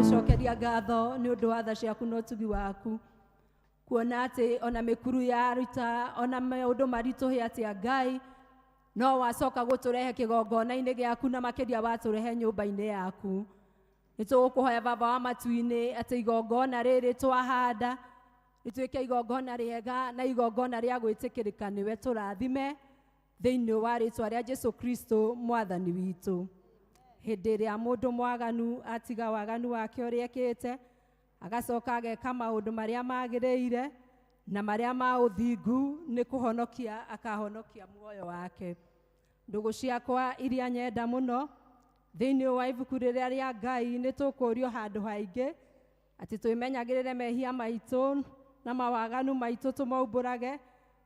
gucokeria ngatho ni undu wa tha ciaku no tugi waku kuona ati ona mikuru ya ruta ona maundu marituhi ati Ngai no wacoka guturehe kigongona-ini giaku na makiria waturehe nyumba-ini yaku. Nitugukuhoya baba wa matu-ini ati igongona riri twahanda rituike igongona riega na igongona ria gwitikirika niwe turathime thiini wa ritwa ria Jesu Kristo mwathani witu. Hindi ria mundu mwaganu atiga waganu wake uria ekite agacoka ageka maundu maria magiriire na maria ma uthingu ni kuhonokia akahonokia muoyo wake. Ndugu ciakwa iria nyenda muno thiini wa ibuku riria ria Ngai ni tukurio handu haingi ati twimenyagirire mehia maitu na mawaganu maitu tumaumbũrage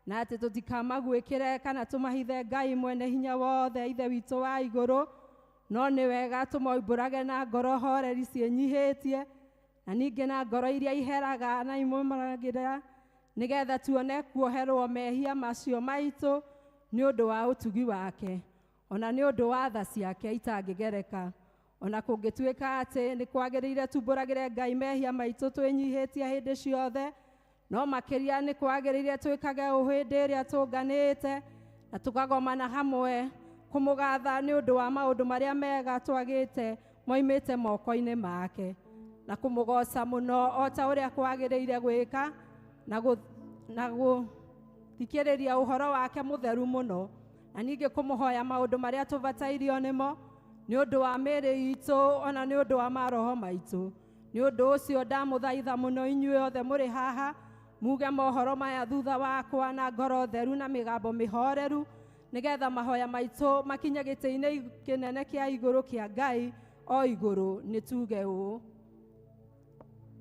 na ati tutikamagwikire kana tumahithe Ngai mwene hinya wothe ithe witu wa iguru, no ni wega tumaumbũrage na ngoro horeri cienyihitie na ningi na ngoro iria iheraga na imumaragira nigetha tuone kuoherwo mehia macio maitu ni undu wa utugi wake ona ni undu wa tha ciake itangigereka. Ona kungituika ati ni kwagirire tumbũragire Ngai mehia maitu twinyihitie hindi ciothe, no makiria ni kwagirire twikage uhindi iria tunganite na tukagomana hamwe kumugatha ni undu wa maundu maria mega twagite moimite moko-ini make na kumugoca muno o ta uria kwagirire gwika na guthikiriria uhoro wake mutheru muno na ningi kumuhoya maundu maria tubatairio nimo ni undu wa miri itu ona ni undu wa maroho maitu. Ni undu ucio ndamuthaitha muno inyuĩ othe muri haha muge mohoro maya thutha wakwa na ngoro theru na migambo mihoreru nigetha mahoya maitu makinye gĩtĩ-inĩ kinene kia iguru kia Ngai o iguru. Ni tuge ũ: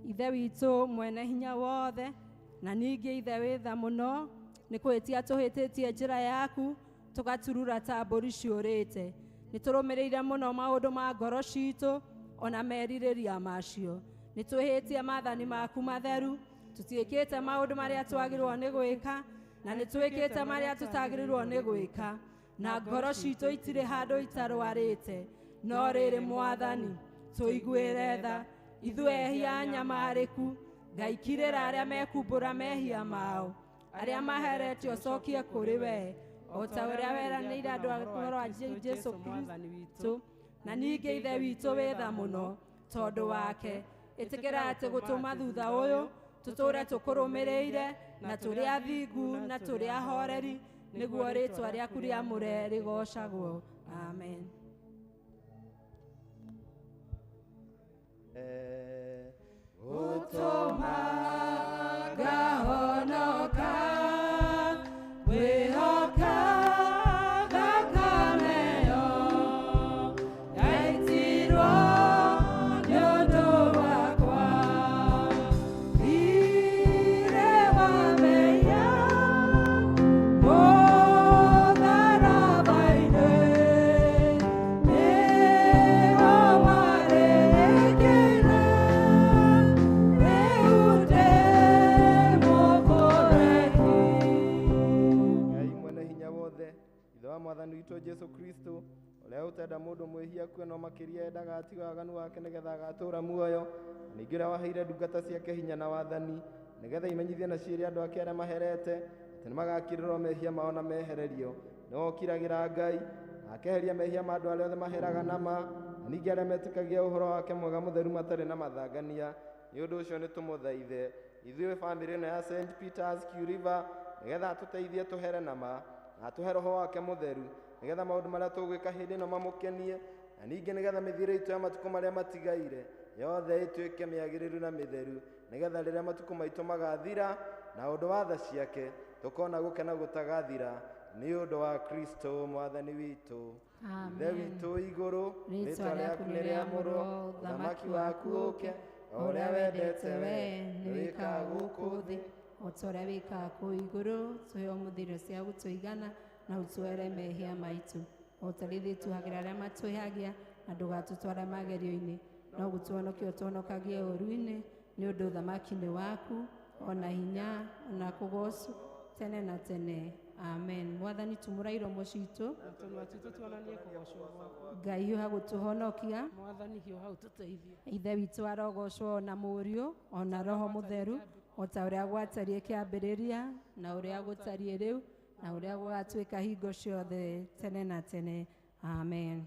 Ithe witu mwene hinya wothe na ningi ithe wi tha muno, ni kwitia tuhititie njira yaku tugaturura ta mbũri ciũrĩte. Ni turumirire muno maundu ma ngoro citu ona meririria macio. Ni twihitie mathani maku matheru, tutiikite maundu maria twagirwo ni gwika na ni twikite maria tutagirwo ni gwika, na ngoro citu itire handu itarwarite. No riri Mwathani tuiguire tha ithuĩ ehia nyamariku ngaikirĩra arĩa mekumbũra mehia mao arĩa maheretio cokie kũrĩ we o ta ũrĩa weranĩire andũ a ũhoro wa Jesu Kristo. Na ningĩ ithe witũ wĩ tha mũno tondũ wake ĩtĩkĩra atĩ gũtũma thutha ũyũ tũtũre tũkũrũmĩrĩire na tũrĩ athingu na tũrĩ ahoreri nĩguo rĩtwa rĩaku rĩamũre rĩgocagwo. Amen. Jesu Kristo uria utenda mundu mwihia kwe no makiria endaga atiga waganu wake nigetha agatura muoyo. Ningi uria waheire ndungata ciake hinya na wathani nigetha imenyithie na ciĩrĩ andu ake aria maherete ati nimagakirirwo mehia mao na mehererio. No okiragira Ngai akeheria mehia ma andu aria othe maheraga nama na ningi aria metĩkagia uhoro wake mwega mutheru matari na mathangania. Ni undu ucio ni tumuthaithe ithuĩ family ĩno ya St Peter's Q River nigetha tuteithie tuhere nama na tuhe roho wake mutheru nigetha maundu maria tugwika hindi ĩno mamũkenie na ningi nigetha mĩthiĩre itu ya matuko maria matigaire yothe ituĩke mĩagĩrĩru na mĩtheru nigetha rĩrĩa matuko maitu magathira na ũndũ wa tha ciake tukona gũkena gũtagathira ni ũndũ wa Kristo mwathani witu. Ithe witu iguru rĩtwa rĩaku nĩ rĩamũrwo, ũthamaki waku ũke o ũrĩa wendete we nĩwĩkaga gũkũ thĩ o ta ũrĩa wĩkaga kũu igũrũ. Tũhe ũmũthĩ cia gũtũigana na ũtware mehia maitu o ta rĩrĩ tuagĩra arĩa matwĩhagia na ndũgatũtware magerio-inĩ no gũtuhonokia ũtũhonokagie ũru-inĩ nĩ ũndũ ũthamaki nĩ waku ona hinya ona kũgocwo tene na tene. amen. Mwathani tumurairo mocito Tondũ atitũ tuonanie kũgocwo gwaku. Ngai hiũha gũtũhonokia Mwathani hiũha ũtũteithie. ithe witũ arogocwo na mũriũ ona roho mũtheru o ta ũrĩa gwatariĩ kĩambĩrĩria na ũrĩa gũtariĩ rĩu na ũrĩa gũgatuĩka hingo ciothe tene na tene, amen.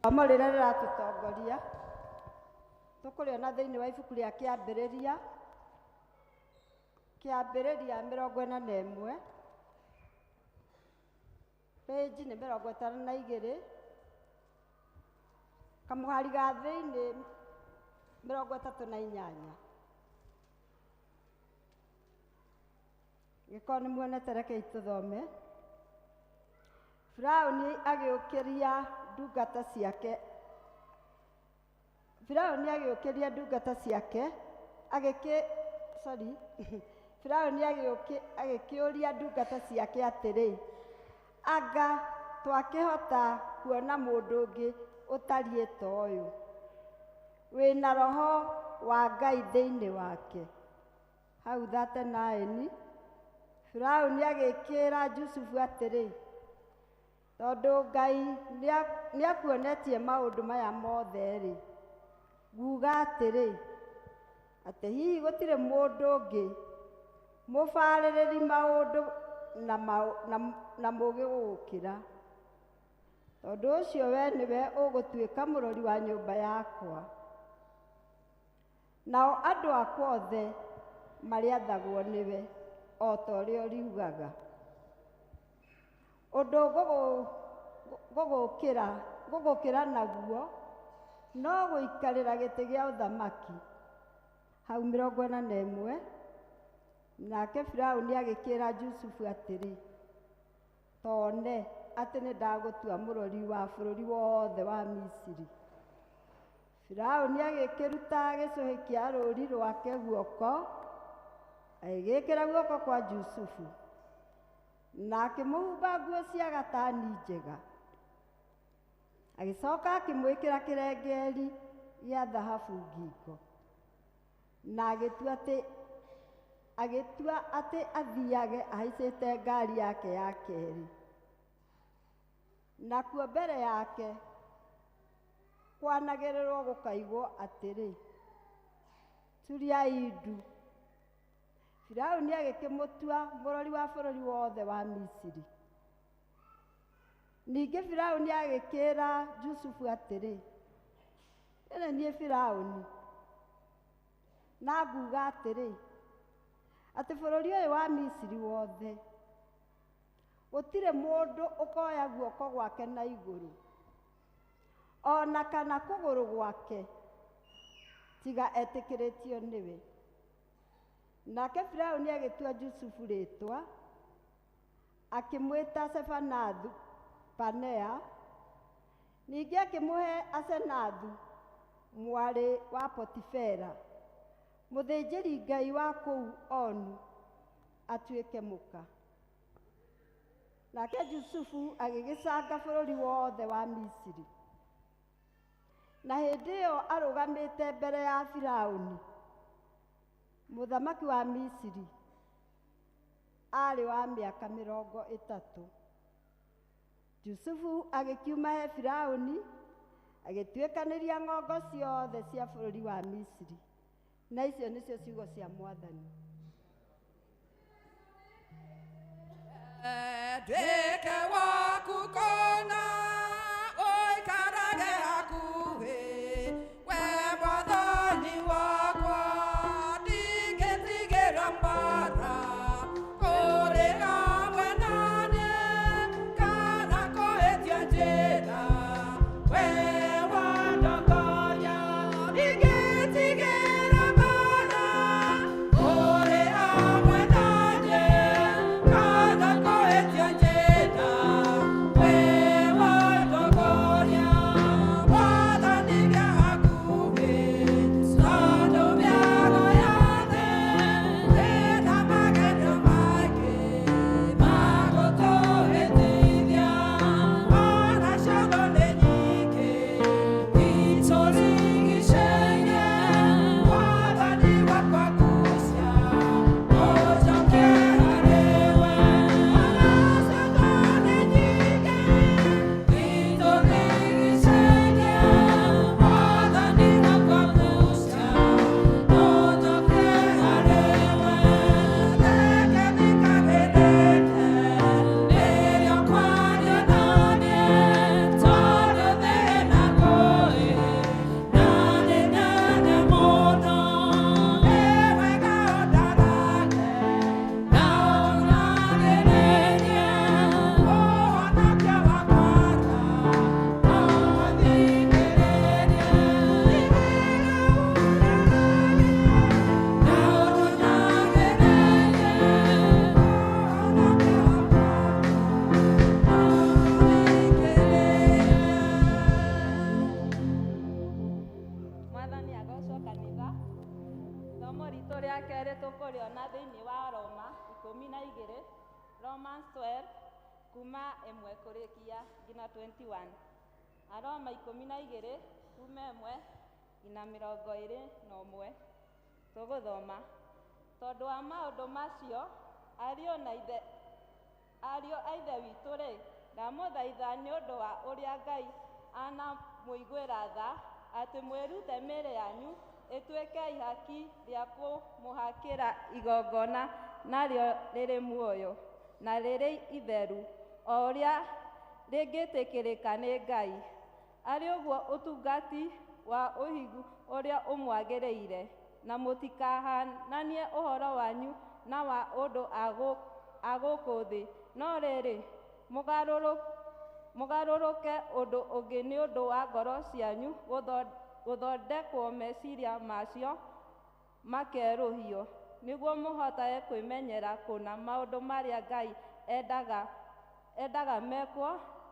Amorĩra rĩratũtongoria tũkũrĩona thĩinĩ wa ibuku rĩa kĩambĩrĩria 41 page nĩ 52 kamũhari ga thĩinĩ 38 gĩkorwo nĩ muonete rekei tũthome. Firaũni agĩũkĩria ndungata ciake Firaũni agĩkĩũria ndungata ciake atĩrĩ, anga twakĩhota kuona mũndũ ũngĩ ũtariĩ ta ũyũ wĩna roho wa Ngai thĩinĩ wake? Hau 39 Firaũni agĩkĩra Jusufu atĩrĩ, tondũ Ngai nĩakuonetie maũndũ maya mothe-rĩ, nguga atĩrĩ, atĩ hihi gũtirĩ mũndũ ũngĩ mũbarĩrĩri maũndũ na mũũgĩ gũgũkĩra. Tondũ ũcio we nĩwe ũgũtuĩka mũrori wa nyũmba yakwa, nao andũ akwa othe marĩathagwo nĩwe o ta ũrĩa ũriugaga. Ũndũ gũgũkĩra naguo no gũikarĩra gĩtĩ gĩa ũthamaki. Hau 41 Nake Firaũni agĩkĩra Jusufu atĩrĩ, tone atĩ nĩ ndagũtua mũrori wa bũrũri wothe wa Misiri. Firaũni agĩkĩruta gĩcũhĩ kĩa rũũri rwake guoko, agĩgĩkĩra guoko kwa Jusufu, na akĩmũhumba nguo cia gatani njega. Agĩcoka akĩmwĩkĩra kĩrengeeri gĩa thahabu ngingo, na agĩtua atĩ athiage ahaicĩte ngaari yake ya kerĩ. Nakuo mbere yake kwanagĩrĩrwo gũkaigwo atĩrĩ, turiai ndu. Firaũni agĩkĩmũtua mũrori wa bũrũri wothe wa Misiri. Ningĩ Firaũni agĩkĩra Jusufu atĩrĩ, ĩno niĩ Firaũni, na nguuga atĩrĩ, atĩ bũrũri ũyũ wa Misiri wothe gũtirĩ mũndũ ũkoya guoko gwake na igũrũ, ona kana kũgũrũ gwake, tiga etĩkĩrĩtio nĩwe. Nake Firaũni agĩtua Jusufu rĩtwa, akĩmwĩta Sefanathu Panea, ningĩ akĩmũhe Asenathu mwarĩ wa Potifera, mũthĩnjĩri ngai wa kũu Onu, atuĩke mũka. Nake Jusufu agĩgĩcanga bũrũri wothe wa Misiri. Na hĩndĩ ĩyo arũgamĩte mbere ya Firaũni, mũthamaki wa Misiri, arĩ wa mĩaka 30. Jusufu agĩkiuma he Firaũni, agĩtuĩkanĩria ng'ongo ciothe cia bũrũri wa Misiri. Na icio nĩcio ciugo cia Mwathani. Ndwĩke waku kona ũikarage hakuhĩ, we Mwathani wakwa, ndingĩtigĩra mbara, ũrĩ hamwe naniĩ, kana kũhĩtia njĩra, we wandongoria, ndingĩtigĩra mbara, ũrĩ hamwe naniĩ, kana kũhĩtia njĩra, we wandongoria, Mwathani gĩa hakuhĩ, tondũ mĩago yothe ĩna magego maingĩ ma gũtũhĩtithia, ona ciongo nĩ nyingĩ itũrigicĩirie, Mwathani wakwa ngucia, ũnjokie harĩ we, ona ciongo nĩ nyingĩ itũrigicĩirie, Mwathani wakwa ngucia, ũnjokie harĩ we, reke thikagĩrĩrie rĩrĩa kwaria naniĩ, tondũ thĩĩna ngũĩ na nĩ nene mũno, nĩ wega ũndarage na ũnagĩrĩrie, ũhonokia wakwa nja, Mwathani agocwo kanitha. Somo ritũ rĩa kerĩ tũkũrĩona thĩinĩ wa Roma 12, Romans 12 kuma 1 kũrĩkia nginya 21. Aroma 12 kuma 1 nginya 21. Tũgũthoma. Tondũ wa maũndũ macio, ariũ a ithe witũ-rĩ, ndamũthaitha nĩ ũndũ wa ũrĩa Ngai anamũiguĩra tha, atĩ mwĩrute mĩĩrĩ yanyu ĩtuĩke ihaki rĩa kũmũhakĩra igongona, narĩo rĩrĩ muoyo na rĩrĩ itheru, o ũrĩa rĩngĩtĩkĩrĩka nĩ Ngai. Arĩ ũguo ũtungati wa ũhigu ũrĩa ũmwagĩrĩire, na mũtikahananie ũhoro wanyu na wa ũndũ a gũkũ thĩ, no rĩrĩ mũgarũrũke ũndũ ũngĩ nĩ ũndũ wa ngoro cianyu gũthondekwo meciria macio makerũhio, nĩguo mũhotage kwĩmenyera kũna maũndũ marĩa Ngai endaga mekwo,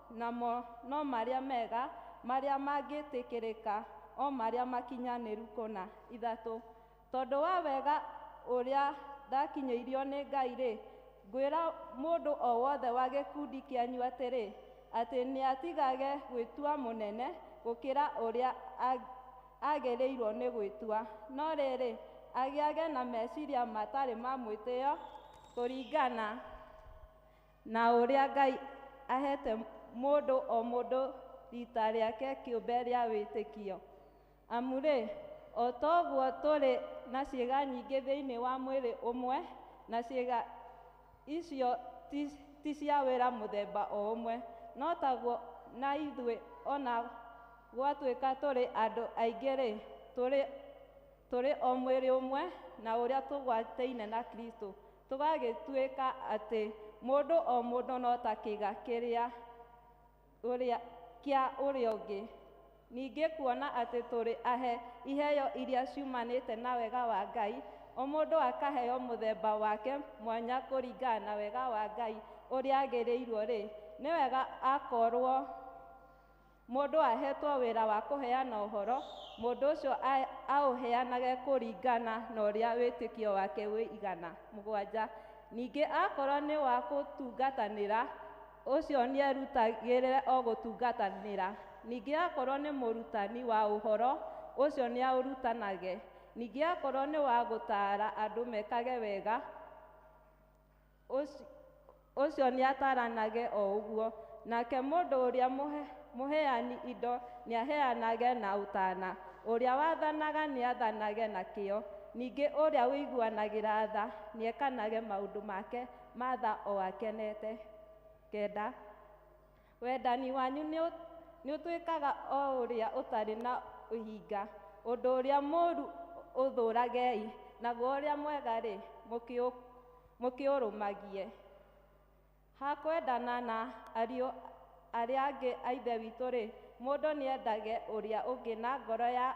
namo no marĩa mega marĩa mangĩtĩkĩrĩka, o marĩa makinyanĩru kũna. 3. Tondũ wa wega ũrĩa ndakinyĩirio nĩ Ngai-rĩ, ngwĩra mũndũ o wothe wa gĩkundi kĩanyu atĩrĩ, atĩ nĩatigage gwĩtua mũnene gũkĩra ũrĩa agĩrĩirwo nĩ gwĩtua, no rĩrĩ agĩage na meciria matarĩ ma mwĩtĩo kũringana na ũrĩa Ngai ahete mũndũ o mũndũ rita rĩake kĩũmbe rĩa wĩtĩkio. Amu-rĩ, o toguo tũrĩ na ciĩga nyingĩ thĩinĩ wa mwĩrĩ ũmwe, na ciĩga icio ti cia wĩra mũthemba o ũmwe, no taguo na ithuĩ ona gwatuĩka tũrĩ andũ aingĩ-rĩ, tũrĩ o mwĩrĩ ũmwe na ũrĩa tũgwataine na Kristo, tũgagĩtuĩka atĩ mũndũ o mũndũ no ta kĩĩga kĩa ũrĩa ũngĩ. Ningĩ kuona atĩ tũrĩ ahe iheo iria ciumanĩte na wega wa Ngai, o mũndũ akaheo mũthemba wake mwanya kũringana na wega wa Ngai ũrĩa agĩrĩirwo-rĩ, nĩ wega akorwo mũndũ ahetwo wĩra wa kũheana ũhoro, mũndũ ũcio aũheanage kũringana na ũrĩa wĩtĩkio wake wĩigana. 7. Ningĩ akorwo nĩ wa gũtungatanĩra, ũcio nĩerutagĩre o gũtungatanĩra. Ningĩ akorwo nĩ mũrutani wa ũhoro, ũcio nĩaũrutanage. Ningĩ akorwo nĩ wa gũtaara andũ mekage wega, ũcio nĩataranage o ũguo. Nake mũndũ ũrĩa mũheani indo nĩaheanage na ũtaana, ũrĩa wathanaga nĩathanage na kĩo. Ningĩ ũrĩa wĩiguanagĩra tha nĩekanage maũndũ make ma tha o akenete. 9. Wendani wanyu nĩũtuĩkaga o ũrĩa ũtarĩ na ũhinga, ũndũ ũrĩa mũũru ũthũragei, naguo ũrĩa mwega-rĩ mũkĩũrũmagie. Hakwendana na ariũ arĩa angĩ a Ithe witũ-rĩ, mũndũ nĩendage ũrĩa ũngĩ na ngoro ya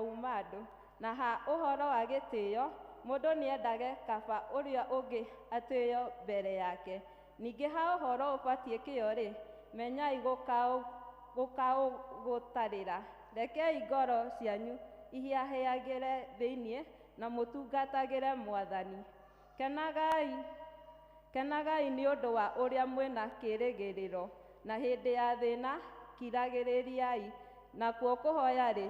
uma andũ, na ha ũhoro wa gĩtĩĩo, mũndũ nĩendage kaba ũrĩa ũngĩ atĩĩo mbere yake. Ningĩ ha ũhoro ũbatiĩ kĩyo-rĩ, menyai gũkaũgũtarĩra. Rekei ngoro cianyu ihĩahĩagĩre thĩinĩ na mũtungatagĩre Mwathani. Kenagai nĩ ũndũ wa ũrĩa mwĩna kĩĩrĩgĩrĩro, na hĩndĩ ya thĩĩna kiragĩrĩriai, nakuo kũhoya-rĩ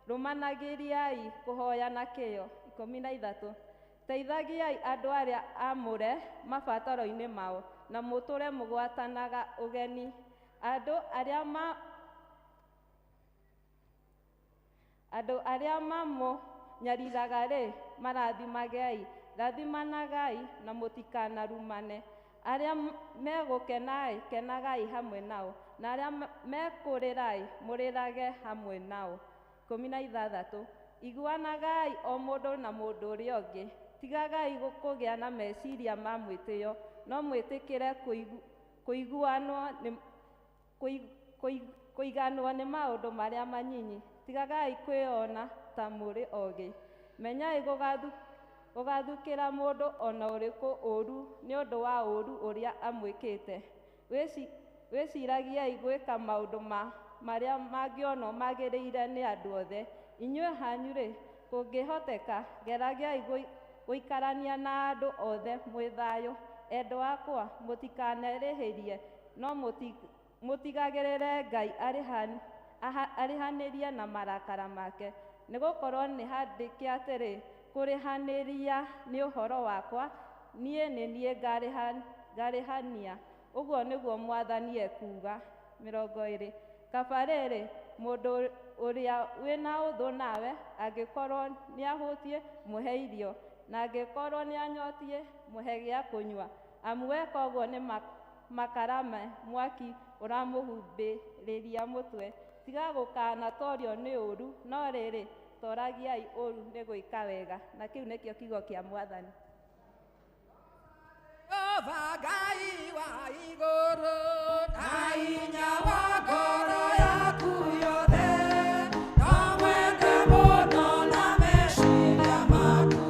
rũmanagĩriai kũhoya na kĩyo. 13. Teithagiai andũ arĩa aamũre mabataro-inĩ mao, na mũtũre mũgwatanaga ũgeni. Andũ arĩa mamũnyariiraga-rĩ, marathimagei. Rathimanagai na mũtikanarumane. Arĩa megũkena kenagai hamwe nao, na arĩa mekũrĩra mũrĩrage hamwe nao. 16. Iguanagai o mũndũ na mũndũ ũrĩa ũngĩ. Tigagai kũgĩa na meciria ma mwĩtĩo, no mwĩtĩkĩre kũiganwo nĩ maũndũ marĩa manyinyi. Tigagai kwĩona ta mũrĩ ogĩ. Menyai gũgathukĩra mũndũ ona ũrĩkũ ũũru nĩ ũndũ wa ũũru ũrĩa amwĩkĩte. Wĩciragiai gwĩka maũndũ marĩa mangĩonwo magĩrĩire nĩ andũ othe. Inyuĩ hanyu-rĩ, kũngĩhoteka geragiai gũikarania na andũ othe mwĩ thayũ. Endwa akwa, mũtikanerĩhĩrie, no mũtigagĩrĩre Ngai arĩhanĩrie na marakara make. Nĩgũkorwo nĩhandĩke atĩrĩ, kũrĩhanĩria nĩ ũhoro wakwa, niĩ nĩ niĩ ngarĩhania, ũguo nĩguo Mwathani ekuuga. 20. Kaba rĩrĩ, mũndũ ũrĩa wĩna ũthũ nawe angĩkorwo nĩahũtiĩ, mũhe irio, na angĩkorwo nĩanyotiĩ, mũhe gĩa kũnyua, amu weka ũguo nĩ makarame mwaki ũramũhumbĩrĩria mũtwe. Tiga gũkaana torio nĩ ũũru, no rĩrĩ toragiai ũũru nĩ gwĩka wega. Na kĩu nĩkĩo kiugo kĩa Mwathani. Jehova Ngai wa igũrũ, na hinya wa ngoro yaku yothe, no mwende mũno na meciria maku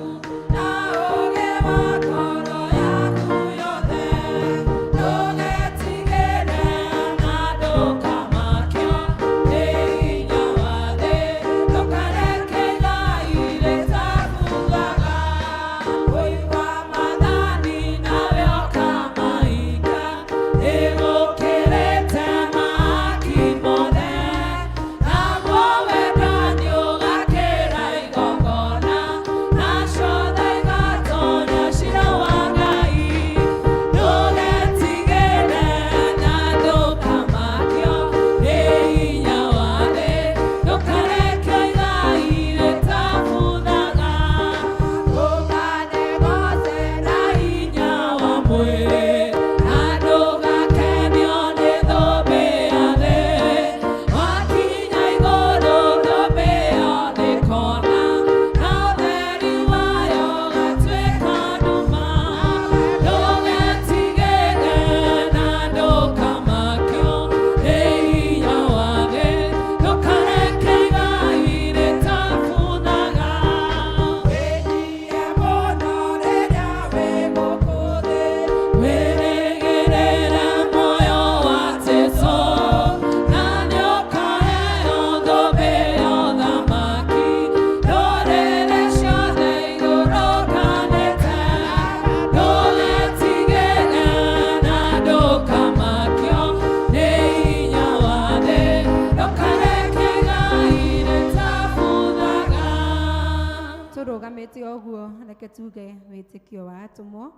tũrĩkanĩte ũguo, reke tuge wĩtĩkio wa atũmwo.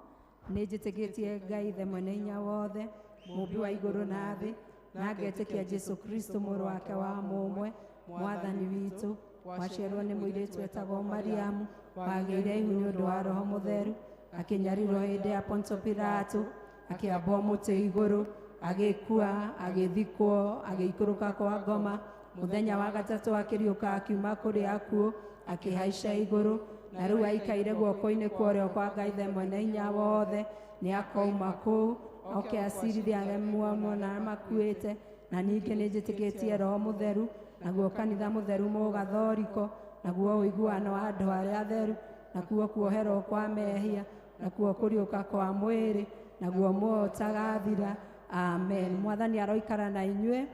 Nĩ njĩtĩkĩtie Ngai ithe mwene hinya wothe, mũmbi wa igũrũ na thĩ, na ngetĩkia Jesũ Kristo mũrũ wake wa mũmwe, mwathani witũ, waciarwo nĩ mũirĩtu wetagwo Mariamu, wagĩire ihu nĩ ũndũ wa Roho Mũtheru, akĩnyarirwo hĩndĩ ya Ponto Pilato, akĩambwo mũtĩ igũrũ, agĩkua, agĩthikwo, agĩikũrũka kwa ngoma, mũthenya wa gatatũ akĩriũka akiuma kũrĩ akuũ, akĩhaica igũrũ, na rĩu aikaire guoko-inĩ kwa ũrĩo kwa Ngai ithe mwene hinya wothe. Nĩ akoima kũu oke acirithie arĩa muoyo na makuĩte, na ningĩ nĩ njĩtĩkĩtie Roho Mũtheru, naguo kanitha mũtheru mũgathoriko, naguo ũiguano wa andũ arĩa atheru, nakuo kuoherwo kwa mehia, nakuo kũriũka kwa mwĩrĩ, naguo muoyo ũtagathira. Amen. Mwathani aroikara na inyuĩ.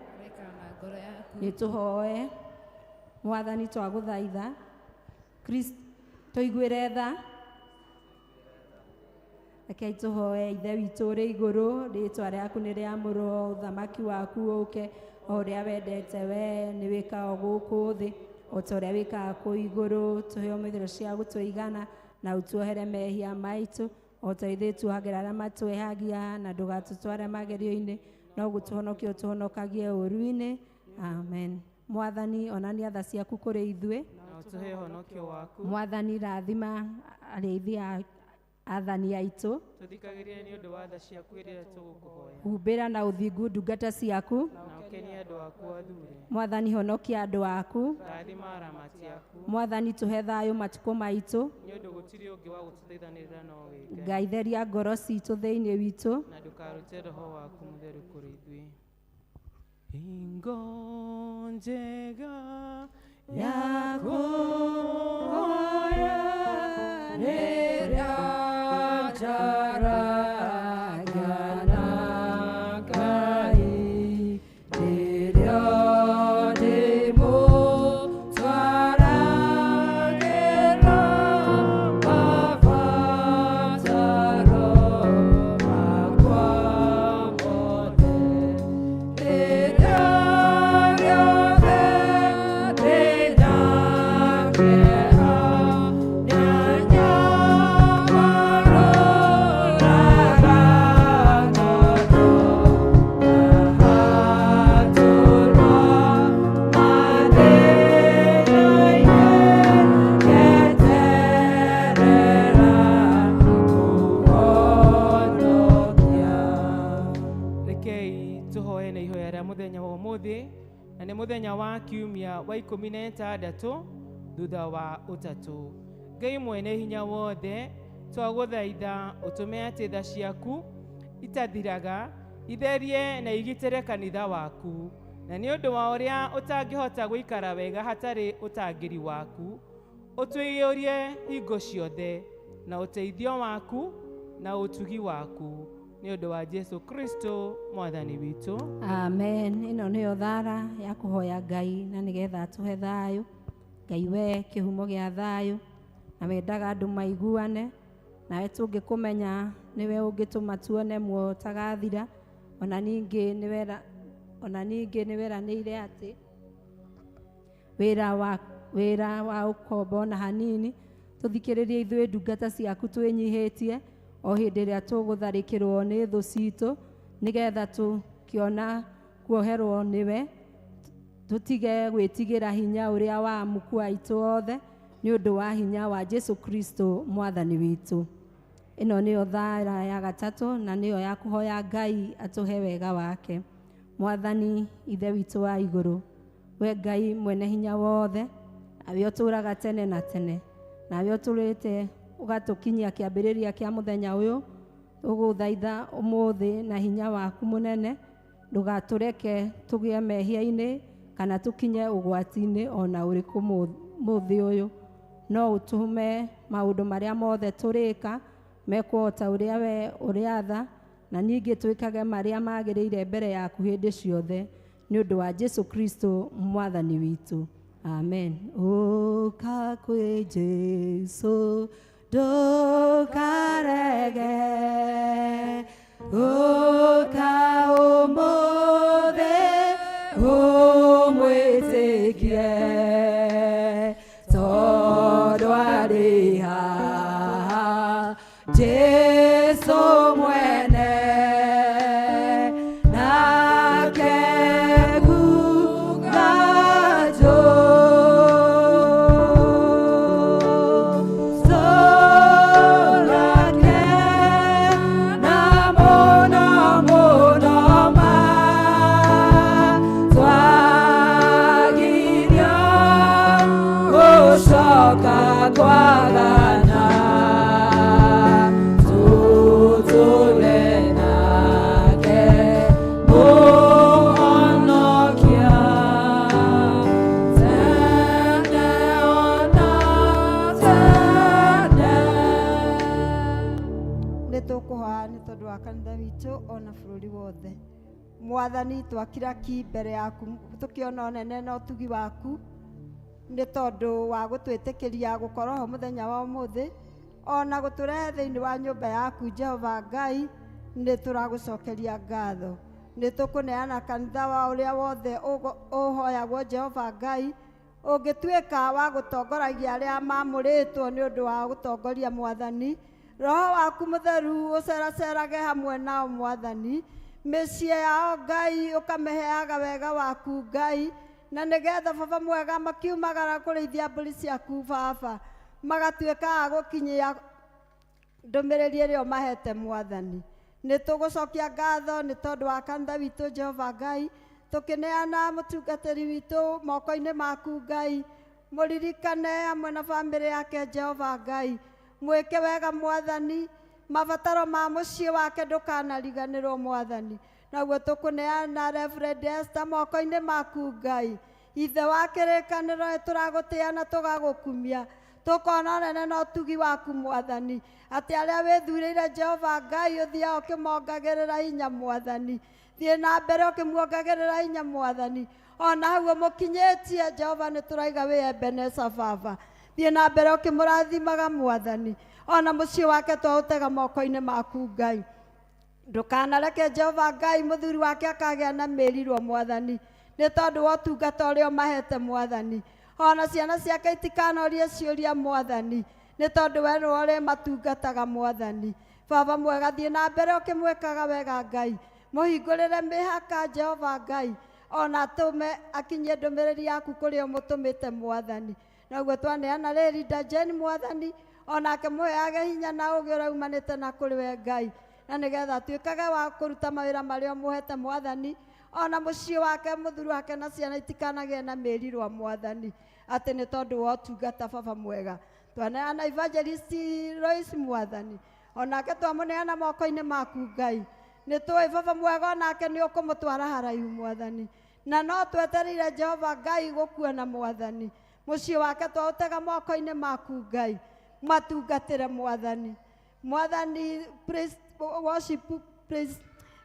Nĩ tũhoe. Mwathani twagũthaitha Kristo tũiguĩre tha. Rekei tũhoe. Ithe witũ ũrĩ igũrũ, rĩĩtwa rĩaku nĩ rĩamũrwo, ũthamaki waku ũũke, o ũrĩa wendete wee nĩ wĩkao gũkũ thĩ, o ta ũrĩa wĩkaga kũu igũrũ. Tũhe ũmĩthĩro cia gũtũigana, na ũtuohere mehia maitũ, o ta ithuĩ tuohagĩra arĩa matwĩhagia, na ndũgatũtware magerio-inĩ, no gũtũhonokia ũtũhonokagie ũũru-inĩ. Amen. Mwathani, onania tha ciaku kũrĩ ithuĩ. Tũhe ũhonokio waku. Mwathani, rathima arĩithi athani aitũ. Tũthikagĩrĩrie nĩ ũndũ wa tha ciaku iria tũgũkũhoya. Humbĩra na ũthingu ndungata ciaku. Na ũkenie andũ aku athuure. Mwathani, honokia andũ aku. Rathima aramati aku. Mwathani, tũhe thayũ matukũ maitũ. Nĩ ũndũ gũtirĩ ũngĩ wa gũtũthaithanĩrĩra no wĩ Ngai. Ngai, theria ngoro citũ thĩinĩ witũ. Na ndũkarute Roho waku Mũtheru kũrĩ ithuĩ. Hingo njega ya kũhoya rĩrĩa njaragia na Ngai, rĩrĩa ndĩmũtwaragĩra mabataro makwa mothe, rĩrĩa rĩothe ndĩnakĩha na nĩ mũthenya wa kiumia wa 16 thutha wa ũtatũ. Ngai mwene hinya wothe, twagũthaitha ũtũme atĩ tha ciaku itathiraga itherie na igitĩre kanitha waku, na nĩ ũndũ wa ũrĩa ũtangĩhota gũikara wega hatarĩ ũtangĩri waku, ũtũiyũrie hingo ciothe na ũteithio waku na ũtugi waku, nĩ ũndũ wa Jesũ Kristo mwathani witũ. Amen. Ĩno nĩyo thara ya kũhoya Ngai, na nĩgetha tũhe thayũ. Ngai we kĩhumo gĩa thayũ, na wendaga andũ maiguane, nawe tũngĩkũmenya nĩwe ũngĩtũma tuone muoyo ũtagathira. Ona ningĩ nĩweranĩire atĩ wĩra wa ũkombo ona hanini, tũthikĩrĩrie ithuĩ ndungata ciaku twĩnyihĩtie o hĩndĩ ĩrĩa tũgũtharĩkĩrwo nĩ thũ citũ, nĩgetha tũkĩona kuoherwo nĩwe, tũtige gwĩtigĩra hinya ũrĩa wa muku aitũ othe, nĩ ũndũ wa hinya wa Jesũ Kristo mwathani witũ. Ĩno nĩyo thara ya gatatũ, na nĩyo ya kũhoya Ngai atũhe wega wake. Mwathani ithe witũ wa igũrũ, we Ngai mwene hinya wothe, nawe ũtũũraga tene na tene, nawe ũtũrĩte ũgatũkinyia kĩambĩrĩria kĩa mũthenya ũyũ, ũgũthaitha ũmũthĩ na hinya waku mũnene, ndũgatũreke tũgĩe mehia-inĩ kana tũkinye ũgwati-inĩ ona ũrĩkũ mũthĩ ũyũ, no ũtũme maũndũ marĩa mothe tũrĩka mekwo ta ũrĩa we ũrĩatha, na ningĩ twĩkage marĩa magĩrĩire mbere yaku hĩndĩ ciothe, nĩ ũndũ wa Jesũ Kristo mwathani witũ. Amen. Ũka kwĩ Jesũ ndũkarege, ũka ũmũthĩ ũmwĩtĩkie, tondũ arĩ kwagana tutule nake muhonokia tene ona tene. Nĩ tũkũhoya nĩ tondũ wa kanitha witũ ona bũrũri wothe. Mwathani twakira ki mbere yaku tũkĩona ũnene na ũtugi waku nĩ tondũ wa gũtwĩtĩkĩria gũkorwo ho mũthenya wa ũmũthĩ ona gũtũrehe thĩinĩ wa nyũmba yaku Jehova Ngai, nĩ tũragũcokeria ngatho. Nĩ tũkũneana kanitha wa ũrĩa wothe ũhoyagwo Jehova Ngai, ũngĩtuĩka wa gũtongoragia arĩa mamũrĩtwo nĩ ũndũ wa gũtongoria Mwathani. Roho waku mũtheru ũceracerage hamwe nao Mwathani, mĩciĩ yao Ngai ũkameheaga wega waku Ngai, na nĩgetha Baba mwega makiumagara kũrĩithia mbũri ciaku Baba magatuĩka a gũkinyia ndũmĩrĩri ĩrĩa ũmahete Mwathani. Nĩ tũgũcokia ngatho nĩ tondũ wa kanitha witũ Jehova Ngai, tũkĩneana mũtungatĩri witũ moko-inĩ maku Ngai, mũririkane hamwe na bamĩrĩ yake Jehova Ngai, mwĩke wega Mwathani, mabataro ma mũciĩ wake ndũkanariganĩrwo Mwathani. Naguo tũkũneana Reverend Esther moko-inĩ maku Ngai, ithe wa kĩrĩkanĩro tũragũtĩa na tũgagũkumia, tũkona ũnene na ũtugi waku Mwathani, atĩ arĩa wĩthurĩire Jehova Ngai ũthiaga ũkĩmongagĩrĩra hinya Mwathani. Thiĩ na mbere ũkĩmuongagĩrĩra hinya Mwathani, ona hau mũkinyĩtie Jehova nĩ tũraiga wĩ Ebenezer Baba. Thiĩ na mbere ũkĩmũrathimaga Mwathani, ona mũciĩ wake twaũtega moko-inĩ maku Ngai. Ndũkanareke Jehova Ngai mũthuri wake akagĩa na mĩrirwo Mwathani, nĩ tondũ wa ũtungata ũrĩa ũmahete Mwathani. Ona ciana ciake itikanorie ciũria Mwathani, nĩ tondũ we nĩwe ũrĩmatungataga Mwathani. Baba mwega, thiĩ na mbere ũkĩmwĩkaga wega Ngai, mũhingũrĩre mĩhaka Jehova Ngai, ona atũme akinyie ndũmĩrĩri yaku kũrĩa ũmũtũmĩte Mwathani. Naguo twaneana Linda Jane Mwathani, onake mũheage hinya na ũgĩ ũrĩa umanĩte na kũrĩ we Ngai, na nĩgetha atuĩkage wa kũruta mawĩra marĩa ũmũhete Mwathani, ona mũciĩ wake mũthuri wake na ciana itikanagĩe na mĩrirwa Mwathani, atĩ nĩ tondũ wa ũtungata Baba mwega. Twaneana Evangelist Lois Mwathani, onake twamũneana moko-inĩ maku Ngai, nĩ tũĩ Baba mwega onake nĩ ũkũmũtwara haraihu Mwathani, na no twetereire Jehova Ngai gũkuona Mwathani. Mũciĩ wake twaũtega moko-inĩ maku Ngai, matungatĩre Mwathani. Mwathani praise worship praise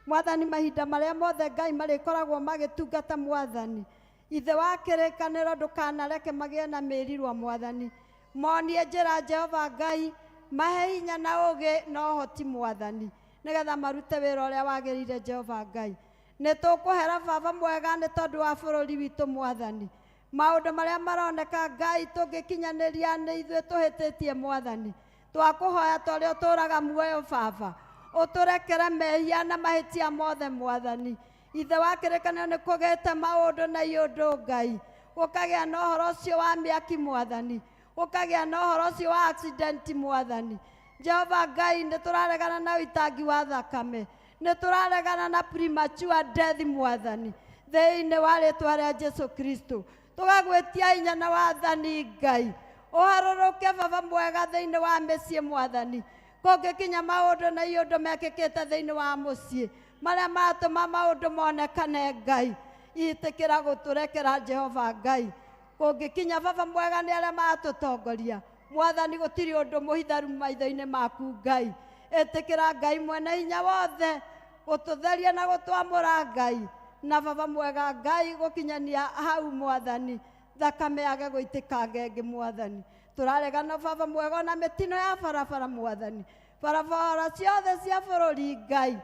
Mwathani mahinda marĩa mothe Ngai marĩkoragwo magĩtungata Mwathani, ithe wa kĩrĩkanĩro ndũkanareke magĩe na mĩrirwa Mwathani. Monie njĩra Jehova Ngai, mahe hinya na ũgĩ na ũhoti Mwathani, nĩgetha marute wĩra ũrĩa wagĩrĩire Jehova Ngai. Nĩ tũkũhera Baba mwega nĩ tondũ wa bũrũri witũ Mwathani, maũndũ marĩa maroneka Ngai tũngĩkinyanĩria nĩ ithuĩ tũhĩtĩtie Mwathani. Twakũhoya tũrĩa ũtũũraga muoyo Baba, ũtũrekere mehia na mahĩtia mothe Mwathani. Ithe wa kĩrĩkanĩro nĩ kũgĩte maũndũ na iũndũ Ngai, gũkagĩa na ũhoro ũcio wa mĩaki Mwathani, gũkagĩa na ũhoro ũcio wa accident Mwathani. Jehova Ngai, nĩ tũraregana na ũitangi wa thakame, nĩ tũraregana na premature death Mwathani, thĩinĩ wa rĩĩtwa rĩa Jesu Kristo. Tũgagwĩtia hinya na wathani Ngai, ũharũrũke Baba mwega thĩinĩ wa mĩciĩ Mwathani, kũngĩkinya maũndũ na iũndũ mekĩkĩte thĩinĩ wa mũciĩ marĩa maratũma maũndũ monekane Ngai, itĩkĩra gũtũrekera Jehova Ngai. Kũngĩkinya Baba mwega nĩ arĩa maratũtongoria Mwathani, gũtirĩ ũndũ mũhitharu maitho-inĩ maku Ngai. Ĩtĩkĩra Ngai mwene hinya wothe gũtũtheria na gũtwamũra Ngai, na Baba mwega Ngai gũkinyania hau Mwathani thakame yage gũitĩka ngengĩ Mwathani. Tũraregana Baba mwega na mĩtino ya barabara Mwathani, barabara ciothe cia bũrũri Ngai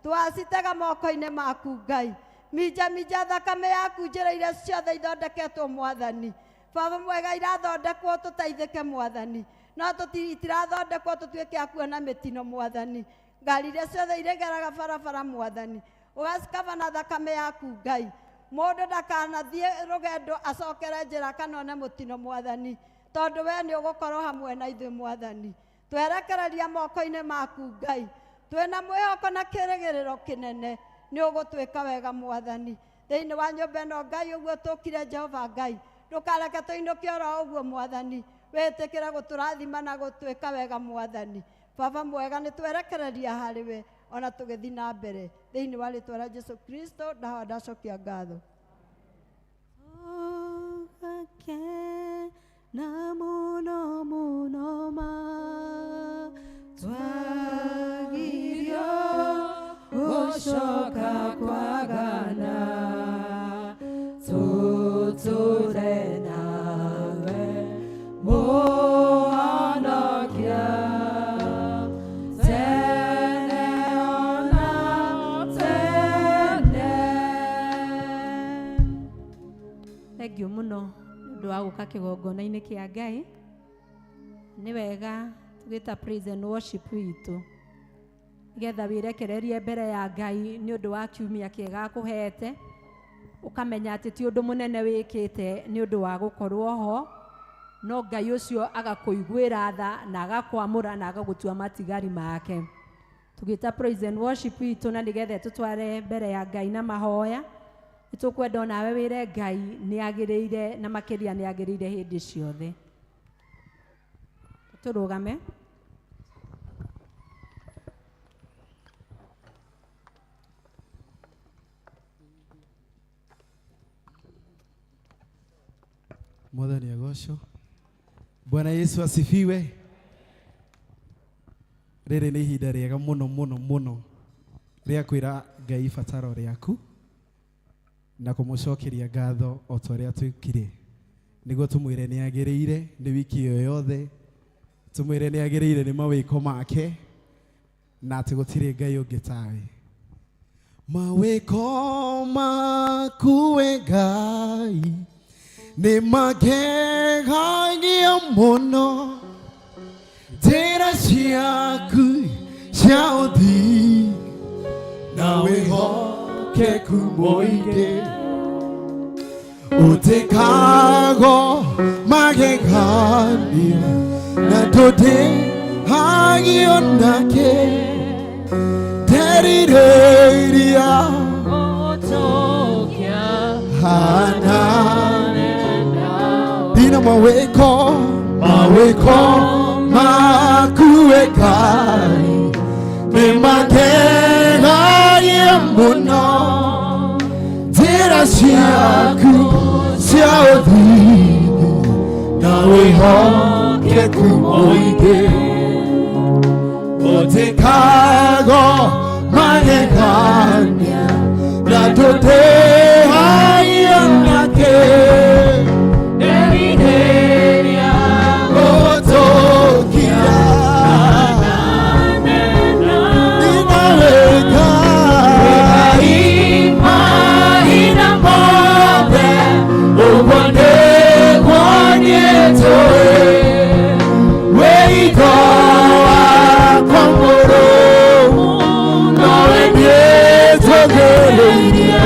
twacitega moko-inĩ maku Ngai. Minja thakame yaku njĩra iria ciothe ithondeketwo Mwathani. Baba mwega irathondekwo tũteithĩke Mwathani, no itirathondekwo tũtuĩke a kuona mĩtino Mwathani. Ngari iria ciothe irĩgeraga barabara Mwathani, ũgacikaba na thakame yaku Ngai. Mũndũ ndakanathiĩ rũgendo acokere njĩra kana one mũtino Mwathani, tondũ we nĩ ũgũkorwo hamwe na ithuĩ Mwathani. Twerekereria moko-inĩ maku Ngai, twĩna mwĩhoko na kĩrĩgĩrĩro kĩnene nĩ ũgũtwĩka wega Mwathani. Thĩinĩ wa nyũmba ĩno Ngai ũguo tũkire Jehova Ngai, ndũkareke tũinũke oro ũguo Mwathani, wĩtĩkĩre gũtũrathima na gũtwĩka wega Mwathani. Baba mwega, nĩ twerekereria harĩ we ona tũgĩthiĩ na mbere thĩinĩ wa rĩĩtwa rĩa Jesũ Kristo ndacokia ngatho. Na muno muno ma twagirio gũcoka kwagana tũtũre nawe Mũhonokia tene ona tene. Thengiũ mũno nĩ ũndũ wa gũka kĩgongona-inĩ kĩa Ngai. Nĩ wega tũgĩta praise and worship witũ nĩgetha wĩrekererie mbere ya Ngai nĩ ũndũ wa kiumia kĩega akũhete, ũkamenya atĩ ti ũndũ mũnene wĩkĩte nĩ ũndũ wa gũkorwo ho, no Ngai ũcio agakũiguĩra tha na agakwamũra na agagũtua matigari make. Tũgĩta praise and worship witũ na nĩgetha tũtware mbere ya Ngai na mahoya, nĩtũkwenda nawe wĩre Ngai nĩagĩrĩire na makĩria nĩagĩrĩire hĩndĩ ciothe. Tũrũgame. Mwathani agocwo. Bwana Yesu asifiwe. Rĩrĩ nĩ ihinda rĩega mũno mũno mũno rĩa kwĩra Ngai bataro rĩaku na kũmũcokeria ngatho o ta ũrĩa twĩkire, nĩguo tũmwĩre nĩagĩrĩire nĩ wiki ĩyo yothe, tũmwĩre nĩagĩrĩire nĩ mawĩko make na atĩ gũtirĩ Ngai ũngĩ tawe. Mawĩko maku we Ngai nĩ magegagia mũno, njĩra ciaku cia ũthii na wĩhokeku mũingĩ ũtĩkago magegania na ndũndĩhagio nake, nderirĩria gũtũkia hanane ina mawĩko maku we Ngai nĩ magegagia mũno, njĩra ciaku cia ũthii na wĩhokeku mũingĩ ũtĩkago magegania na ndũndĩhagio nake, nderirĩria gũtũkia hanane ninawĩka mahinda mothe ũguo nĩguo niĩ tũĩ, wĩitho wakwa mũrũmu nowe nĩtũgĩrĩirie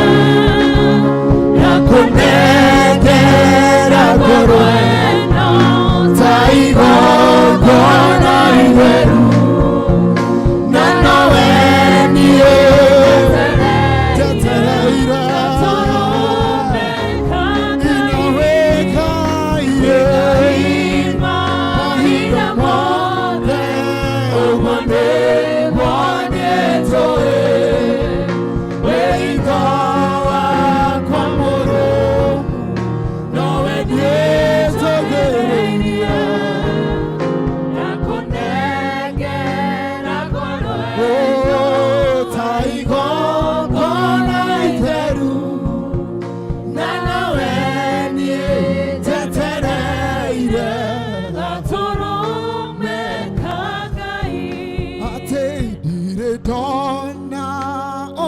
na kũnengera ngoro ĩno ta igongona itheru, na nowe niĩ njetereire ninawĩka mahinda mothe ũguo nĩguo niĩ tũĩ, wĩitho wakwa mũrũmu nowe nĩtũgĩrĩirie na kũnengera ngoro ĩno ta igongona itheru, na nowe niĩ njetereire gatũrũme ka Ngai, atĩ ndirĩ ndona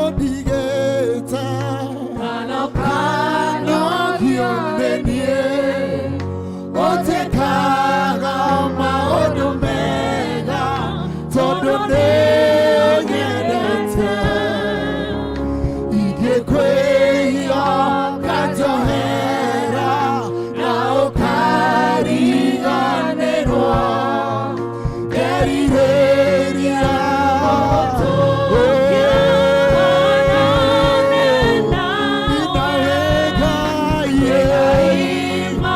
ũndigĩte kanogio nĩ niĩ, ũtĩkaga maũndũ mega tondũ nĩ ũnyendete, ingĩkwĩhia ũkanjohera na ũkariganĩrwo, nderirĩria gũtũkia ninawĩka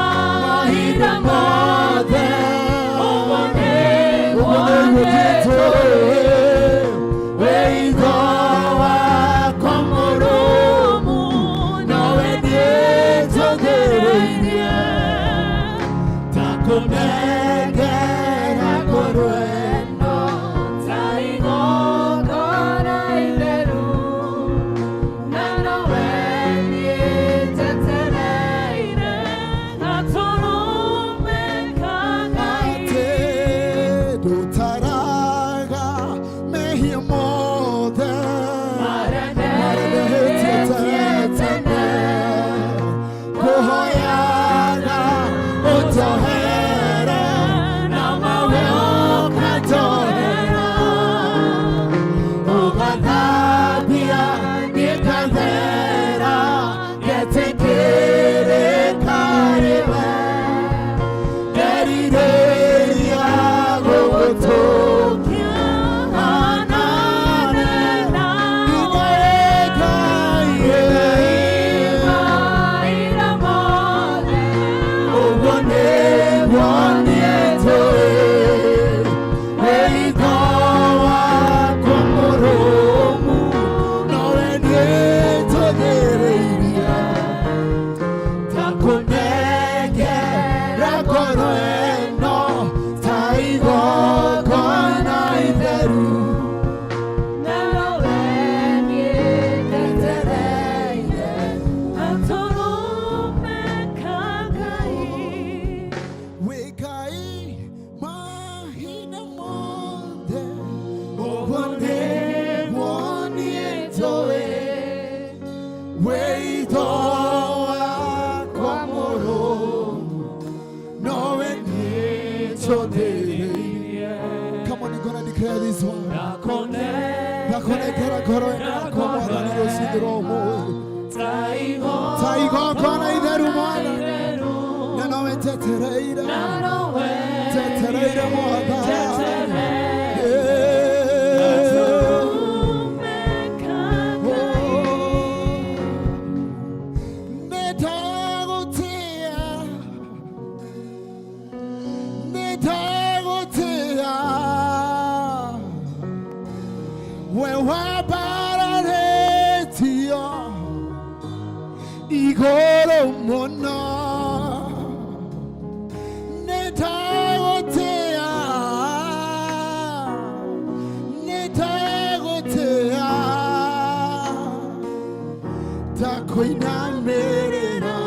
Come on, you're gonna declare this one. Nakonekera koro enako mwathani rucindiro muoyo. Taigo kona itheru mwana. Na nowe tetereire. Tetereire mwathani. Igoro mona netagotea takoinamerera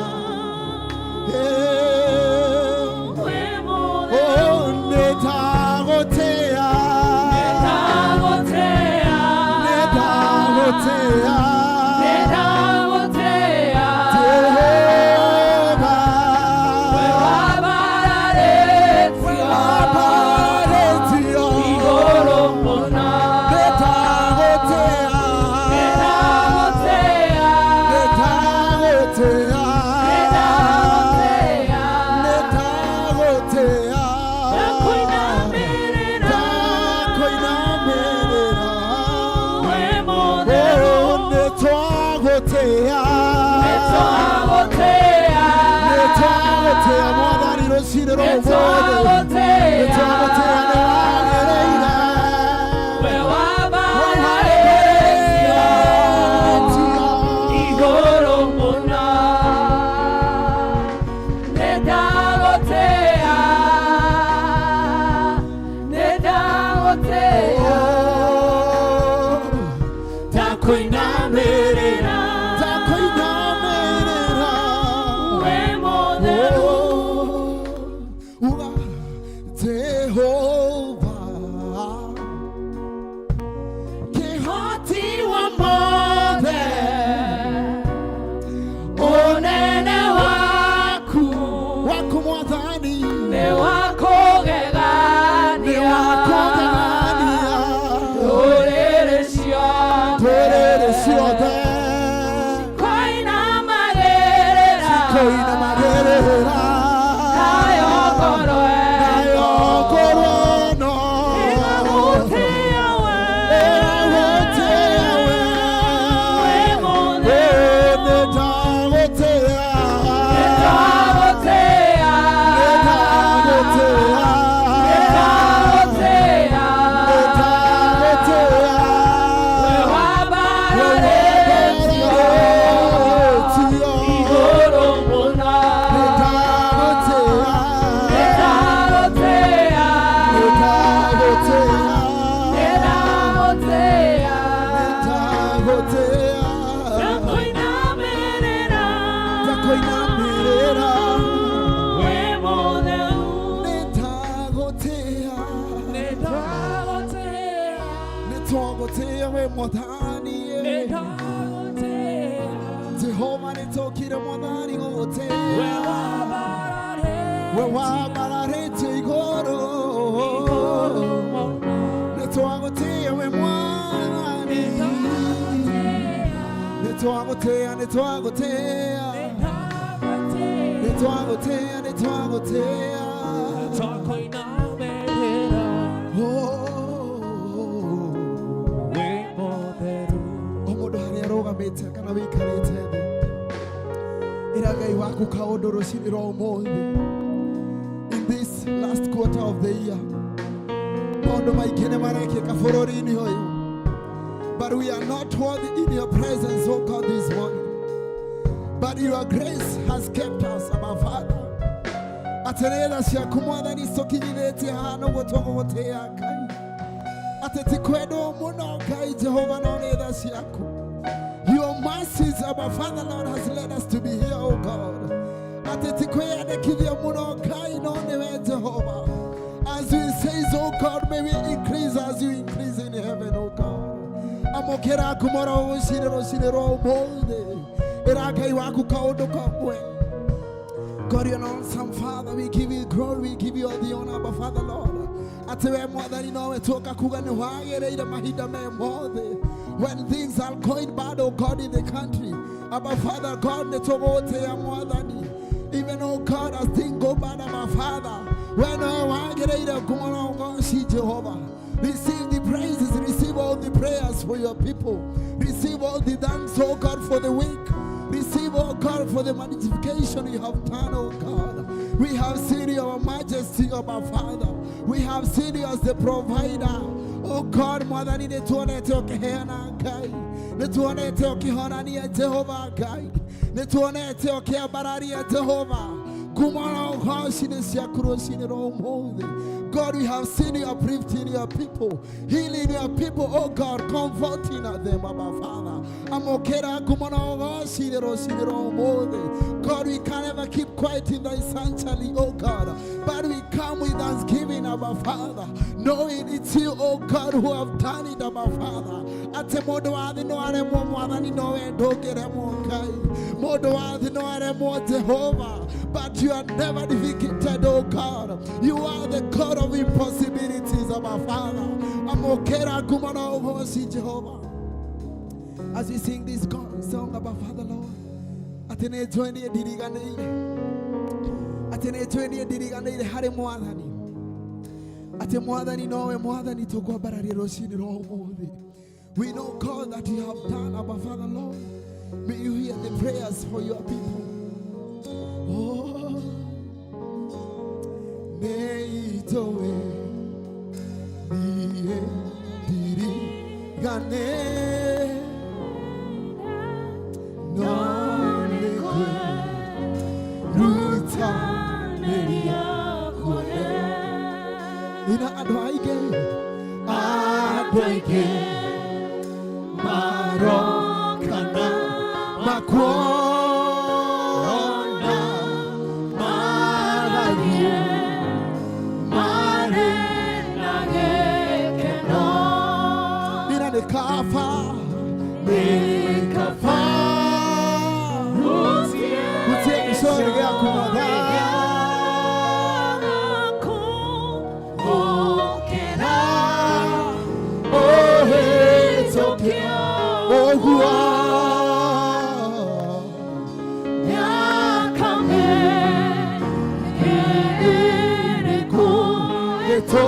netagotea In this last quarter of the year, but we are not worthy in your presence, oh God, this morning. But your grace has kept us, our Father. Atenela shakumwana ni sokinilete hano wotogo wotea kai. Atetikwedo muno kai Jehovah noneda shaku. Your mercies, our Father, Lord, has led us to be here, oh God. Atetikwe de kidia muno kai noneda Jehovah. As we say, oh God, may we increase as you increase in heaven, oh God. Amokera kumoro shiro molde. Erakai waku kaudo kapwe. God, you're an awesome Father. We give you glory, we give you all the honor, but Father, Lord. Atewe mwadhani nawe toka kugani wagere ila mahida me mwade. When things are going bad, oh God, in the country, Abba Father, God, netogote ya mwadhani. Even, oh God, as things go bad, Abba Father, when wagere ila kumana ugonshi Jehovah, receive the praises, receive all the prayers for your people. Receive all the thanks, oh God, for the week. Receive, oh God, for the magnification you have done, oh God. We have seen your majesty, our Father. We have seen you as the provider. Oh God, mwadhani netuonete okehena gai. Netuonete okihonani ya Jehovah gai. Netuonete okeabarari ya Jehovah. Kumana ukhashine siyakuroshine romode. God, we have seen you uplifting your people, healing your people, oh God, comforting them, Abba Father. God, we can never keep quiet in thy sanctuary, oh God, but we come with thanksgiving, Abba Father, knowing it's you, oh God, who have done it, Abba Father. Jehovah, but you are never defeated, oh God. You are the God of impossibilities, Abba Father. Jehovah. As we sing this song, Abba Father, Lord, Atene 20 diriganeile. Atene 20 diriganeile hare mwadhani. Ate mwadhani nowe mwadhani tokwa barari roshini roho mwadhi. We know, God, that you have done, Abba Father, Lord. May you hear the prayers for your people. Oh, neitowe niye dirigane nonekwe ruta neria kone ina adwaike marokana makwo Kafa, kafa, utie kisori ya kumada, okera, tokia, ohua, yakame, ereko, eto.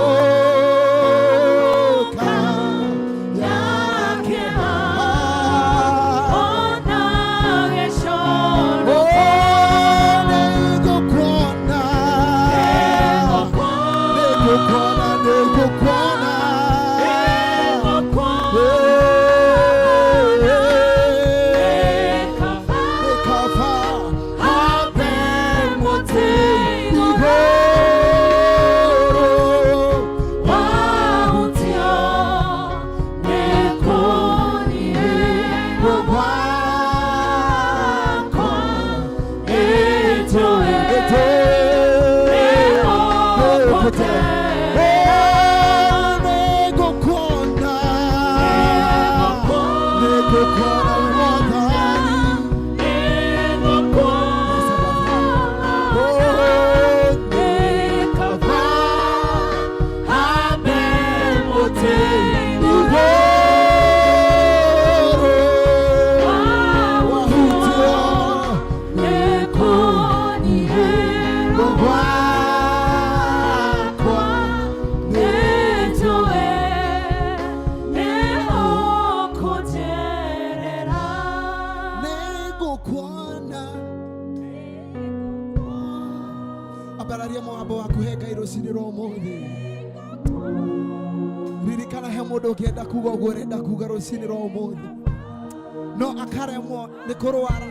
No akaremo ne korowara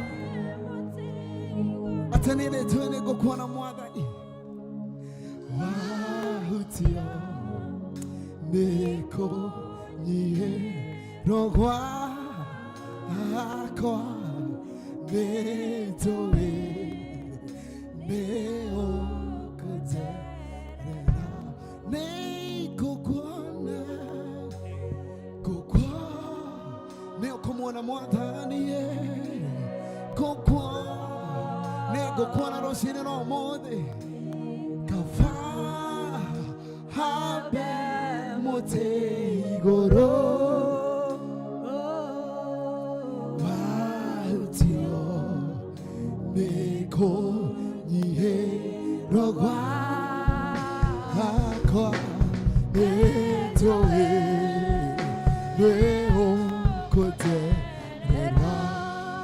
atenene tuene gokwana mwadani wahutio neko nye rogwa akwa netowe neo kazera neko kwana kokwa neo komona mwadani kokwa nego kwana roshine tũine no mũthĩ kaba hambe mũtĩ igũrũ wahutio nĩ kũnyihĩrwo gwakwa nĩtũĩ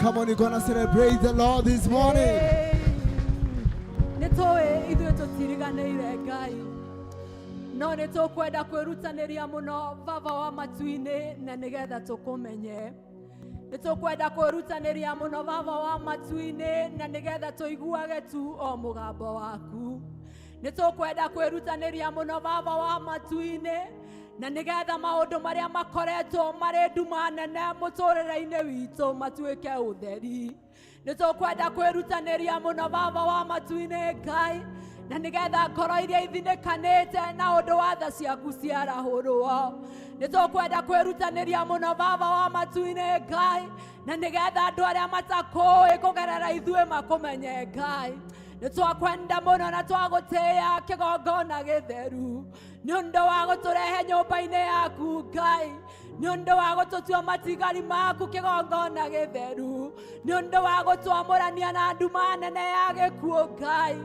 Come on, you're gonna celebrate the Lord this morning. Nitoe ithuĩ tũtiriganĩire Ngai no nĩtũkwenda kwĩrutanĩria mũno baba wa matu-inĩ na nĩgetha tũkũmenye nĩtũkwenda kwĩrutanĩria mũno baba wa matu-inĩ na nĩgetha tũiguage tu o mũgambo waku nĩtũkwenda kwĩrutanĩria mũno baba wa matu-inĩ na nĩgetha maũndũ marĩa makoretwo marĩ nduma nene mũtũrĩre-inĩ witũ matuĩke ũtheri nĩtũkwenda kwĩrutanĩria mũno baba wa matu-inĩ Ngai na nĩgetha ngoro iria ithinĩkanĩte na ũndũ wa tha ciaku ciarahũrwo nĩtũkwenda kwĩrutanĩria mũno baba wa matu-inĩ Ngai na nĩgetha andũ arĩa matakũĩ kũgerera ithuĩ makũmenye Ngai nĩtwakwenda mũno na twagũtĩĩa kĩgongona gĩtheru nĩ ũndũ wa gũtũrehe nyũmba-inĩ yaku Ngai nĩ ũndũ wa gũtũtua matigari maku kĩgongona gĩtheru nĩ ũndũ wa gũtwamũrania na nduma nene ya gĩkuũ Ngai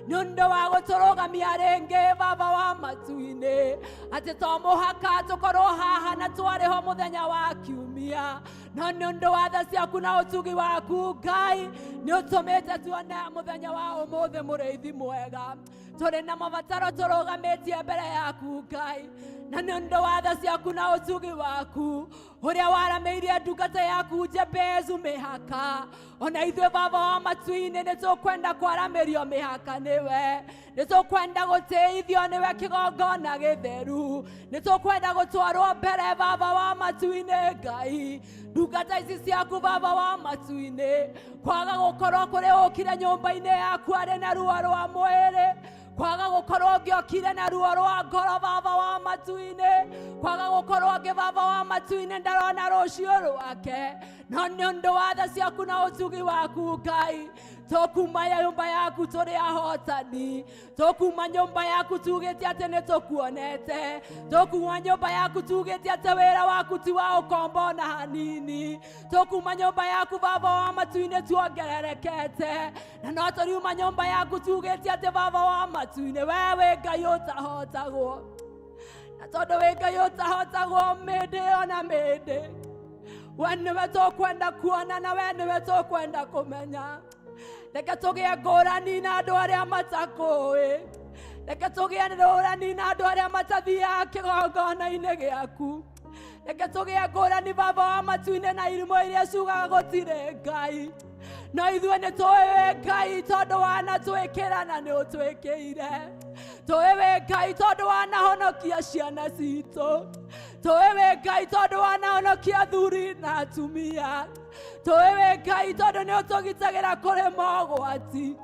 nĩ ũndũ wa gũtũrũgamia rĩngĩ baba wa matu-inĩ atĩ to mũhaka tũkorwo haha na twarĩho mũthenya wa kiumia no nĩ ũndũ wa tha ciaku na ũtugi waku Ngai nĩ ũtũmĩte tuone mũthenya wa ũmũthĩ mũrĩithi mwega tũrĩ na mabataro tũrũgamĩtie mbere yaku Ngai na nĩ ũndũ wa tha ciaku na ũtugi waku ũrĩa waramĩirie ndungata yaku Jebezu mĩhaka ona ithuĩ baba wa matu-inĩ nĩtũkwenda kwaramĩrio mĩhaka nĩwe nĩtũkwenda gũtĩithio nĩwe kĩgongona gĩtheru nĩtũkwenda gũtwarwo mbere baba wa matu-inĩ Ngai ndungata ici ciaku baba wa matu-inĩ kwaga gũkorwo kũrĩ ũkire nyũmba-inĩ yaku arĩ na ruo rwa mwĩrĩ kwaga gũkorwo ngĩokire na ruo rwa ngoro baba wa matu-inĩ kwaga gũkorwo ngĩ baba wa matu-inĩ ndarona rũciũ rwake no nĩ ũndũ wa tha ciaku na ũtugi waku Ngai tũkuma nyũmba yaku tũrĩ ahotani tũkuma nyũmba yaku tugĩte atĩ nĩtũkuonete tũkuma nyũmba yaku tugĩte atĩ wĩra waku ti wa ũkombo na hanini tũkuma nyũmba yaku baba wa matu-inĩ tuongererekete na no tũriuma nyũmba yaku tugĩte atĩ baba wa matu-inĩ we wĩ Ngai ũtahotagwo na tondũ wĩ Ngai ũtahotagwo mĩndĩ ona mĩndĩ we nĩwe tũkwenda kuona na we nĩwe tũkwenda kũmenya reke tũgĩe ngũrani na andũ arĩa matakũĩ reke tũgĩe ngũrani na andũ arĩa matathiaga kĩgongona-inĩ gĩaku reke tũgĩe ngũrani baba wa matu-inĩ na irimũ iria ciugaga gũtirĩ Ngai no ithuĩ nĩtũĩ wĩ Ngai tondũ wanatwĩkĩra na nĩũtwĩkĩire tũĩ wĩ Ngai tondũ wanahonokia ciana citũ tũĩ wĩ Ngai tondũ wanahonokia athuri na atumia tũĩ wĩ Ngai tondũ nĩũtũgitagĩra kũrĩ mogwati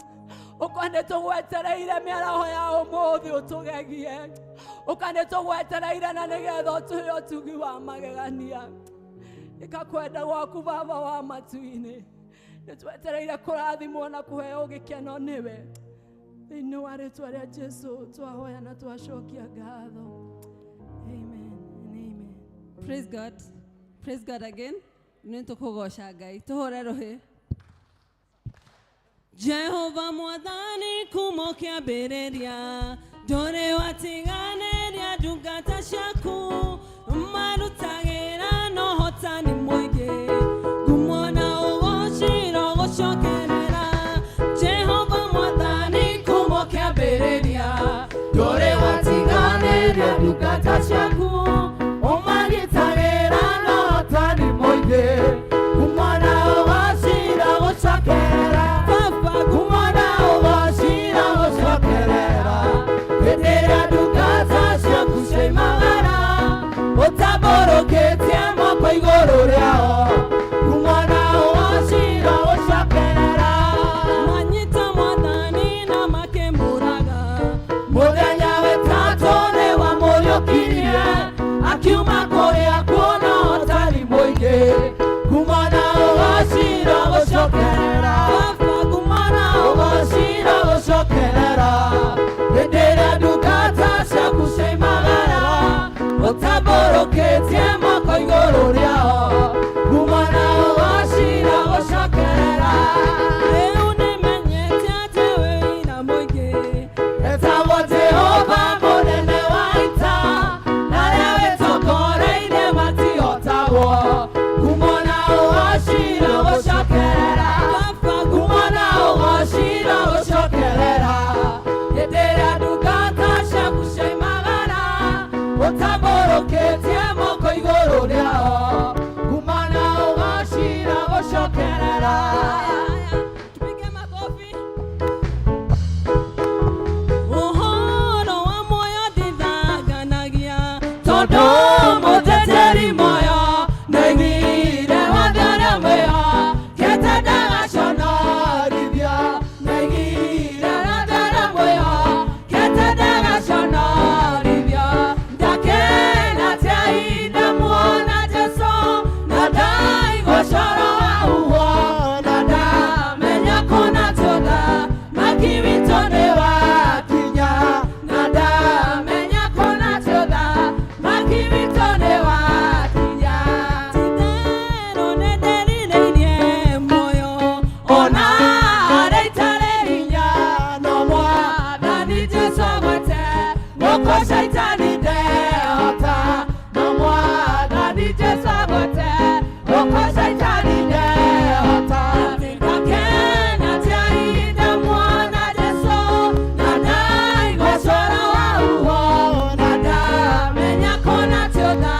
ũka nĩtũgwetereire mĩaraho ya ũmũthĩ ũtũgegie ũka nĩtũgwetereire na nĩgetha ũtũhe ũtugi wa magegania ĩkakwenda gwaku baba wa matu-inĩ nĩtwetereire kũrathimwo na kũheo gĩkeno nĩwe thĩinĩ wa rĩtwa rĩa Jesũ twahoya na twacokia ngatho amen and amen. Praise God again. Nĩtũkũgoca Ngai tũhũre rũhĩ. Jehova mwathani kuma kĩambĩrĩria ndũrĩ watiganĩria ndungata ciaku marutagĩra na ũhotani mũingĩ ngumo na ũgociro gũcokerera Jehova mwathani kuma kĩambĩrĩria ndũrĩ watiganĩria ndungata ciaku ũmagitagĩra na ũhotani mũingĩ ngumo na ũgociro gũcokerera ngumo na ũgociro gũcokerera hĩndĩ ĩrĩa ndungata ciaku cioimagara ũtambũrũkĩtie moko igũrũ rĩao ngumo na ũgociro gũcokerera manyita mwathani na makĩmũraga mũthenya wetatũ nĩwamũriũkirie akiuma kũrĩa kuona ũhotani mũingĩ ngumo na ũgociro gũcokerera ngumo na ũgociro gũcokerera gũcokerera hĩndĩ ĩrĩa ndungata ciaku cioimagara ũtambũrũkĩtie moko igũrũ rĩao kuma na ũgacira gũcokerera rĩu nĩmenyete atĩ wĩna mũingĩ etagwo Jehova mũnene wa ita na arĩa wĩtongoreirie matihotagwo kuma na ũgacira gũcokerera kuma na ũgacira gũcokerera hĩndĩ ĩrĩa ndungata ciaku cioimagara ũtambũrũkĩtie moko igũrũ rĩao kuma na ũgacira gũcokerera. Tupige makofi. Ũhoro wa muoyo ndithanganagia tondũ mũteteri muoyo nĩoigire watho ũrĩa mwĩho kĩte ndagaconorithio nĩoigire watho ũrĩa mwĩho kĩte ndagaconorithio ndakena tia ndamuona Jesũ na ndaigua coro wa huho na ndamenya kuna tũtha maki witũ nĩ wakinya na ndamenya kuna tũtha maki witũ nĩ wakinya tindero nĩndĩrinĩirie muoyo ona harĩa itarĩ hinya no Mwathani Jesũ agwete guoko caitani ndehota no Mwathani Jesũ agwete guoko caitani ndehota ndakena tia ndamuona Jesũ na ndaigua coro wa huho na ndamenya kuna tũtha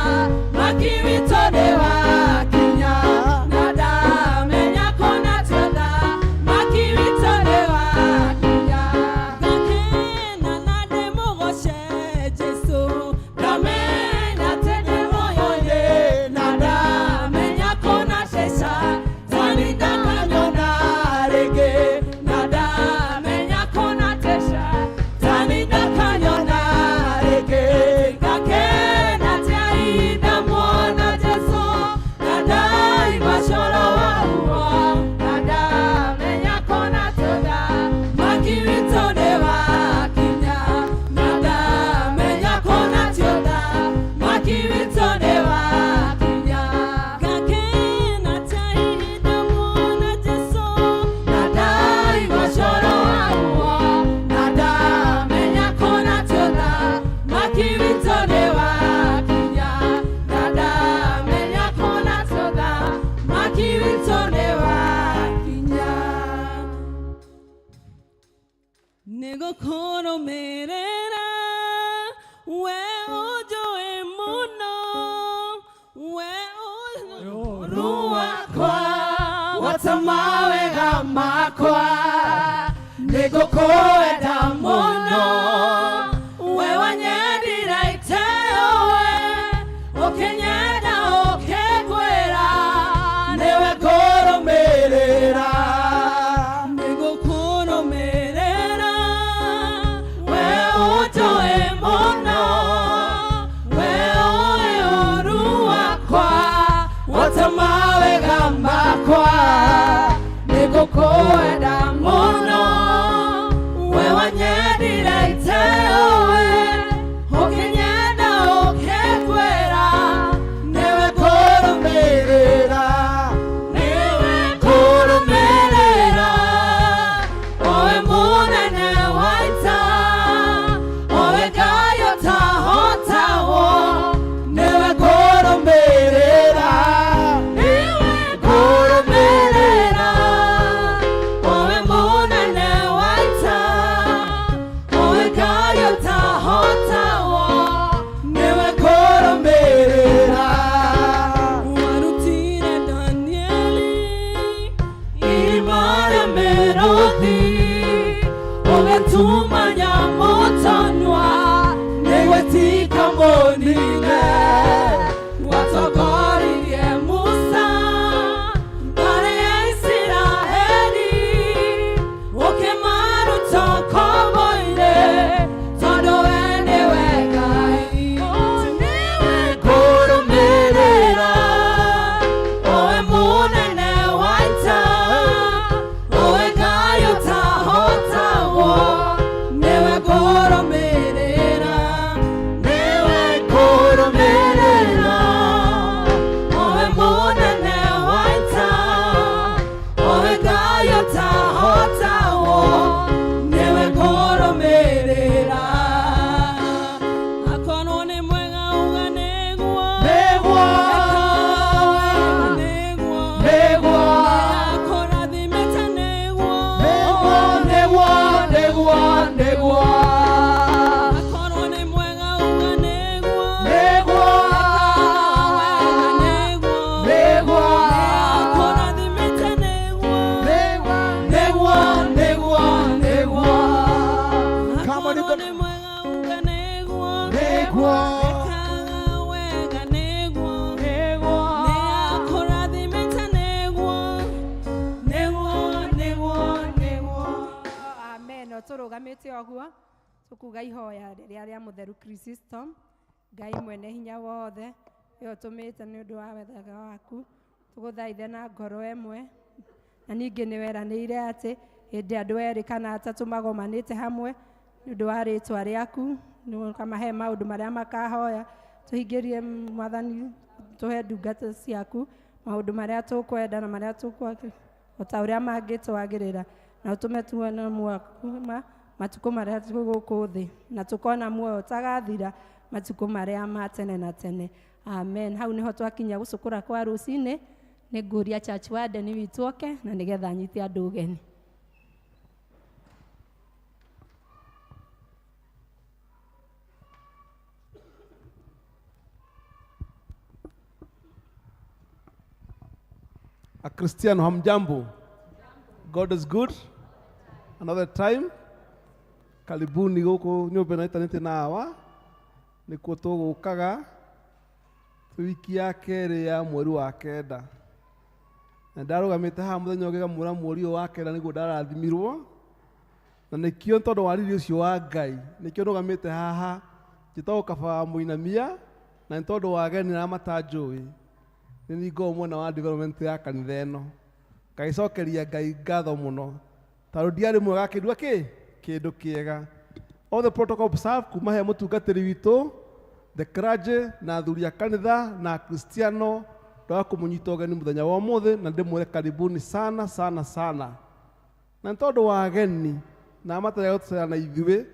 maki witũ nĩ wakinya na ndamenya kuna tũtha maki witũ nĩ wakinya ngakena na ndĩmũgoce Jesũ ndamenya atĩ ndĩ muoyo-inĩ na ndamenya kuna ceca tani ndakanyona rĩngĩ na ndamenya kuna ceca tani ndakanyona rĩngĩ ngakena tia ndamuona Jesũ na ndaigua coro wa huho na ndamenya kuna tũtha maki witũ nĩ wakinya na ndamenya kuna tũtha maki witũ nĩ wakinya ngakena tia ndamuona Jesũ na ndaigua coro wa huho na ndamenya kuna tũtha maki witũ nĩ wakinya na ndamenya kuna tũtha maki witũ nĩ wakinya nĩgũkũrũmĩrĩra we ũnjũĩ mũno we ũrũ wakwa wata mawega makwa nĩngũkwenda mũno we wanyendire iteo we ũkĩnyenda ũkĩngwĩra nĩwe ngũrũmĩrĩra nĩngũkũrũmĩrĩra we ũnjũĩ mũno we ũĩ ũru wakwa wata mawega makwa nĩngũkwenda mũno we wanyendire iteo we ũkĩnyenda ũkĩngwĩra nĩwe ngũrũmĩrĩra nĩwe ngũrũmĩrĩra owe mũnene wa ita owe Ngai ũtahotagwo nĩwe ngũrũmĩrĩra nĩwe ngũrũmĩrĩra owe mũnene wa ita owe Ngai ũtahotagwo nĩwe ngũrũmĩrĩra warutire Danieli irima rĩa mĩrũthi ũgĩtuma nyamũ tonwa nĩguo itikamũnine watongoririe Musa mbere ya Isiraeli ũkĩmaruta ũkombo-inĩ tondũ we nĩwe Ngai nĩwe ngũrũmĩrĩra owe mũnene wa ita owe Ngai ũtahotagwo turugamite oguo tukuga ihoya riria ria mutheru Chrysostom Ngai mwene hinya wothe yo tumite ni undu wa wethaga waku tuguthaithe na ngoro emwe na ningi ni weranire ati hindi andu eri kana atatu magomanite hamwe ni undu wa ritwa riaku ni kamahe maundu maria makahoya tuhingirie mwathani tuhe ndungata ciaku maundu maria tukwenda na maria tukwenda ota uria mangitwagirira na utume tuone mwakuma matuko maria tuguku thi na tukona muoyo tagathira matuko maria ma tene na tene amen. Hau niho twakinya gucukura kwa rucini ni nguria church warden witu oke na nigetha nyite andu ugeni. A Cristiano, hamjambo? God is good. Another time. Karibuni guku nyumba na itanete na hawa. Nikuo tugukaga wiki ya keri ya mweri wa kenda. Na ndarugamite ha muthenya ugiga mura mweri wa kenda niguo ndarathimirwo. Na nikio tondu wa riri ucio wa Ngai. Nikio ndugamite haha njitagwo kaba muinamia na tondu wa ageni na matanjui. Ni ngo mwana wa development ya kanitha eno ngaicokeria Ngai ngatho muno taru ndiari mwega kindu kindu kiega. All the protocol observed kuma he mutungatiri witu the clergy na athuri a kanitha na Cristiano ndoa kumunyita ugeni muthenya wa umuthi na ndimwire karibuni sana sana sana. Na tondu wa ageni na matare gutucera na ithuĩ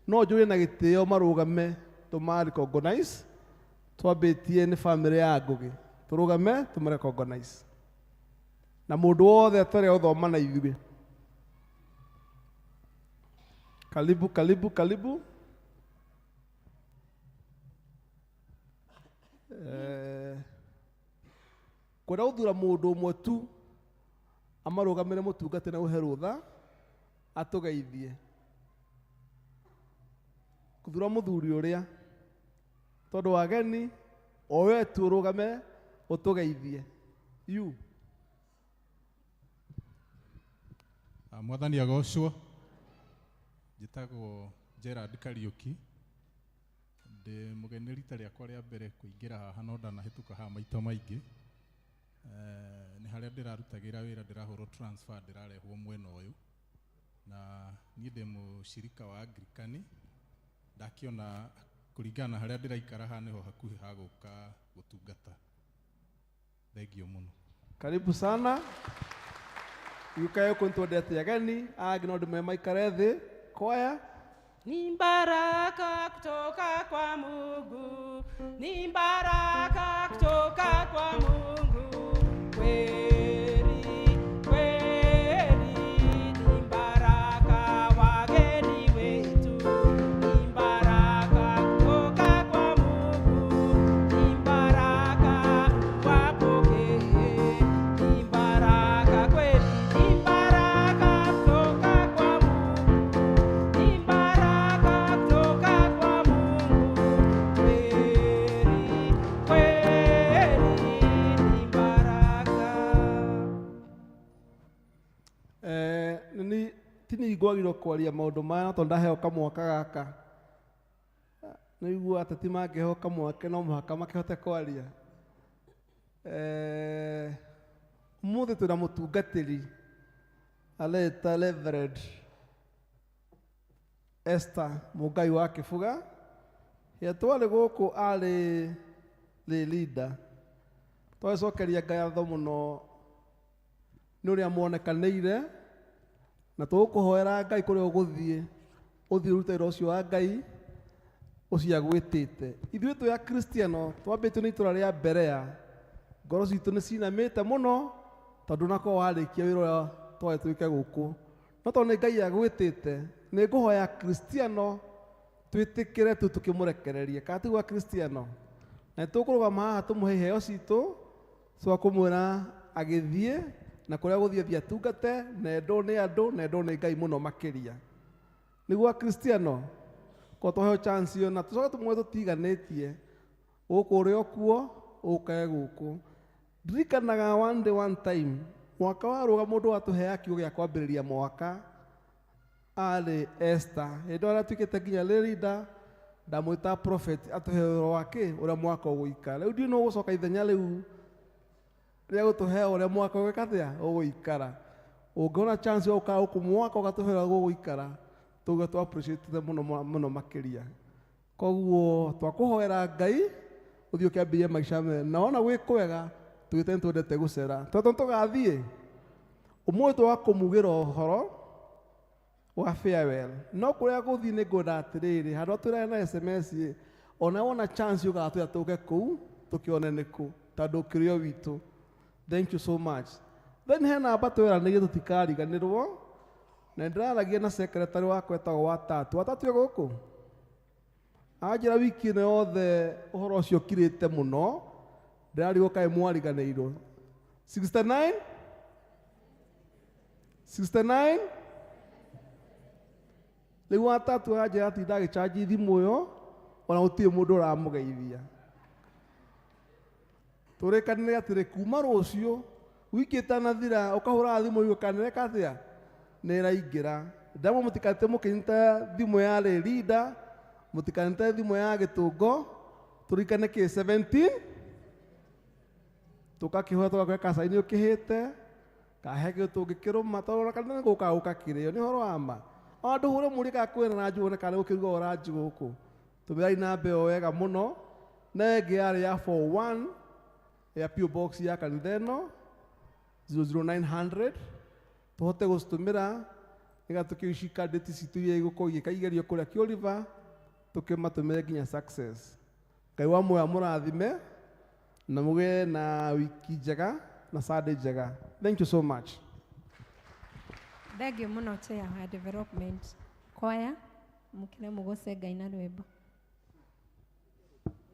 no njũrie na gĩtĩo marũgame tũma-recognize twambĩtie nĩ family ya Ngugi turugame tumrecognize na mundu wothe atare uthoma na ithuĩ. Karibu karibu karibu. Kwenda uthura mundu umwe tu amarugamire mutungate na uhe rutha atugeithie. Kuthura muthuri uria tondu wageni owe turugame utugeithie. You mwathani agocwo njitagwo Gerard Kariuki ndi mugeni rita riakwa ria mbere kuingira haha no ndanahituka haha maita maingi ni haria ndirarutagira wira ndirahurwo transfer ndirarehwo mwena uyu na ni ndi mushirika wa Anglikani ndakiona kuringana haria ndiraikara haha niho hakuhi ha guka gutungata. Thengio muno. Karibu sana. Yukaye kuntwendete ageni agino ndume maikare thi kwaya. Ni baraka kutoka kwa Mungu, ni baraka kutoka kwa Mungu, kweli kweli, ni baraka wageni wetu, ni baraka kutoka kwa Mungu, ni baraka wapokee, ni baraka kweli, ni baraka kutoka kwa Mungu, ni baraka kutoka kwa Mungu, kweli kweli, ni baraka. Ni tini gwagiro kwaria maundu maya to ndaheo kamwaka gaka. Niguo atati mangeheo kamwaka no muhaka makihote kwaria. Umuthi tuna mutungatiri aleta Reverend Esther Mugai wa Kibuga yatwale guku ari the leader twacokeria ngatho muno ni uria muonekanire na tukuhoera Ngai kuria uguthie uthie rutero ucio wa Ngai ucia gwitite ithuĩ tu ya Cristiano twambĩtwo nĩ itura ria Berea ngoro citũ nĩ cinamĩte mũno tondũ nako warĩkia wĩra ũrĩa twae twĩke gũkũ no tondũ nĩ Ngai agwĩtĩte nĩ ngũhoya Cristiano twĩtĩkĩre tu tũkĩmũrekererie katigwa Cristiano na tũkũrũgama haha tũmũhe iheo citũ cia kũmwĩra agĩthiĩ na kũrĩa gũthiĩ thia tungate na endwo nĩ andũ na endwo nĩ Ngai mũno makĩria nĩguo Cristiano ko tũheo chance ĩyo na tũcoke tũmwe tũtiganĩtie gũkũ ũrĩ okuo ũkae gũkũ ndirikanaga one time mwaka warũga mũndũ watũhea kiugo gĩa kwambĩrĩria mwaka arĩ Esther. Hĩndĩ ĩrĩa atuĩkĩte nginya leader, ndamwĩta prophet atũhe ũhoro wake ũrĩa mwaka ũgũikara. Rĩu ndiũ nĩ ũgũcoka ithenya rĩu rĩa gũtũhe ũrĩa mwaka ũgũĩka atĩa ũgũikara. Ũngĩona chance ya gũka gũkũ mwaka ũgatũhe ũrĩa ũgũikara, tũge tũ appreciate mũno mũno makĩria. Koguo twakũhoera Ngai ũthiĩ ũkĩambĩrĩrie maica mega, na wona gwĩ kwega tũgĩte nĩtwendete gũcera. Tondũ tũgathiĩ ũmũthĩ twakũmugĩra ũhoro wa farewell, no kũrĩa gũthiĩ nĩ ngwenda atĩrĩrĩ, handũ ha twĩrane na SMS, ona wona chance ũgatwĩra tũke kũu tũkĩone nĩ kũ, tondũ ũkĩrĩ o witũ. Thank you so much. Then he namba twĩranĩire tũtikariganĩrwo, na ndĩraragia na secretary wakwa etagwo Watatu. Watatu gũkũ anjĩra wiki ĩno yothe ũhoro ũcio ũkirĩte mũno, ndĩrarigwo kaĩ mwariganĩirwo. 69 69 rĩu Watatu anjĩra atĩ ndagĩchanji thimũ ĩyo ona gũtirĩ mũndũ ũramũgeithia. Tũrĩkanĩre atĩrĩ kuma rũciũ wiki ĩtanathira ũkahũra thimũ igũ kanĩreka atĩa nĩ ĩraingĩra. Ndamwe mũtikanĩte mũkĩnyita thimũ ya leader, mũtikanĩte thimũ ya Gĩtũngo, tũrikane kĩ 17 tũkakĩhoya tũgakũhe kacaini ũkĩhĩte kahe Gĩtũngĩ kĩrũma, tondũ kanene gũka kĩrĩo nĩ ũhoro wa ma. Ona ndũhũre mũri kana kwĩna na njũgũ kana ũkĩruga orange gũkũ. Tũmĩrai namba ĩyo wega mũno, na ĩngĩ yarĩ ya 41 ya PO Box ya kanitha ĩno 00900, tũhote gũcitũmĩra nĩgetha tũkĩcika ndĩti citũ iria igũkorwo igĩkaigerio kũrĩa Kĩoliva, tũkĩmatũmĩre nginya success. Ngai wa muoyo amũrathime na mũgĩe na wiki njega na Sunday njega. Thank you so much. Thengiũ mũno chair wa development. Kwaya mũkire mũgoce Ngai na rwĩmbo. Thank you.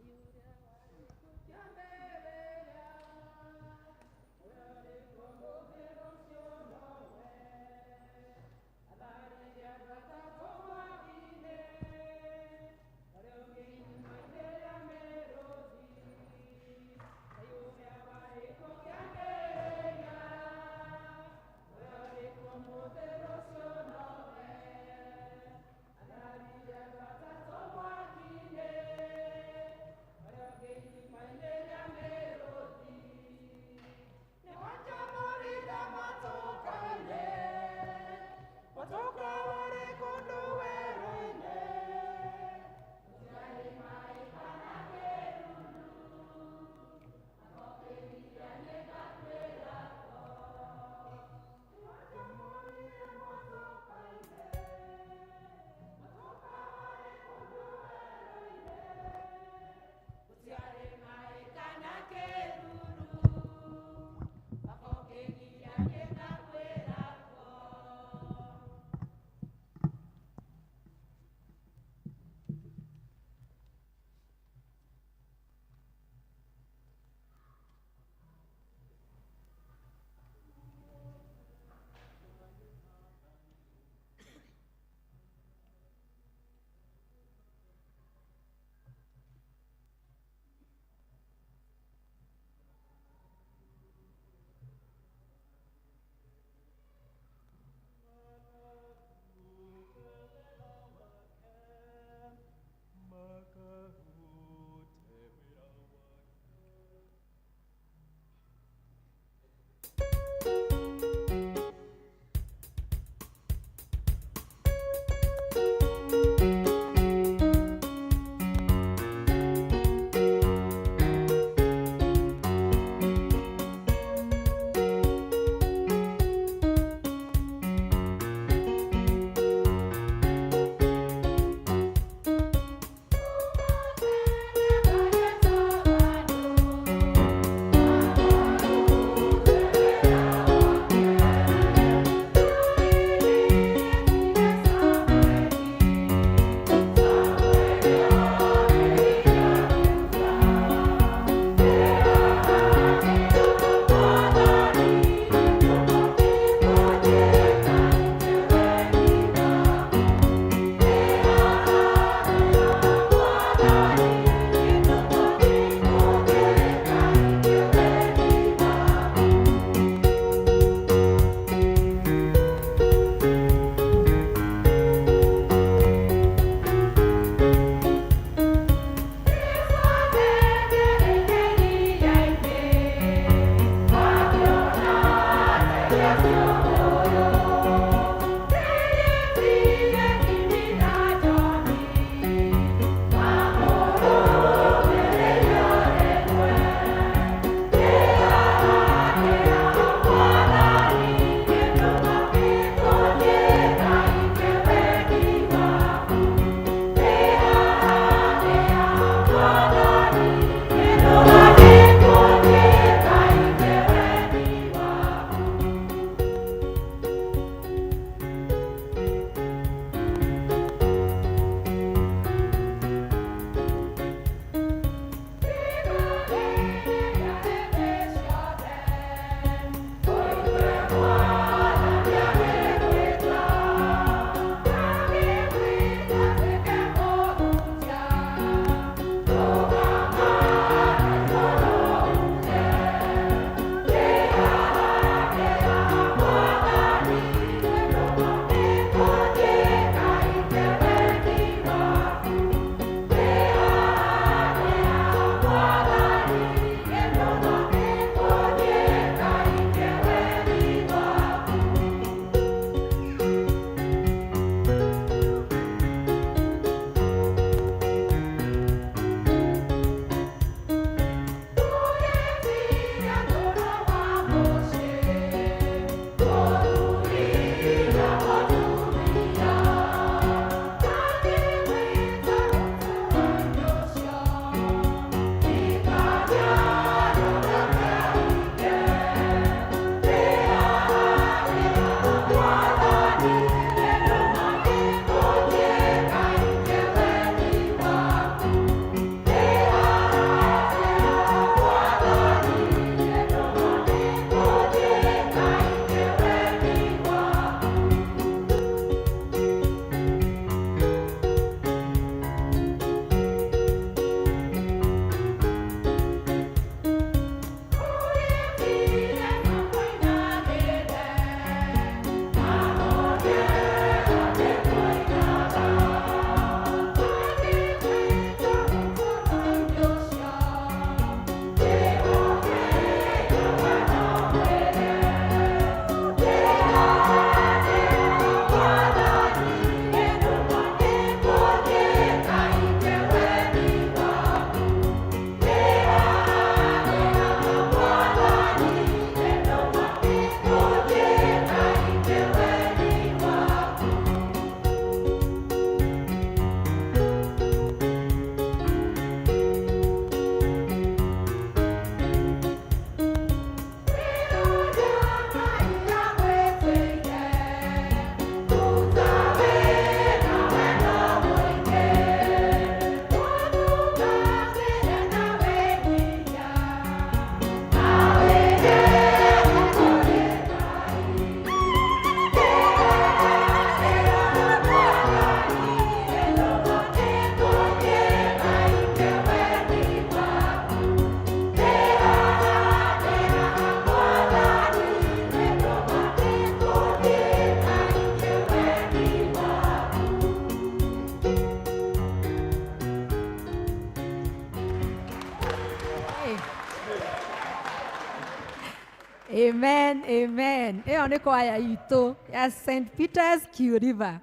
Amen, amen. Ĩyo nĩ kwaya itũ ya St. Peter's Q River.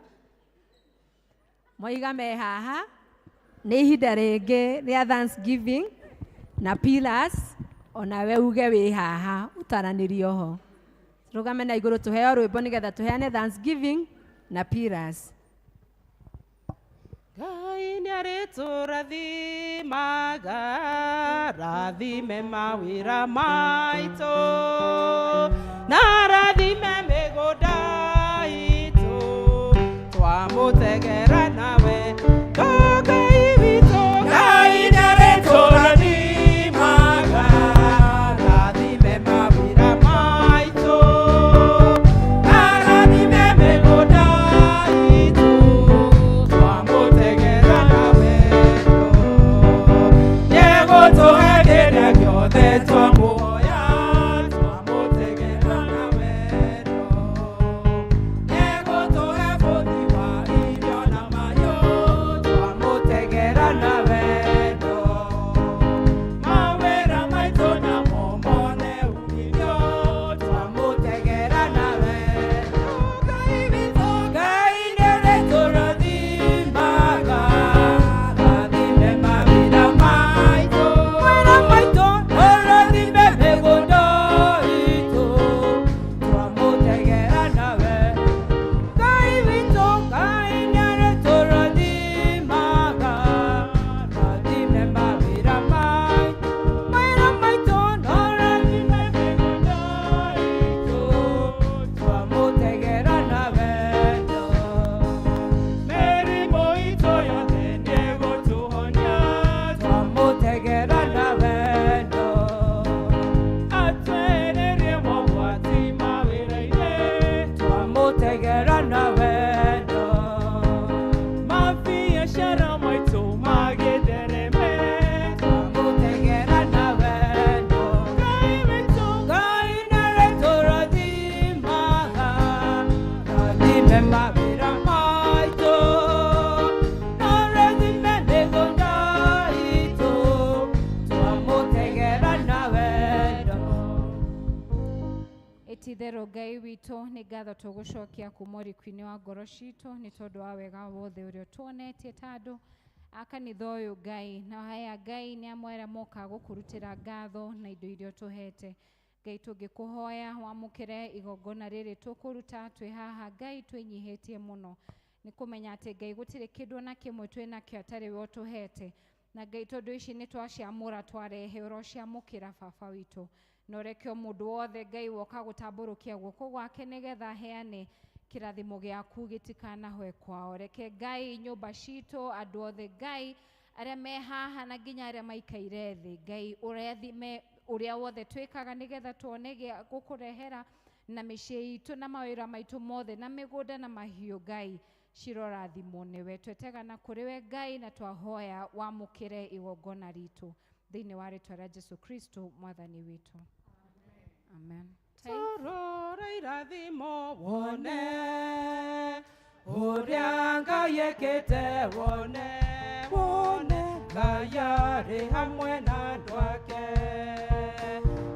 Moiga me haha nĩ ihinda rĩngĩ rĩa Thanksgiving na Pillars, ona we uge wĩ haha utaranĩrio ho. Rũgame na igũrũ tũheo rwĩmbo nĩgetha tũheane Thanksgiving na Pillars. Ngai nĩarĩtũrathimaga, rathime mawĩra maitũ, na rathime mĩgũnda itũ, twamũtegera nawe, Ngai witũ. Ngai nĩarĩtũrathimaga, rathime mawĩra maitũ, na rathime mĩgũnda itũ, twamũtegera nawe, nĩegũtũhe kĩrĩa gĩothe twamuoya, twamũtegera nawe, nĩegũtũhe bũthi wa irio na mahiũ, twamũtegera nawe, mawĩra maitũ namo mone umithio, twamũtegera nawe, Ngai witũ. Ngai nĩarĩtũrathimaga, rathime mawĩra maitũ, arathime mĩgũnda itũ, twamũtegera nawe, Ngai witũ. Ngai nĩarĩtũrathimaga, rathime mawĩra maitũ, arathime mĩgũnda itũ, twamũtegera nawe, mĩrimũ itũ yothe nĩegũtũhonia, twamũtegera nawe, atwehererie mogwati mawĩra-inĩ, twamũtegera nawe, mabiacara maitũ magĩthereme, twamũtegera nawe, Ngai witũ. Ngai nĩarĩtũrathimaga, rathime mawĩra maitũ, na rathime mĩgũnda itũ, twamũtegera nawe. Ititherũ Ngai witũ nĩ ngatho tũgũcokia kuma ũriku-inĩ wa ngoro citũ nĩ tondũ wa wega wothe ũrĩa tuonetie ta andũ a kanitha ũyũ Ngai, na haya Ngai nĩ amwe arĩa moka gũkũrutĩra ngatho na indo iria ũtũhete. Ngai tũngĩkũhoya wamũkĩre igongona rĩrĩ tũkũruta twĩ haha Ngai twĩnyihĩtie mũno, nĩ kũmenya atĩ Ngai gũtirĩ kĩndũ na kĩmwe twĩ nakĩo atarĩ we ũtũhete, na Ngai tondũ ici nĩ twaciamũra twarehe ũrociamũkĩra baba witũ, na ũreke o mũndũ wothe Ngai woka gũtambũrũkia guoko gwake nĩgetha aheane kĩrathimo gĩaku gĩtikanahwe kwao. Reke Ngai nyũmba citũ, andũ othe Ngai arĩa me haha na nginya arĩa maikaire thĩ, Ngai ũrathime ũrĩa wothe twĩkaga nĩgetha tuone gĩa gũkũrehera, na mĩciĩ itũ na mawĩra maitũ mothe na mĩgũnda na mahiũ Ngai cirorathimwo nĩwe. Twetegana kũrĩ we Ngai na twahoya wamũkĩre igongona ritũ thĩinĩ wa rĩtwa rĩa Jesu Kristo mwathani witũ. Amen. Tarora irathimo wone, ũrĩa Ngai ekĩte wone, Ngai arĩ hamwe na andũ ake.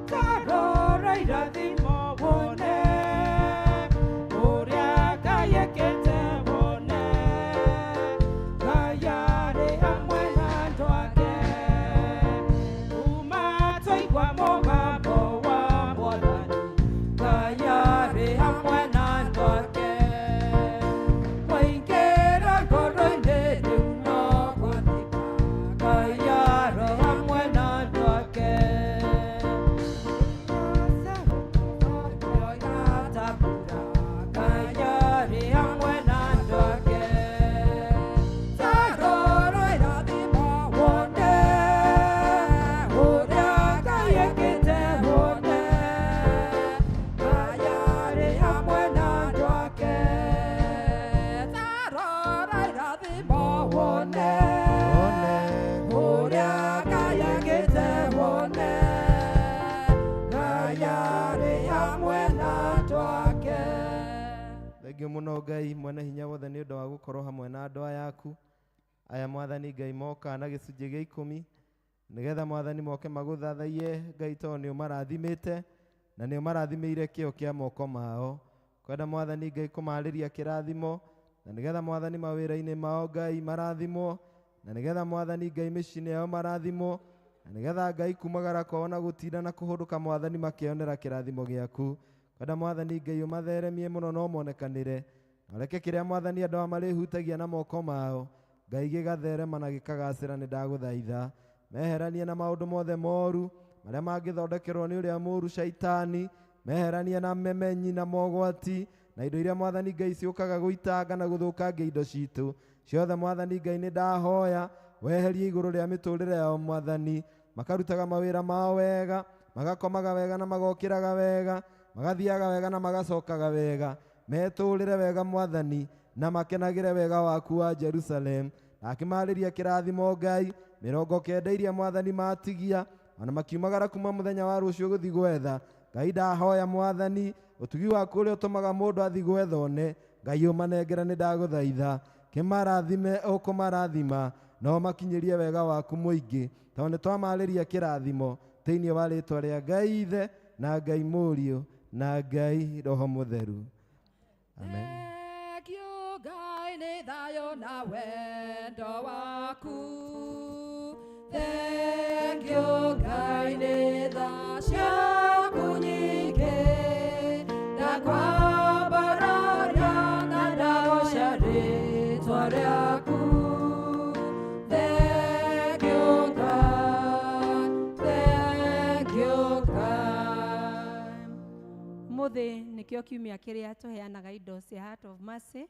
Tarora irathimo wone, ũrĩa Ngai ekĩte wone, Ngai arĩ hamwe na andũ ake. Uma twaigua mũgambo wa Mwathani, Ngai arĩ hamwe na andũ ake. Waingĩra ngoro-inĩ rĩu no gwathĩka, Ngai arĩ hamwe na andũ ake. Ngai arĩ hamwe na andũ ake. Tarora irathimo wone, ũrĩa Ngai ekĩte wone, Ngai arĩ hamwe na andũ ake. Tarora irathimo wone, ũrĩa Ngai ekĩte wone, Ngai arĩ hamwe na andũ ake. Thengiũ mũno Ngai mwene hinya wothe nĩ ũndũ wa gũkorwo hamwe na andũ aya aku. Aya Mwathani Ngai moka na gĩcunjĩ gĩa 10 nĩgetha Mwathani moke magũthathaie Ngai tondũ nĩ ũmarathimĩte, na nĩ marathimĩire kĩo kĩa moko mao. Kwenda Mwathani Ngai kũmaarĩria kĩrathimo, na nĩgetha Mwathani mawĩra-inĩ mao Ngai marathimwo, na nĩgetha Mwathani Ngai mĩciĩ-inĩ yao marathimwo, na nĩgetha Ngai kumagara kwao na gũtinda na kũhũndũka Mwathani makĩonera kĩrathimo gĩaku. Kwenda Mwathani Ngai ũmatheremie mũno na ũmonekanĩre, na reke kĩrĩa Mwathani andũ aya marĩhutagia na moko mao Ngai gĩgatherema na gĩkagacĩra. Nĩ ndagũthaitha meheranie na maũndũ mothe moru marĩa mangĩthondekerwo nĩ ũrĩa mũũru Shaitani, meheranie na memenyi na mogwati na indo iria Mwathani Ngai ciũkaga gũitanga na gũthũkangia indo citũ ciothe. Mwathani Ngai nĩ ndahoya weherie igũrũ rĩa mĩtũrĩre yao Mwathani, makarutaga mawĩra mao wega, magakomaga wega na magokĩraga wega, magathiaga wega na magacokaga wega, metũrĩre wega Mwathani na makenagĩre wega waku wa Jerusalem. Na akĩmarĩria kĩrathimo Ngai 90 iria Mwathani matigia, ona makiumagara kuma mũthenya wa rũciũ gũthiĩ gwetha. Ngai ndahoya Mwathani ũtugi waku ũrĩa ũtũmaga mũndũ athiĩ gwetha one, Ngai ũmanengera. Nĩ ndagũthaitha kĩmarathime ũkũmarathima no makinyĩrie wega waku mũingĩ, tondũ nĩ twamarĩria kĩrathimo thĩinĩ wa rĩtwa rĩa Ngai Ithe na Ngai Mũriũ na Ngai Roho Mũtheru. Amen. Thengio Ngai nĩ thayũ na wendo waku. Thengio Ngai nĩ tha ciaku nyingĩ, ndakwambararia na ndagoca rĩtwa rĩaku. Thengio Ngai, thengio Ngai. Mũthĩ nĩkĩo kiumia kĩrĩa tũheanaga indo cia Heart of Mercy,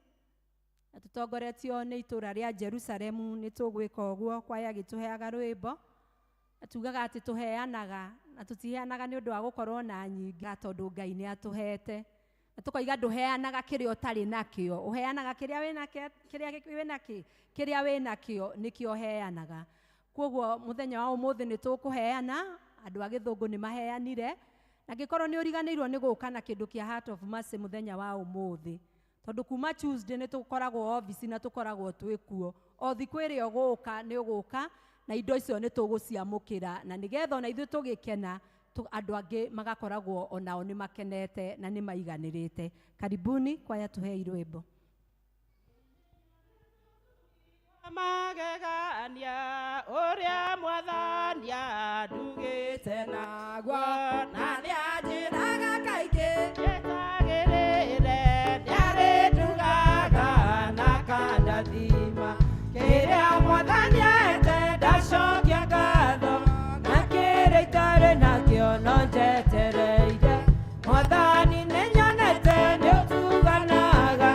na tũtongoretio nĩ itũũra rĩa Jerusalemu. Nĩ tũgwĩka ũguo, kwaya gĩtũheaga rwĩmbo, na tugaga atĩ tũheanaga, na tũtiheanaga nĩ ũndũ wa gũkorwo na nyingĩ, tondũ Ngai nĩ atũhete. Na tũkoiga ndũheanaga kĩrĩa ũtarĩ nakĩo, ũheanaga kĩrĩa wĩnakĩo nĩkĩo ũheanaga. Kwoguo mũthenya wa ũmũthĩ nĩ tũkũheana, andũ a Gĩthũngũ nĩ maheanire, na ngĩkorwo nĩ ũriganĩirwo nĩ gũka na kĩndũ kĩa Heart of Mercy mũthenya wa ũmũthĩ, tondũ kuma Tuesday nĩ tũkoragwo obici na tũkoragwo twĩkuo. O thikũ ĩrĩa ũgũka nĩ ũgũka na indo icio nĩ tũgũciamũkĩra, na nĩgetha ona ithuĩ tũgĩkena andũ angĩ magakoragwo onao nĩ makenete na nĩ maiganĩrĩte. Karibuni kwaya tũhe irwĩmbo. Magegania ũrĩa Mwathani andugĩte naguo, na nĩ anjĩraga kaingĩ njĩtagĩrĩre, nĩarĩndugaga na kandathima. Kĩrĩa Mwathani ahete ndacokia ngatho, na kĩrĩa itarĩ nakĩo no njetereire. Mwathani nĩ nyonete nĩ ũtuganaga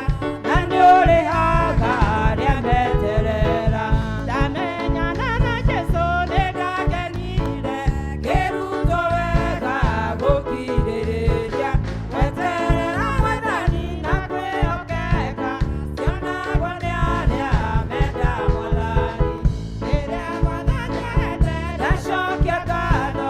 na nĩ ũrĩhaga arĩa meterera. Ndamenyana na Jesũ nĩ ndakenire, ngĩrutwo wega gũkirĩrĩria. Weterera Mwathani na kwĩhokeka, cionagwo nĩ arĩa menda Mwathani. Rĩrĩa Mwathani ahete ndacokia ngatho,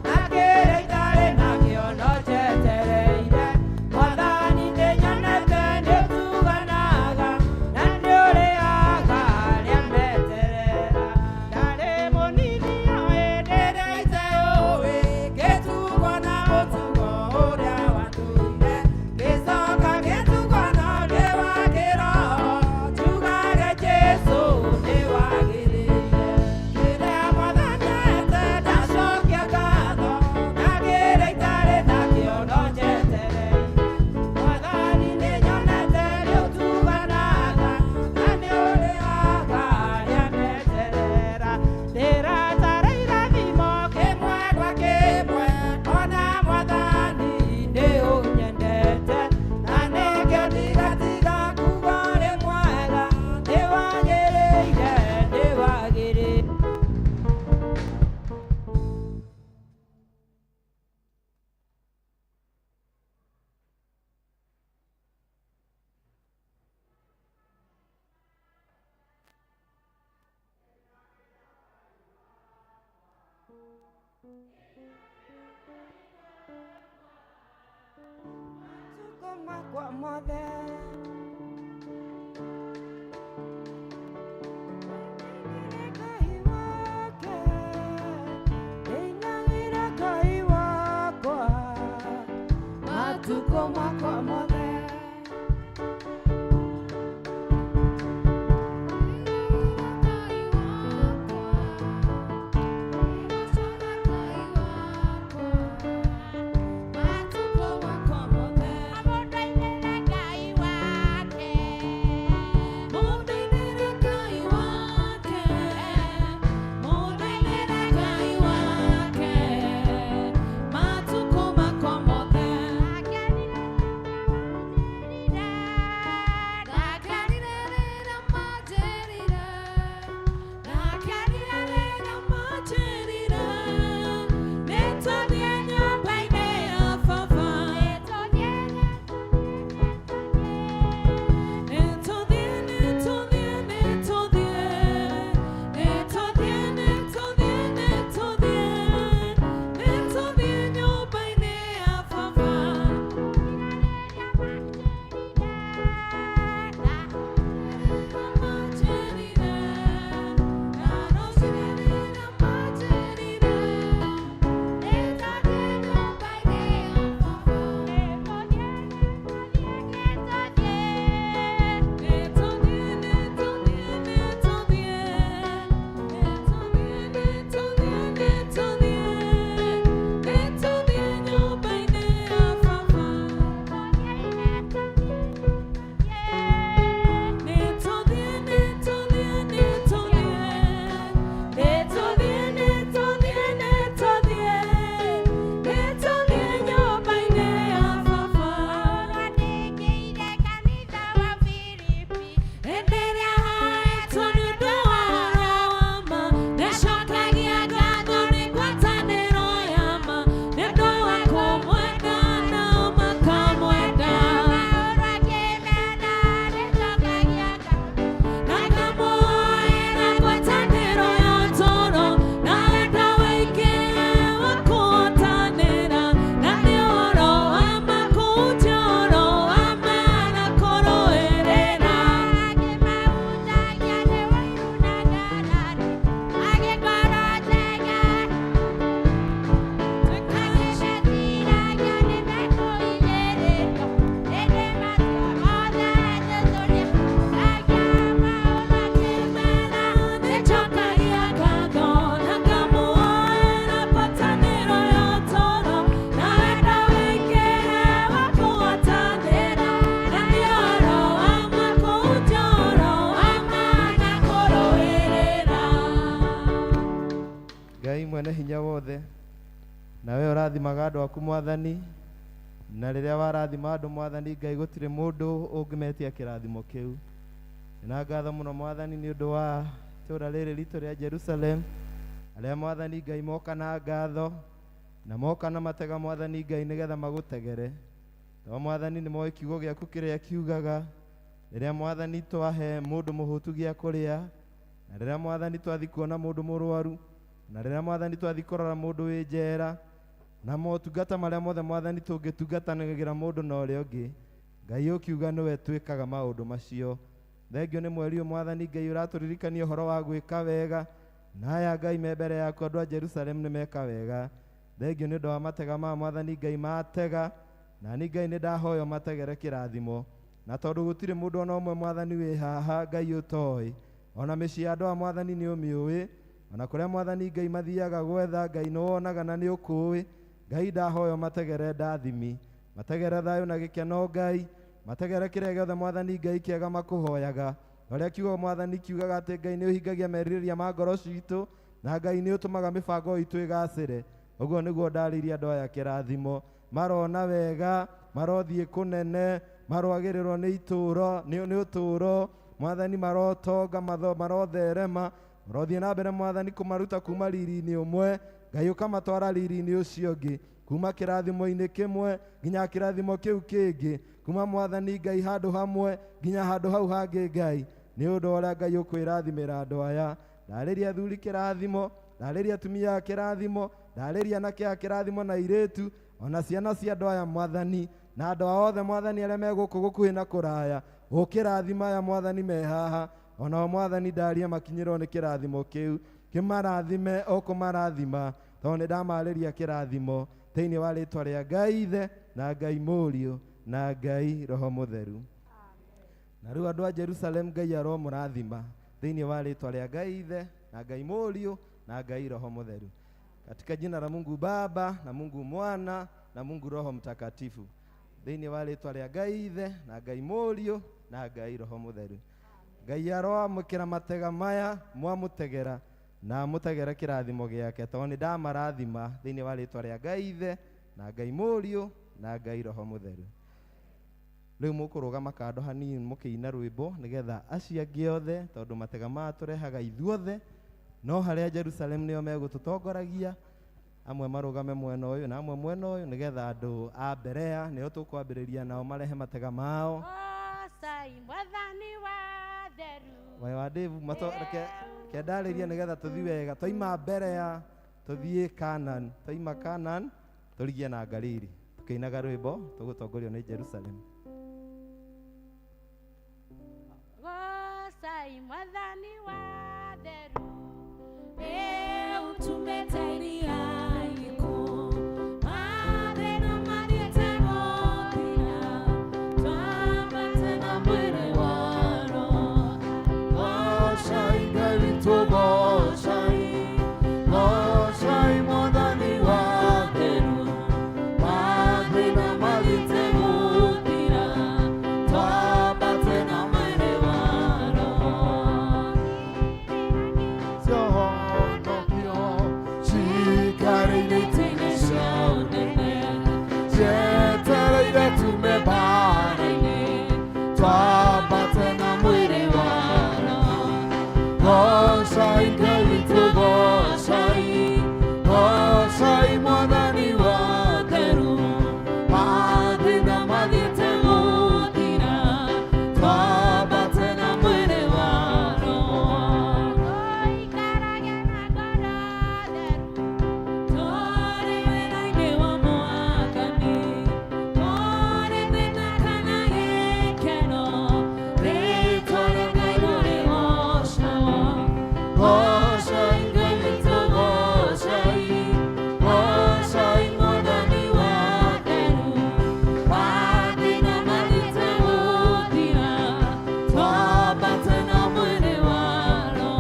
na kĩrĩa itarĩ nakĩo no njetereire. Mwathani nĩ nyonete nĩ ũtuganaga na nĩ ũrĩhaga arĩa meterera. Ndarĩ mũnini o hĩndĩ ĩrĩa iteũĩ, ngĩtugwo na mũtugo ũrĩa watũire, ngĩcoka ngĩtugwo na ũndũ wa kĩroho, njugage Jesũ nĩ wagĩrĩire. Kĩrĩa Mwathani ahete ndacokia ngatho, na kĩrĩa itarĩ nakĩo no njetereire. Mwathani nĩ nyonete nĩ ũtuganaga na nĩ ũrĩhaga arĩa meterera. Ndĩratara irathimo kĩmwe gwa kĩmwe, ona Mwathani nĩ ũnyendete, na nĩkĩo ndigatiga kuuga ũrĩ mwega, nĩ wagĩrĩire, nĩ wagĩrĩire. Tukoma kwa mothe Ngai wake, nĩinagĩra Ngai wakwa, matukũ makwa mothe. mwene hinya wothe nawe ũrathimaga andũ aku Mwathani, na rĩrĩa warathima andũ Mwathani Ngai gũtirĩ mũndũ ũngĩmetia kĩrathimo kĩu. Na ngatho mũno Mwathani nĩ ũndũ wa itũũra rĩrĩ ritũ rĩa Jerusalem, arĩa Mwathani Ngai moka na ngatho na moka na matega Mwathani Ngai nĩgetha magũtegere. Tondũ Mwathani nĩ moĩ kiugo gĩaku kĩrĩa kiugaga, rĩrĩa Mwathani twahe mũndũ mũhũtu gĩa kũrĩa, na rĩrĩa Mwathani twathi kuona mũndũ mũrwaru, na rĩrĩa Mwathani twathi kũrora mũndũ wĩ njera, na motungata marĩa mothe Mwathani tũngĩtungatanagĩra mũndũ na ũrĩa ũngĩ, Ngai ũkiuga nĩwe twĩkaga maũndũ macio. Thengio nĩ mweri ũyũ Mwathani Ngai ũratũririkania ũhoro wa gwĩka wega, na aya Ngai me mbere yaku andũ a Jerusalem nĩ meka wega. Thengio nĩ ũndũ wa matega ma Mwathani Ngai matega, na ni Ngai nĩ ndahoyo mategere kĩrathimo, na tondũ gũtirĩ mũndũ ona ũmwe Mwathani wĩ haha Ngai ũtoĩ, ona mĩciĩ ya andũ a Mwathani nĩ ũmĩũĩ, ona kũrĩa Mwathani Ngai mathiaga gwetha Ngai nĩ wonaga na nĩ ũkũĩ. Ngai ndahoyo mategere ndathimi, mategere thayũ na gĩkeno Ngai, mategere kĩrĩa gĩothe Mwathani Ngai kĩega makũhoyaga. Ũrĩa kiugo Mwathani kiugaga atĩ Ngai nĩ ũhingagia merirĩria ma ngoro citũ, na Ngai nĩ ũtũmaga mĩbango itũ ĩgacĩre. Ũguo nĩguo ndarĩria andũ aya kĩrathimo, marona wega, marothiĩ kũnene, marwagĩrĩrwo nĩ itũũro nĩ ũtũũro Mwathani, marotonga marotherema, marothiĩ na mbere Mwathani kũmaruta kuma riri-inĩ ũmwe, Ngai ũkamatwara riri-inĩ ũcio ũngĩ, kuma kĩrathimo-inĩ kĩmwe nginya kĩrathimo kĩu kĩngĩ, kuma Mwathani Ngai handũ hamwe nginya handũ hau hangĩ Ngai. Nĩ ũndũ ũrĩa Ngai ũkwĩrathimĩra andũ aya, ndarĩria athuri kĩrathimo, ndarĩria atumia kĩrathimo, ndarĩria anake a kĩrathimo na airĩtu, ona ciana cia andũ aya Mwathani, na andũ othe Mwathani arĩa me gũkũ gũkuhĩ na kũraya, ũkĩrathima aya Mwathani me haha, ona Mwathani ndaria makinyĩrwo nĩ kĩrathimo kĩu, kĩmarathime o kũmarathima, tondũ nĩ ndamarĩria kĩrathimo thĩinĩ wa rĩtwa rĩa Ngai Ithe na Ngai Mũriũ na Ngai Roho Mutheru. Na rĩu andũ a Jerusalem Ngai aromũrathima thĩinĩ wa rĩĩtwa rĩa Ngai Ithe na Ngai Mũriũ na Ngai Roho Mutheru. Katika jina la Mungu Baba na Mungu Mwana na Mungu Roho Mtakatifu. Thĩinĩ wa rĩĩtwa rĩa Ngai Ithe na Ngai Mũriũ na Ngai Roho Mutheru. Ngai aroamũkĩra matega maya mwamũtegera na mũtegere kĩrathimo gĩake tondũ nĩ ndamarathima thĩinĩ wa rĩĩtwa rĩa Ngai Ithe na Ngai Mũriũ na Ngai Roho Mutheru. Rĩu mũkũrũgama kando hanini mũkĩina rwĩmbo nĩgetha acio angĩ othe tondũ matega maya tũrehaga ithuothe no harĩa Jerusalem nĩo megũtũtongoragia, amwe marũgame mwena ũyũ na amwe mwena ũyũ nĩgetha andũ a Berea nĩo tũkwambĩrĩria nao marehe matega mao. Wai wa Dave ke ndarĩria nĩgetha tũthiĩ wega, twaima Berea tũthiĩ Canaan, twaima Canaan tũrigie na Galili tũkĩinaga rwĩmbo tũgũtongorio nĩ Jerusalem. Gocai mwathani wa theru utumetainia iko mathĩna mariĩte gũthira twambate na mwĩrĩ waro. Gocai Ngai witũ, gocai, gocai mwathani wa theru mathĩna mariĩte gũthira twambate na mwĩrĩ waro. Cionokio cikarĩire itĩ-inĩ cia ũnene cietereire tume mbara-inĩ twambate na mwĩrĩ waro. Gocai Ngai witũ, gocai, gocai mwathani wa theru mathĩna mathiĩte gũthira twambate na mwĩrĩ waro. Tũikaragia na ngoro theru tũrĩ wĩra-inĩ wa Mwathani, tũrĩ thĩna kana gĩkeno rĩĩtwa rĩa Ngai rĩrĩgocagwo. Gocai Ngai witũ, gocai, gocai mwathani wa Theru mathĩna mathiĩte gũthira twambate na mwĩrĩ waro.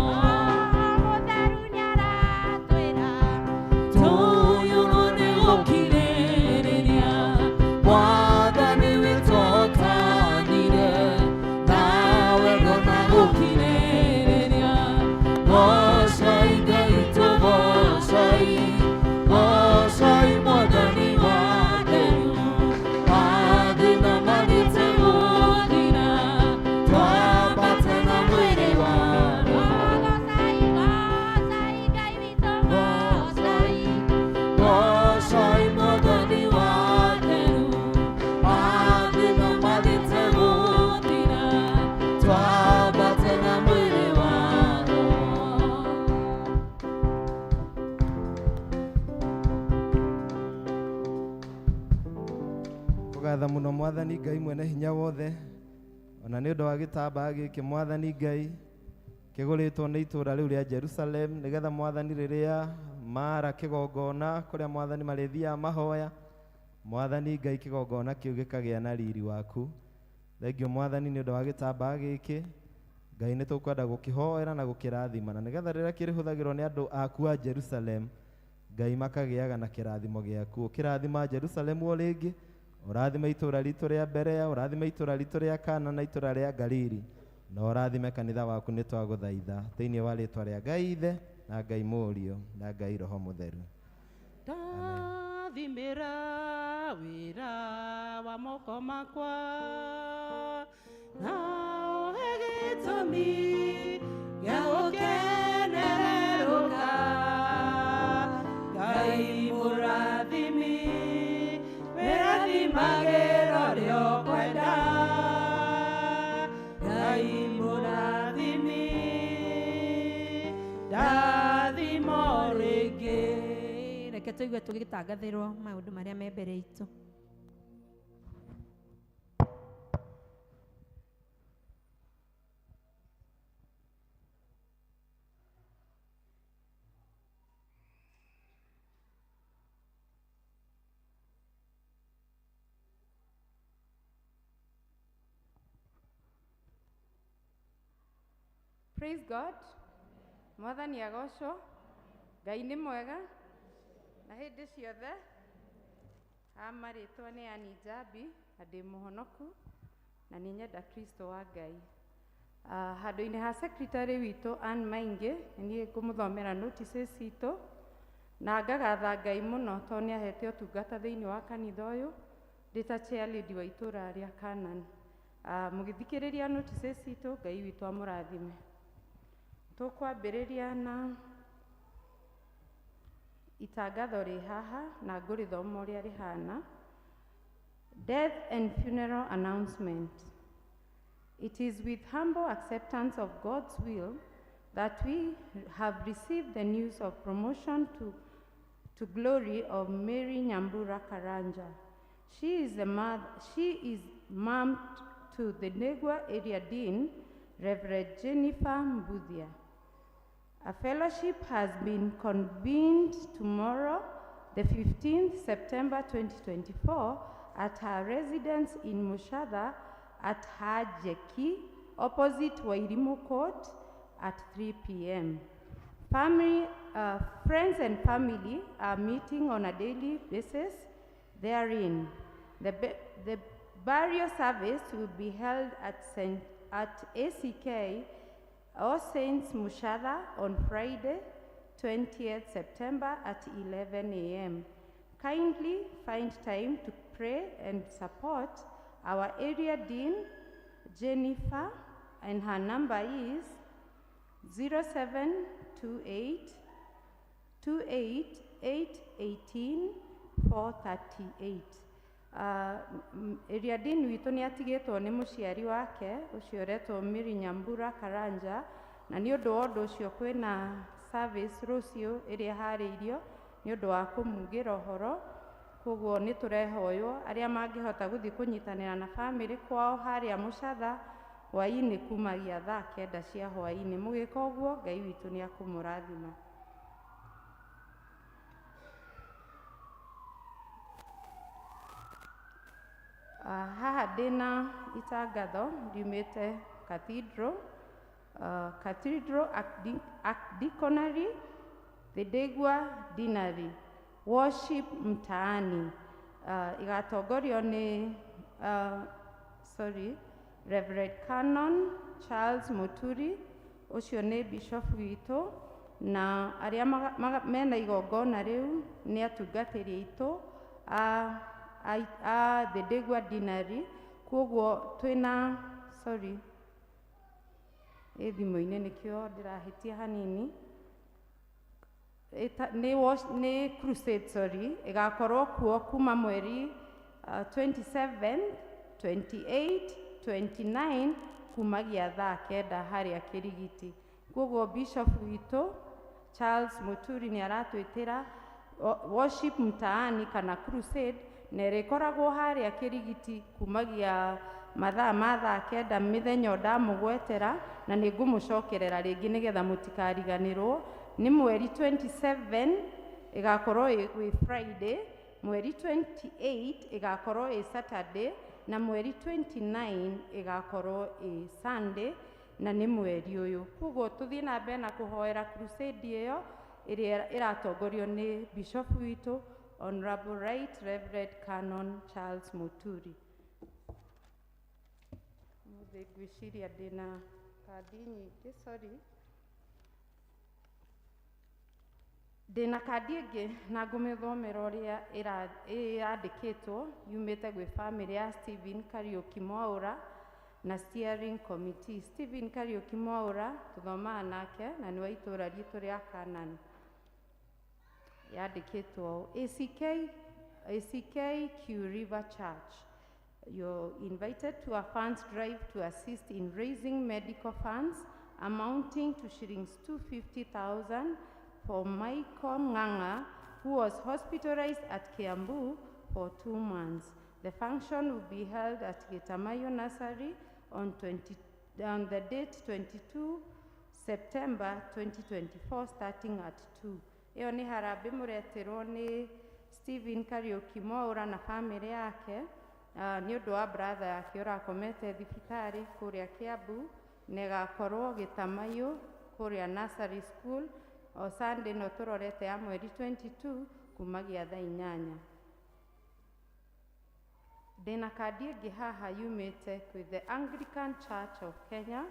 Mũtheru nĩaratwĩra tũiyũrwo nĩ gũkirĩrĩria Mwathani witũ ũtanire nawe ndona gũkirĩrĩria. Gocai Ngai witũ, gocai, gocai mwathani wa Theru mathĩna mathiĩte gũthira twambate na mwĩrĩ waro. Gocai, gocai Ngai witũ, gocai, Gocai mwathani wa Theru mathĩna mathiĩte gũthira twambate na mwĩrĩ waro. Kũgatha mũno Mwathani Ngai mwene hinya wothe, ona nĩ ũndũ wa gĩtambaya gĩkĩ Mwathani Ngai kĩgũrĩtwo nĩ itũũra rĩu rĩa Jerusalem, nĩgetha Mwathani rĩrĩa mara kĩgongona kũrĩa Mwathani marĩthiaga mahoya, Mwathani Ngai kĩgongona kĩu gĩkagĩa na riri waku. Thengio Mwathani nĩ ũndũ wa gĩtambaya gĩkĩ, Ngai nĩ tũkwenda gũkĩhoera na gũkĩrathima, na nĩgetha rĩrĩa kĩrĩhũthagĩrwo nĩ andũ aku a Jerusalem, Ngai makagĩaga na kĩrathimo gĩaku. Ũkĩrathima Jerusalem o rĩngĩ, ũrathime itũũra ritũ rĩa Berea, ũrathime itũũra ritũ rĩa Kana na itũũra rĩa Galili, na ũrathime kanitha waku nĩ twagũthaitha thĩinĩ wa rĩĩtwa rĩa Ngai Ithe na Ngai Mũriũ na Ngai Roho Mutheru. Ndathimĩra wĩra wa moko makwa na ũhe gĩtũmi gĩa gũkenerũka. Ngai mũrathimi wĩrathimagĩra ũrĩa ũkwenda. Ngai mũrathimi ndathimo rĩngĩ. Reke tũigue tũgĩtangathĩrwo maũndũ marĩa me mbere itũ. Praise God. Mwathani agocwo. Ngai nĩ mwega. Na hĩndĩ ciothe. Marĩtwa nĩ Ani Njambi, na ndĩ mũhonoku, na nĩ nyenda Kristo wa Ngai. Handũ-inĩ ha secretary witũ Ann Maingi, niĩ ngũmũthomera notices citũ, na ngagatha Ngai mũno tondũ nĩ ahete ũtungata thĩinĩ wa kanitha ũyũ, ndĩ ta chair lady wa itũũra rĩa Canaan. Mũgĩthikĩrĩria notices citũ, Ngai witũ amũrathime. Tũkwambĩrĩria na itangatho rĩ haha na ngũrĩthoma ũrĩa rĩhana. Death and funeral announcement. It is with humble acceptance of God's will that we have received the news of promotion to glory of Mary Nyambura Karanja. She is mom to the Negwa Area Dean, Reverend Jennifer Mbuthia. A fellowship has been convened tomorrow, the 15th September 2024, at her residence in Mushada at Hajeki, opposite Wairimu Court, at 3 p.m. Friends and family are meeting on a daily basis therein. The burial service will be held at ACK All Saints Mushada on Friday, 20th September at 11 a.m. Kindly find time to pray and support our area dean, Jennifer, and her number is 0728 28818 438. Area dean witũ nĩ atigĩtwo nĩ mũciari wake ũcio ũretwo Mary Nyambura Karanja, na nĩ ũndũ wa ũndũ ũcio kwĩna service rũciũ ĩrĩa harĩirio nĩ ũndũ wa kũmugĩra ũhoro. Koguo nĩ tũrehoywo arĩa mangĩhota gũthiĩ kũnyitanĩra na bamĩrĩ kwao harĩa Mũcatha hwaĩ-inĩ kumagia thaa 9 cia hwaĩ-inĩ. Mũgĩka ũguo, Ngai witũ nĩ akũmũrathima. Haha ndĩna itangatho riumĩte Cathedral Archdeaconry, the Ndegwa Deanery, Worship Mtaani. Igatongorio nĩ Reverend Canon Charles Muturi, ũcio nĩ bishop witũ, na arĩa mena igongona rĩu nĩ atungatĩri aitũ a the Ndegwa Deanery. Koguo twĩna thimũ-inĩ nĩkĩo ndĩrahĩtia hanini. Nĩ crusade ĩgakorwo kuo kuma mweri 27, 28, 29 kumagia thaa 9 harĩa Kĩrigiti. Koguo bishop witũ Charles Muturi nĩ aratwĩtĩra worship mtaani kana crusade, na ĩrĩkoragwo harĩa Kĩrigiti kumagia mathaa ma thaa 9 mĩthenya ndamũgwetera, na nĩ ngũmũcokerera rĩngĩ nĩgetha mũtikariganĩrwo. Nĩ mweri 27 ĩgakorwo ĩ Friday, mweri 28 ĩgakorwo ĩ Saturday, na mweri 29 ĩgakorwo ĩ Sunday, na nĩ mweri ũyũ. Koguo tũthiĩ na mbere na kũhoera crusade ĩyo ĩrĩa ĩratongorio nĩ bishop witũ Honorable Right Reverend Canon Charles Muturi. Ngwĩciria ndĩna kandi nyingĩ, ndĩna kandi ĩngĩ na ngũmĩthomera ũrĩa ĩrandĩkĩtwo yumĩte gwĩ bamĩrĩ ya Stephen Kariuki Mwaũra na steering committee. Stephen Kariuki Mwaũra tũthomaga nake na nĩ wa itũũra ritũ rĩa Canaan. Yandĩkĩtwo ACK Q River Church. You're invited to a funds drive to assist in raising medical funds amounting to shillings 250,000 for Michael Nganga, who was hospitalized at Kiambu for 2 months. The function will be held at Getamayo Nursery on the date 22 September 2024, starting at 2. Ĩyo nĩ harambĩ mũreterwo nĩ Stephen Kariuki Mwaũra na family yake nĩ ũndũ wa brother yake ũrakomete thibitarĩ kũrĩa Kiambu, na ĩgakorwo Gĩtamaiyũ kũrĩa nursery school o Sunday no tũrorete ya mweri 22 kumagia thaa 8. Ndĩna kandi ĩngĩ haha yumĩte kwĩ the Anglican Church of Kenya,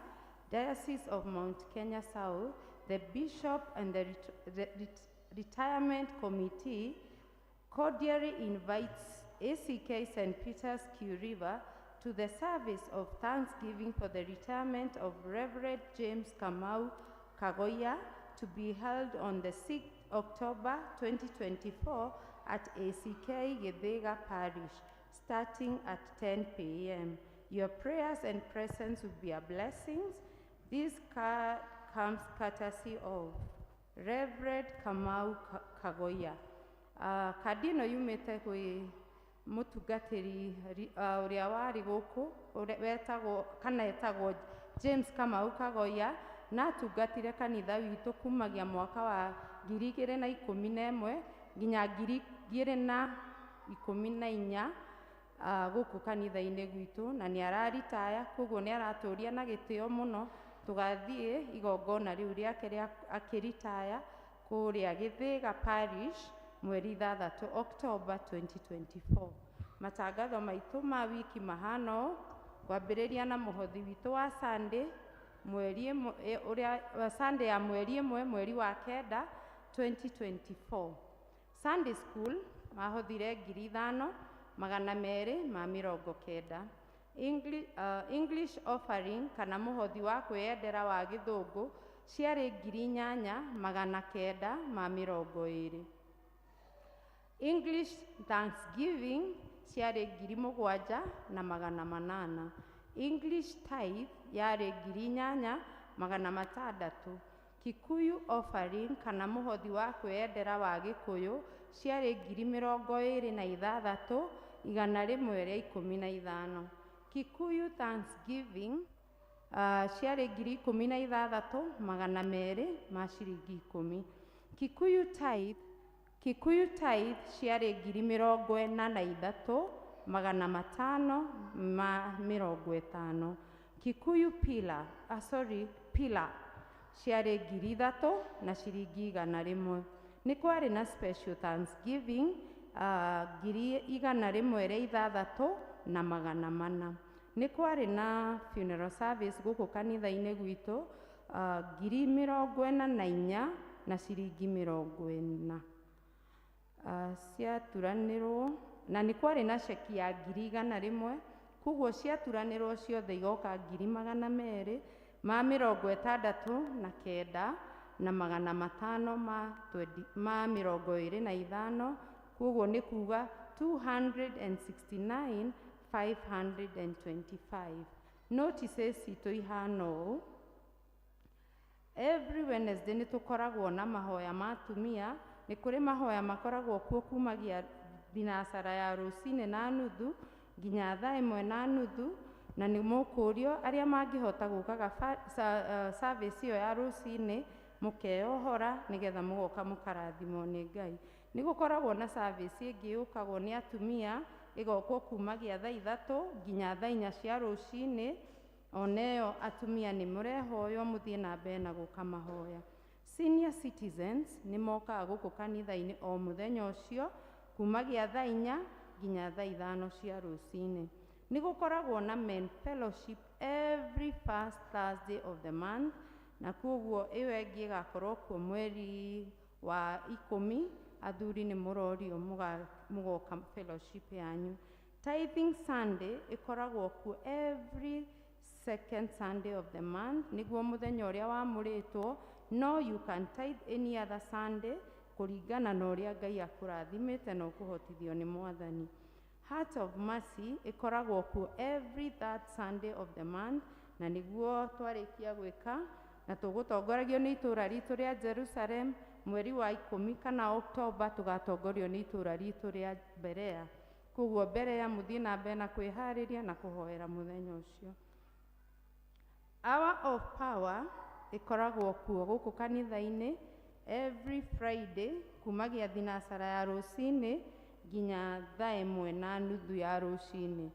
Diocese of Mount Kenya South, the Bishop and the Retirement Committee cordially invites ACK St. Peter's Q River to the service of Thanksgiving for the retirement of Reverend James Kamau Kagoya to be held on the 6th October 2024 at ACK Githega Parish, starting at 10 p.m. Your prayers and presence will be a blessing. This comes courtesy of Reverend Kamau Kagoya. Kandi ĩno yumĩte kwĩ mũtungatĩri ũrĩa warĩ gũkũ wetagwo kana etagwo James Kamau Kagoya, na atungatire kanitha witũ kumagia mwaka wa 2011 nginya 2014 gũkũ kanitha-inĩ gwitũ, na nĩ araritaya, koguo nĩ aratũria na gĩtĩo mũno. Tũgathiĩ igongona rĩu rĩake rĩa akĩritaya kũrĩa Githĩga Parish mweri 3 October 2024. Matangatho maitũ ma wiki mahana ũũ, kwambĩrĩria na mũhothi witũ wa Sunday Sunday ya mweri 1 mweri wa 9 2024. Sunday school mahothire 5,290. English offering kana mũhothi wa kwĩyendera wa gĩthũngũ ciarĩ 8,920. English Thanksgiving ciarĩ 7,800. English tithe yarĩ 8,600. Kikuyu offering kana mũhothi wa kwĩyendera wa Gĩkũyũ ciarĩ 26,115. Kikuyu Thanksgiving ciarĩ 16,200 ciringi 10. Kikuyu tithe ciarĩ 43,550. Kikuyu pillar ciarĩ 3,000 na ciringi 100. Nĩ kwarĩ na special Thanksgiving 106,400 na 400. Nĩ kwarĩ na funeral service gũkũ kanitha-inĩ gwitũ 44,000 na ciringi 40. Ciaturanĩrwo na nĩ kwarĩ na ceki ya 100,000, koguo ciaturanĩrwo ciothe igoka 269,525 na 525, koguo nĩ kuga 269,525. Notices citũ ihana ũũ. Every Wednesday nĩ tũkoragwo na mahoya ma atumia. Nĩ kũrĩ mahoya makoragwo kuo kumagia thinacara ya rũcinĩ na nuthu nginya thaa 1:30, na nĩ mũkũrio arĩa mangĩhota gũkaga service ĩyo ya rũcinĩ mũkeyohora nĩgetha mũgoka mũkarathimwo nĩ Ngai. Nĩ gũkoragwo na service ĩngĩ yũkagwo nĩ atumia ĩgokwo kumagia thaa 3 nginya thaa 4 cia rũcinĩ. Oneyo atumia nĩ mũrehoywo mũthiĩ na mbere na gũka mahoya. Senior citizens nĩ mokaga gũkũ kanitha-inĩ o mũthenya ũcio kumagia thaa 4 nginya thaa 5 cia rũcinĩ. Nĩ gũkoragwo na men fellowship every first Thursday of the month, na koguo ĩyo ĩngĩ ĩgakorwo kuo mweri wa 10. Athuri nĩ mũrorio mũgoka fellowship yanyu. Tithing Sunday ĩkoragwo kuo every second Sunday of the month, nĩguo mũthenya ũrĩa wamũrĩtwo. No you can tithe any other Sunday kũringana na ũrĩa Ngai akũrathimĩte na ũkũhotithio nĩ Mwathani. Heart of Mercy ĩkoragwo kuo every third Sunday of the month, na nĩguo twarĩkia gwĩka na tũgũtongoragio nĩ itũũra ritũ rĩa Jerusalem. Mweri wa 10 kana October tũgatongorio nĩ itũũra ritũ rĩa Berea. Koguo Berea mũthiĩ na mbere na kwĩharĩria na kũhoera mũthenya ũcio. Hour of Power ĩkoragwo kuo gũkũ kanitha-inĩ every Friday kumagia thinacara ya rũcinĩ nginya thaa 1:30 ya rũcinĩ.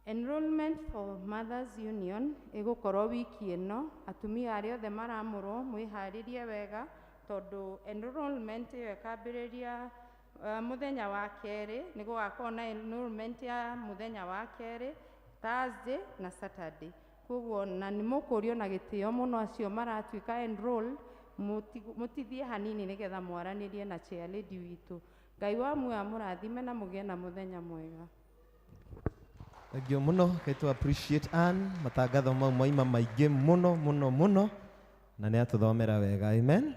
Enrollment for Mothers Union ĩgũkorwo wiki ĩno. Atumia arĩa othe maramũrwo mwĩharĩrie wega tondũ enrollment ĩyo ĩkambĩrĩria mũthenya wa kerĩ. Nĩ gũgakorwo na enrollment ya mũthenya wa kerĩ, Thursday na Saturday. Koguo na nĩ mũkũrio na gĩtĩo mũno acio maratuĩka enroll, mũtithie hanini nĩgetha mwaranĩrie na chair lady witũ. Ngai wa muoyo amũrathime na mũgĩe na mũthenya mwega. Thank you muno, to appreciate Ann, matangatho mau maima maingĩ muno muno muno na nĩ atũthomera wega. Amen.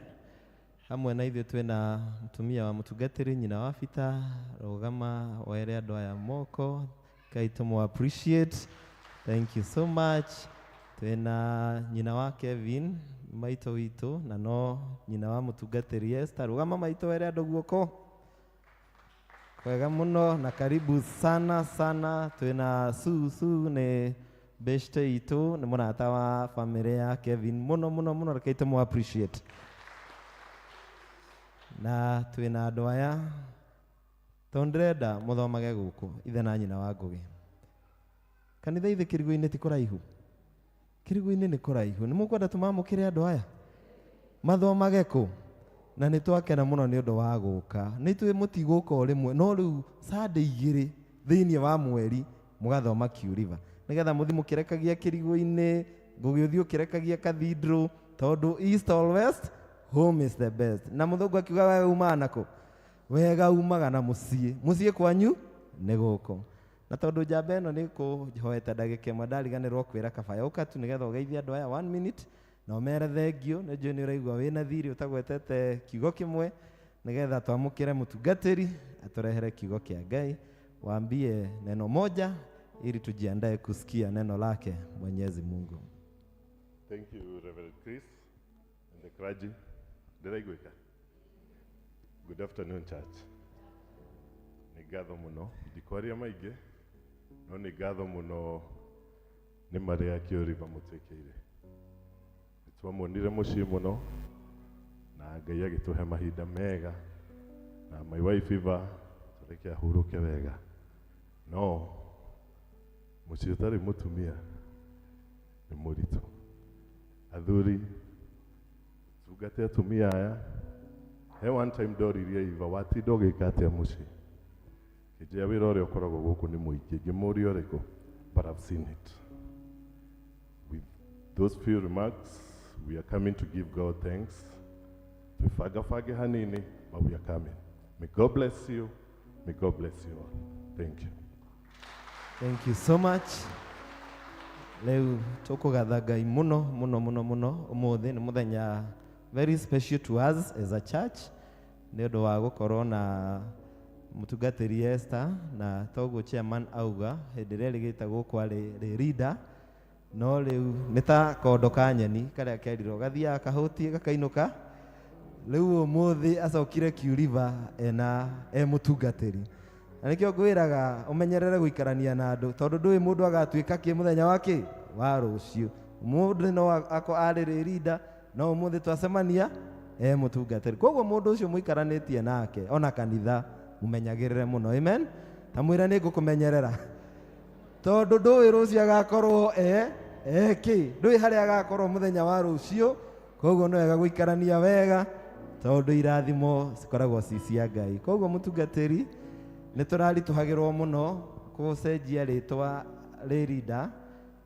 Hamwe na ithuĩ twĩna mũtumia wa mũtungatĩri nyina wa bita, rũgama were andũ aya moko, Ngai tũmũ appreciate. Thank you so much. Twĩna nyina wa Kevin, maitũ witũ, na no nyina wa mũtungatĩri Esther, rũgama maitũ were andũ guoko. Kwega muno na karibu sana sana. Twĩna Susu nĩ beshte itu, nĩ mũrata wa family ya Kevin muno muno muno, reke tũmũ appreciate. Na twĩna andũ aya tondrenda mũthomage gũkũ ithe na nyina wa Ngũgĩ. Kanitha ithe Kĩrigũ-inĩ ti kũraihu? Kĩrigũ-inĩ nĩ kũraihu. Nĩ mũkwenda tũmamũkĩre andũ aya mathomage kũ? Na nĩ twakena mũno nĩ ũndũ wa gũka. Nĩ ithuĩ mũtigũka o rĩmwe, no rĩu Sunday igĩrĩ thĩinĩ wa mweri mũgathoma Q River, nĩgetha mũthi mũkĩrekagia Kĩrigũ-inĩ, Ngũgĩ ũthiĩ ũkĩrekagia Cathedral, tondũ East or West, home is the best. Na mũthũngũ akiuga wega umaga nakũ? Wega umaga na mũciĩ. Mũciĩ kwanyu nĩ gũkũ. Na tondũ njamba ĩno nĩ kũhoete ndagĩka ĩmwe ndariganĩrwo kwĩra kabaya ũka tu nĩgetha ũgeithie andũ aya 1 minute na ũmere thengio. Nĩ njũĩ nĩ ũraigua wĩna thirĩ ũtagwetete kiugo kĩmwe, nĩgetha twamũkĩre mũtungatĩri atũrehere kiugo kĩa Ngai. Waambie neno moja ili tujiandae kusikia neno lake Mwenyezi Mungu. Thank you, Reverend Chris and the clergy. Ndĩraiguĩka? Good afternoon, church. Nĩ ngatho mũno, ndikwaria maingĩ, no nĩ ngatho mũno nĩ marĩa Q River mũtwĩkĩire. Nĩtwamuonire mũciĩ mũno na Ngai agĩtũhe mahinda mega, na my wife Eva tũreke ahurũke wega. No mũciĩ ũtarĩ mũtumia nĩ mũritũ. Athuri tungate atumia aya, he one time ndoririe Eva watinda ũgĩka atĩa mũciĩ. Kĩnjĩa wĩra ũrĩa ũkoragwo gũkũ nĩ mũingĩ, ngĩmũũria ũrĩkũ, but I've seen it. With those few remarks, we are coming to give God thanks. Tufagafage hanini, but we are coming. May God bless you. May God bless you all. Thank you. Thank you so much. Leo tũkũgatha Ngai mũno mũno mũno mũno. Ũmũthĩ nĩ mũthenya very special to us as a church, nĩ ũndũ wa gũkorwo na mũtungatĩri Esther, na toguo chairman auga hĩndĩ ĩrĩa rĩgĩtagwo kwarĩ leader, no rĩu nĩ ta kondo ka nyeni karĩa kerirwo gathiaga kahũtie gakainũka. Rĩu ũmũthĩ acokire Q River e mũtungatĩri, na nĩkĩo ngwĩraga ũmenyerere gũikarania na andũ, tondũ ndũĩ mũndũ agatuĩka kĩ mũthenya wake wa rũciũ. Mũndũ no arĩ leader, no ũmũthĩ twacemania mũtungatĩri. Koguo mũndũ ũcio mũikaranĩtie nake ona kanitha mũmenyagĩrĩre mũno. Amen. Tamwĩra nĩ ngũkũmenyerera, tondũ ndũĩ rũciũ agakorwo kĩ, ndũĩ harĩa agakorwo mũthenya wa rũciũ. Koguo nĩ wega gũikarania wega, tondũ irathimo cikoragwo ci cia Ngai. Koguo mũtungatĩri nĩ tũraritũhagĩrwo mũno gũcenjia rĩtwa leader,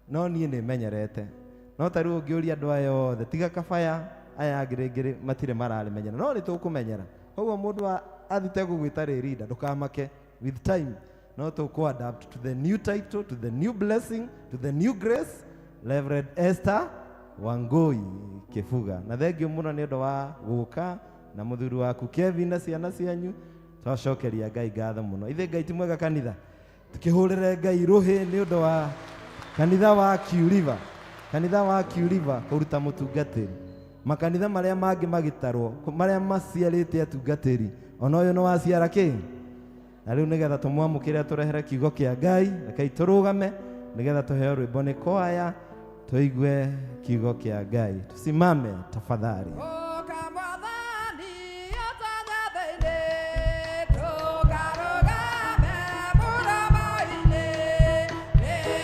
no niĩ nĩ menyerete. No ta rĩu ũngĩũria andũ aya othe tiga kabaya, aya angĩ matirĩ mararĩmenyera, no nĩ tũkũmenyera. Koguo mũndũ athite gũgwĩta leader ndũkamake, with time no tũkũ-adapt to the new title, to the new blessing, to the new grace. Reverend Esther Wangui Kĩbuga. Na thengiũ mũno nĩ ũndũ wa gũka na mũthuri waku Kevin na ciana cianyu. Twacokeria Ngai ngatho mũno. Ithe Ngai ti mwega kanitha? Tukĩhũrĩre Ngai rũhĩ nĩ ũndũ wa kanitha wa Q River. Kanitha wa Q River kũruta mũtungatĩri. Makanitha marĩa mangĩ magĩtarwo, marĩa maciarĩte atungatĩri, ona ũyũ nĩ waciara kĩ? Na rĩu nĩgetha tũmwamũkĩre tũrehere kiugo kĩa Ngai, rekei tũrũgame nĩgetha tũheo rwĩmbo nĩ kwaya, tũigue kiugo kĩa Ngai. Tusimame tafadhali. Hey!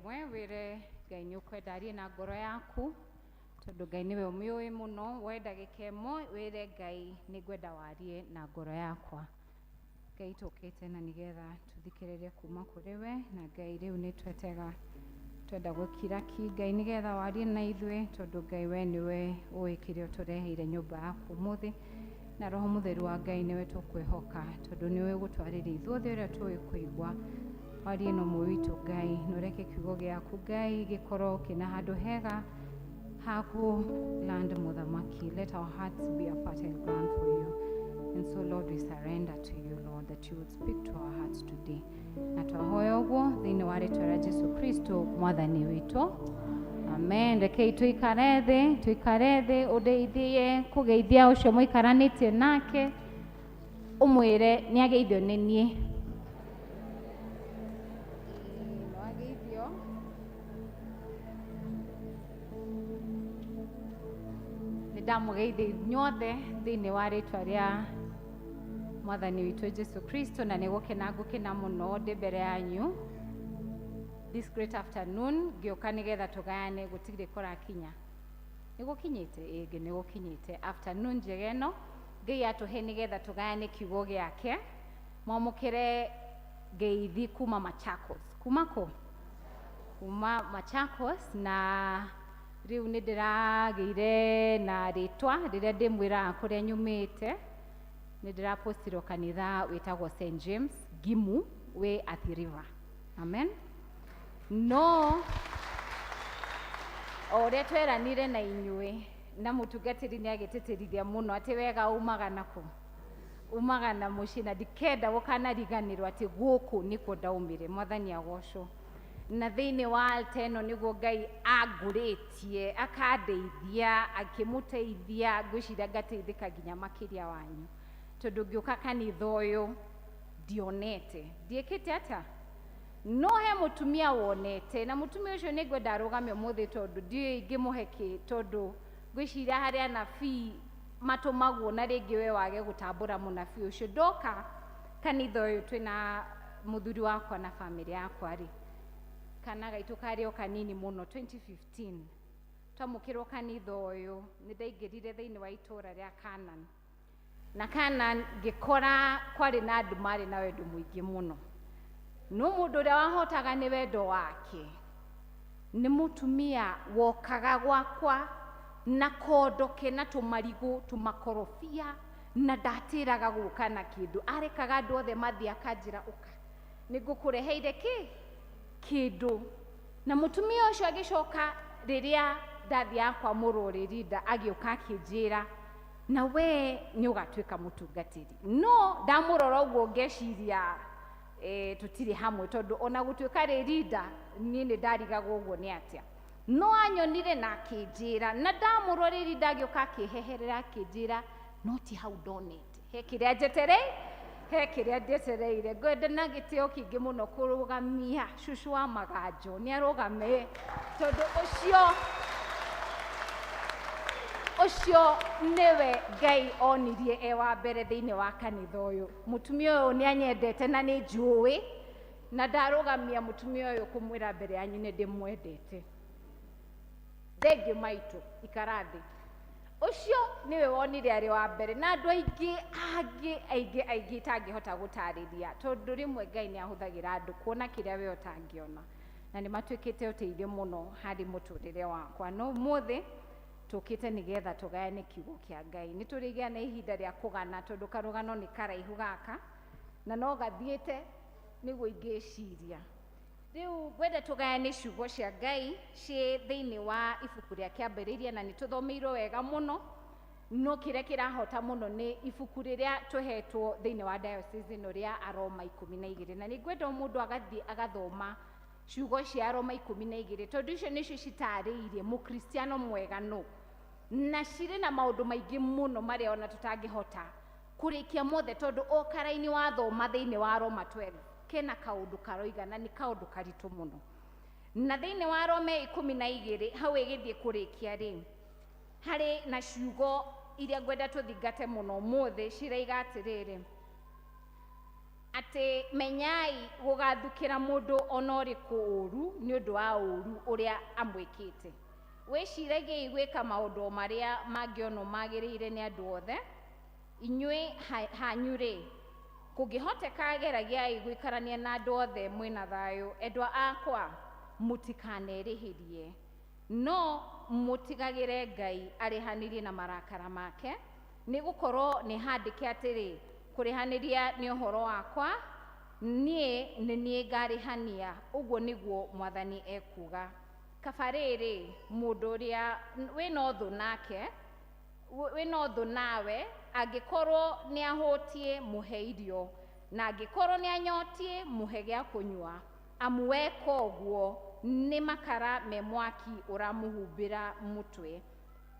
mwe wire Ngai nĩ ũkwenda arie na ngoro yaku tondũ Ngai nĩwe ũmĩũĩ mũno. Woe ndagĩka ĩmwe wĩre Ngai nĩ ngwenda warie na ngoro yakwa. Ngai tũkĩte na nĩgetha tũthikĩrĩrie kuma kũrĩ we, na Ngai rĩu nĩ twenda gwĩkira ki Ngai nĩgetha warie na ithuĩ tondũ Ngai we nĩwe ũĩ kĩrĩa ũtũreheire nyũmba yaku ũmũthĩ, na Roho Mũtheru wa Ngai nĩwe tũkwĩhoka tondũ nĩwe ũgũtwarĩria ithuothe ũrĩa tũĩ kũigua. Warie na ũmwe witũ Ngai, na ũreke kiugo gĩaku Ngai gĩkorwo kĩna handũ hega haku land mũthamaki. Let our hearts be a fertile ground for you. And so Lord, we surrender to you, Lord, that you would speak to our hearts today. Na twahoya ũguo thĩinĩ wa rĩĩtwa rĩa Jesu Kristo mwathani witũ. Amen. Rekei tuikare thĩ ũndeithie kũgeithia ũcio mũikaranĩtie nake, ũmwĩre nĩ ageithio nĩ niĩ. Ndamũgeithia inyuothe thĩinĩ wa rĩĩtwa rĩa mwathani witũ Jesu Kristo, na nĩ ngũkena mũno ndĩ mbere yanyu this great afternoon ngĩũka nĩgetha tũgayane gũtirĩ kũrakinya. Nĩ gũkinyĩte? Ĩĩ nĩ gũkinyĩte afternoon njega ĩno Ngai atũhe nĩgetha tũgayane kiugo gĩake. Mwamũkĩre ngeithi kuma Machakos. Kuma kũ? Kuma Machakos. Na rĩu nĩ ndĩragĩire na rĩtwa rĩrĩa ndĩmwĩraga kũrĩa nyumĩte. Nĩ ndĩrapostirwo kanitha wĩtagwo St. James Gimu wĩ Athi River. Amen. No o ũrĩa tweranire na inyuĩ na mũtungatĩri nĩ agĩtĩtĩrithia mũno atĩ wega umaga nakũ? Umaga na mũciĩ, na ndikenda gũkanariganĩrwo atĩ gũkũ nĩkuo ndaumire. Mwathani agocwo. Na thĩinĩ wa altar ĩno nĩguo Ngai angũrĩtie akandeithia akĩmũteithia ngwĩciria ngateithĩka nginya makĩria wanyu tondũ ngĩũka kanitha ũyũ ndionete ndiĩkĩte atĩa. No he mũtumia wonete, na mũtumia ũcio nĩ ngwenda arũgame ũmũthĩ tondũ ndiũĩ ingĩmũhe kĩ, tondũ ngwĩciria harĩ anabii matũmagwo na rĩngĩ we wage gũtambũra mũnabii ũcio. Ndoka kanitha ũyũ twĩna mũthuri wakwa na bamĩrĩ yakwa rĩ, kana gaitũ karĩ o kanini mũno 2015 twamũkĩrwo kanitha ũyũ. Nĩ ndaingĩrire thĩinĩ wa itũũra rĩa Canaan, na Canaan ngĩkora kwarĩ na andũ marĩ na wendo mũingĩ mũno. No mũndũ ũrĩa wahotaga nĩ wendo wake nĩ mũtumia wokaga gwakwa na kondoke na tũmarigũ tũmakorobia, na ndatĩraga gũka na kĩndũ. Arekaga andũ othe mathiĩ akanjĩra ũka nĩ ngũkũreheire kĩndũ. Na mũtumia ũcio agĩcoka rĩrĩa ndathiaga kwa mũrori Linda agĩũka akĩnjĩra na we nĩ ũgatuĩka mũtungatĩri. No ndamũrora ũguo ngeciria tũtirĩ hamwe tondũ ona gũtuĩka rĩ Linda niĩ nĩ ndarigagwo ũguo nĩ atĩa. No anyonire na akĩnjĩra, na ndamũrora Linda agĩũka akĩheherera akĩnjĩra no ti hau ndonete. He kĩrĩa njetereire, he kĩrĩa ndetereire. Ngwenda na gĩtĩo kĩingĩ mũno kũrũgamia cucu wa Maganjo nĩ arũgame tondũ ũcio nĩwe Ngai onirie e wa mbere thĩinĩ wa kanitha ũyũ. Mũtumia ũyũ nĩ anyendete na nĩ njũĩ, na ndarũgamia mũtumia ũyũ kũmwĩra mbere yanyu nĩ ndĩmwendete. Thengiũ maitũ ikarathi. Ũcio nĩwe wonire arĩ wa mbere, na andũ aingĩ itangĩhota gũtarĩria tondũ rĩmwe Ngai nĩ ahũthagĩra andũ kuona kĩrĩa we ũtangĩona, na nĩ matuĩkĩte ũteithio mũno harĩ mũtũrĩre wakwa. No ũmũthĩ tũkĩte nĩgetha tũgayane kiugo kĩa Ngai. Nĩ tũrĩgĩa na ihinda rĩa kũgana tondũ karũgano nĩ karaihu gaka na no gathiĩte nĩguo ingĩciria. Rĩu ngwenda tũgayane ciugo cia Ngai ciĩ thĩinĩ wa ibuku rĩa kĩambĩrĩria, na nĩ tũthomeirwo wega mũno. No kĩrĩa kĩrahota mũno nĩ ibuku rĩrĩa tũhetwo thĩinĩ wa diocese ĩno rĩa Aroma 12, na nĩ ngwenda mũndũ agathiĩ agathoma ciugo cia Aroma 12 tondũ icio nĩcio citarĩirie mũkristiano mwega no, na cirĩ na maũndũ maingĩ mũno marĩa ona tũtangĩhota kũrĩkia mothe tondũ o karaini wathoma thĩinĩ wa Roma 12 kena kaũndũ karoiga na nĩ kaũndũ karitũ mũno. Na thĩinĩ wa Roma 12 hau ĩgĩthiĩ kũrĩkia rĩ, harĩ na ciugo iria ngwenda tũthingate mũno ũmũthĩ ciraiga atĩrĩrĩ: ati menyai gugathukira mundu onoriku uru ni undu wa uru uria amwikite wiciragie gwika maundu maria mangiono magirire ni andu othe inyui hanyure kungihoteka geragiai gwikarania na andu othe mwina thayu endwa akwa mutikanerihirie no mutigagire Ngai arihanirie na marakara make ni gukorwo ni handike atiri kurihaniria ni uhoro wakwa nie ngarihania uguo niguo mwathani ekuga kabariri mundu uria wina uthu nake wina uthu nawe angikorwo ni ahutie muhe irio na angikorwo ni anyotie muhe gya kunywa amweka uguo ni makara me mwaki uramuhumbira mutwe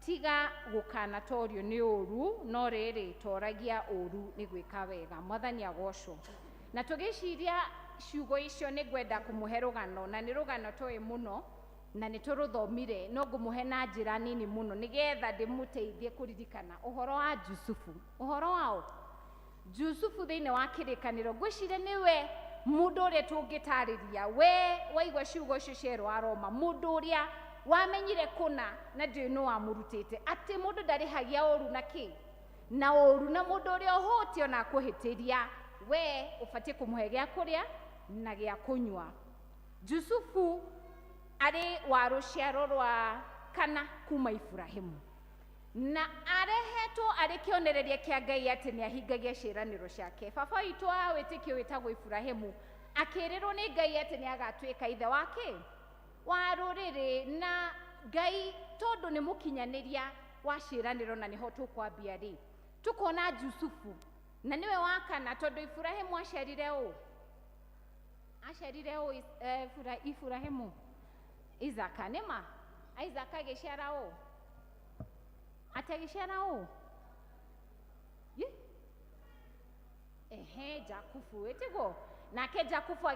tiga gukana torio ni uru no riri toragia uru ni gwika wega mwathani agocwo na tugiciria ciugo icio ni gwenda kumuhe rugano na ni rugano toy muno na ni turuthomire no ngumuhe na njira nini muno nigetha ndimuteithie kuririkana uhoro wa Jusufu uhoro wao Jusufu thiine wa kirikaniro ngwiciria niwe mundu uria tungitariria we waigwa ciugo icio cia Roma mundu uria wamenyire kuna na ndui no amurutite ati mundu ndarihagia uru na ki na uru na mundu uria uhotio na kuhitiria we ufatie kumuhe gya kuria na gya kunywa Jusufu ari wa ruciaro rwa kana kuma Ifurahimu na arehetwo ari kionereria kia Ngai ati ni ahingagia ciraniro ciake baba witũ wa wĩtĩkio wĩtagwo Ifurahimu akirirwo ni Ngai ati ni agatwika ithe wake wa ruriri na Ngai tondu ni mukinyaniria wa ciraniro na niho tukwambia ri tukona Jusufu na niwe wakana tondu Ifurahimu acerire Ifurahimu Isaka nima Isaka giciara atagiciara Jakubu wetigo nake Jakubu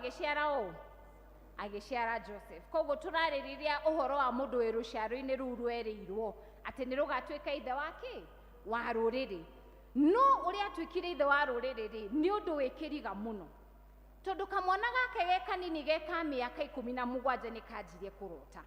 agiciara Joseph koguo turaririria uhoro wa mundu wi ruciaro-ini ruu rwerirwo ati ni rugatwika ithe wake wa ruriri no uria atwikire ithe wa ruriri ri ni undu wikiriga muno tondu kamwana gake ge kanini ge ka miaka 17 ni kanjirie kurota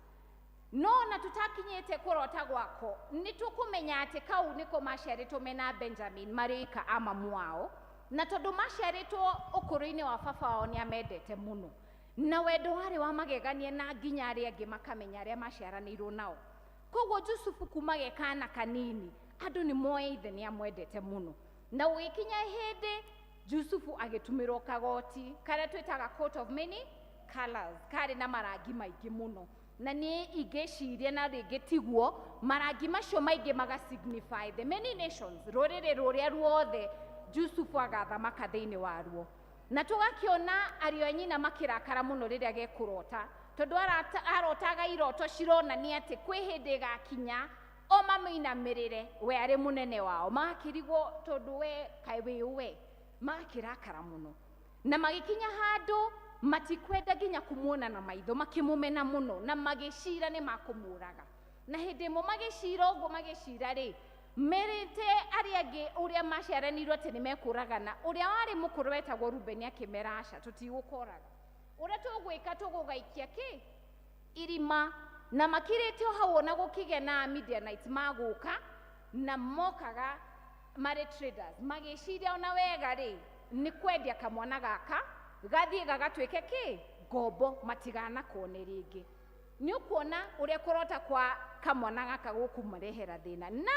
no na tutakinyite kurota gwako ni tukumenya ati kau niko maciaritwo mena Benjamin marika amamu wao na tondu maciaritwo ukuru-ini wa baba wao ni amendete muno na wendo wari wa mageganie na nginya aria angi makamenya aria maciaranirwo nao koguo Jusufu kuma ge kana kanini andu ni moe ithe ni amwendete muno na ugikinya hindi Jusufu agitumirwo kagoti karia twitaga coat of many colors kari na marangi maingi muno na ni igeciria na ringi tiguo marangi macio maingi maga signify the many nations ruriri ruria ruothe Jusufu agathamaka thiini waruo na tugakiona ario nyina makirakara muno riria gekurota tondu arotaga iroto cironania ati kwi hindi gakinya o mamuinamirire we ari munene wao makirigwo tondu we kai we makirakara muno na magikinya handu matikwenda nginya kumuona na maitho makimumena muno na magicira ni makumuraga na hindi mo magicira uguo magicira ri merite aria angi uria maciaranirwo ati ni mekuragana uria wari mukuru wetagwo Rubeni akimera aca tutigukoraga uria tugwika tugugaikia ki irima na makirite hau ona gukigena Midianites maguka na mokaga mari traders magiciria ona wega ri ni kwendia kamwana gaka gathie gagatwike ki ngombo matigana kone ringi ni ukuona uria kurota kwa kamwana gaka gukumarehera thina na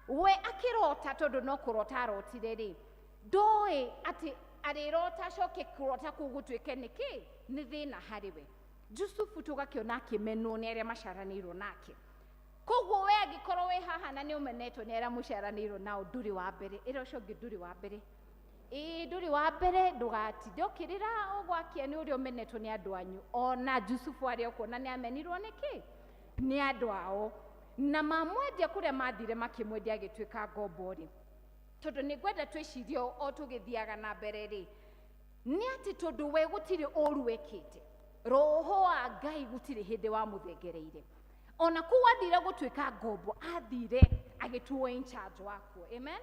we akirota tondu no kurota arotire ri ndoi ati arirota coke kurota kugutwike niki ni thina hariwe Jusufu tugakiona akimenwo ni aria macaranirwo nake koguo we angikorwo we haha na ni umenetwo ni aria mucaranirwo nao nduri wa mbere ira ucio ngi nduri wa mbere nduri wa mbere ndugatinde ukirira ugwakia ni uria umenetwo ni andu anyu ona Jusufu aria ukuona ni amenirwo niki ni andu ao na mamwendia kuria mathire makimwendia agitwika ngombo ri tondu ni gwenda twicirio o tugithiaga na mbere ri ni ati tondu we gutiri uru wekite roho wa Ngai gutiri hindi wa muthengereire ona kuwathire gutwika ngombo athire agituo in charge wako amen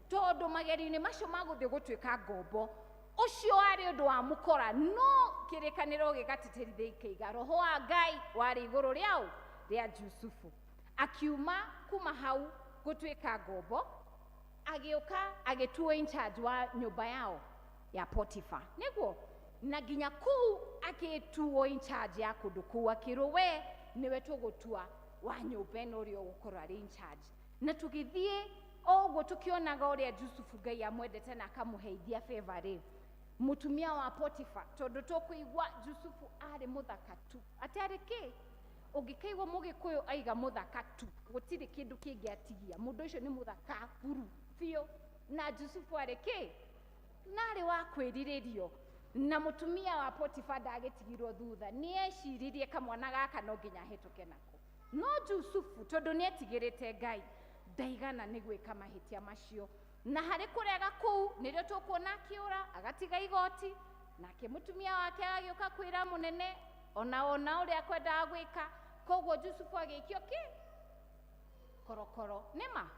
tondu mageri-ini macio maguthie gutwika ngombo ucio wari undu wa mukora no kirikaniro gigatiterithia ikaiga roho wa Ngai wari iguru riao ria Jusufu akiuma kuma hau gutwika ngombo agioka agituo in charge wa nyumba yao ya Potiphar niguo na ginya kuu agituo in charge ya kundu kuu akirowe niwe tugutua wa nyumba ino rio gukorwo ari in charge na tugithie oguo tukionaga uria Jusufu Ngai amwendete na akamuheithia favor ri mutumia wa Potiphar tondu tukuigwa Jusufu ari muthaka tu atari ki ungikaigwa mugikuyu aiga muthaka tu gutiri kindu kingi atigia mundu ucio ni muthaka buru fio na Jusufu ari ki nari wa kwiriririo na mutumia wa Potiphar ndagitigirwo thutha ni eciririe kamwana gaka no nginya hituke nako no Jusufu tondu ni etigirite Ngai ndaigana ni gwika mahitia macio na hari kurega kuu nirio tukuona akiura agatiga igoti nake mutumia wake agioka kwira munene ona uria kwenda gwika koguo Jusufu agikio ki korokoro nima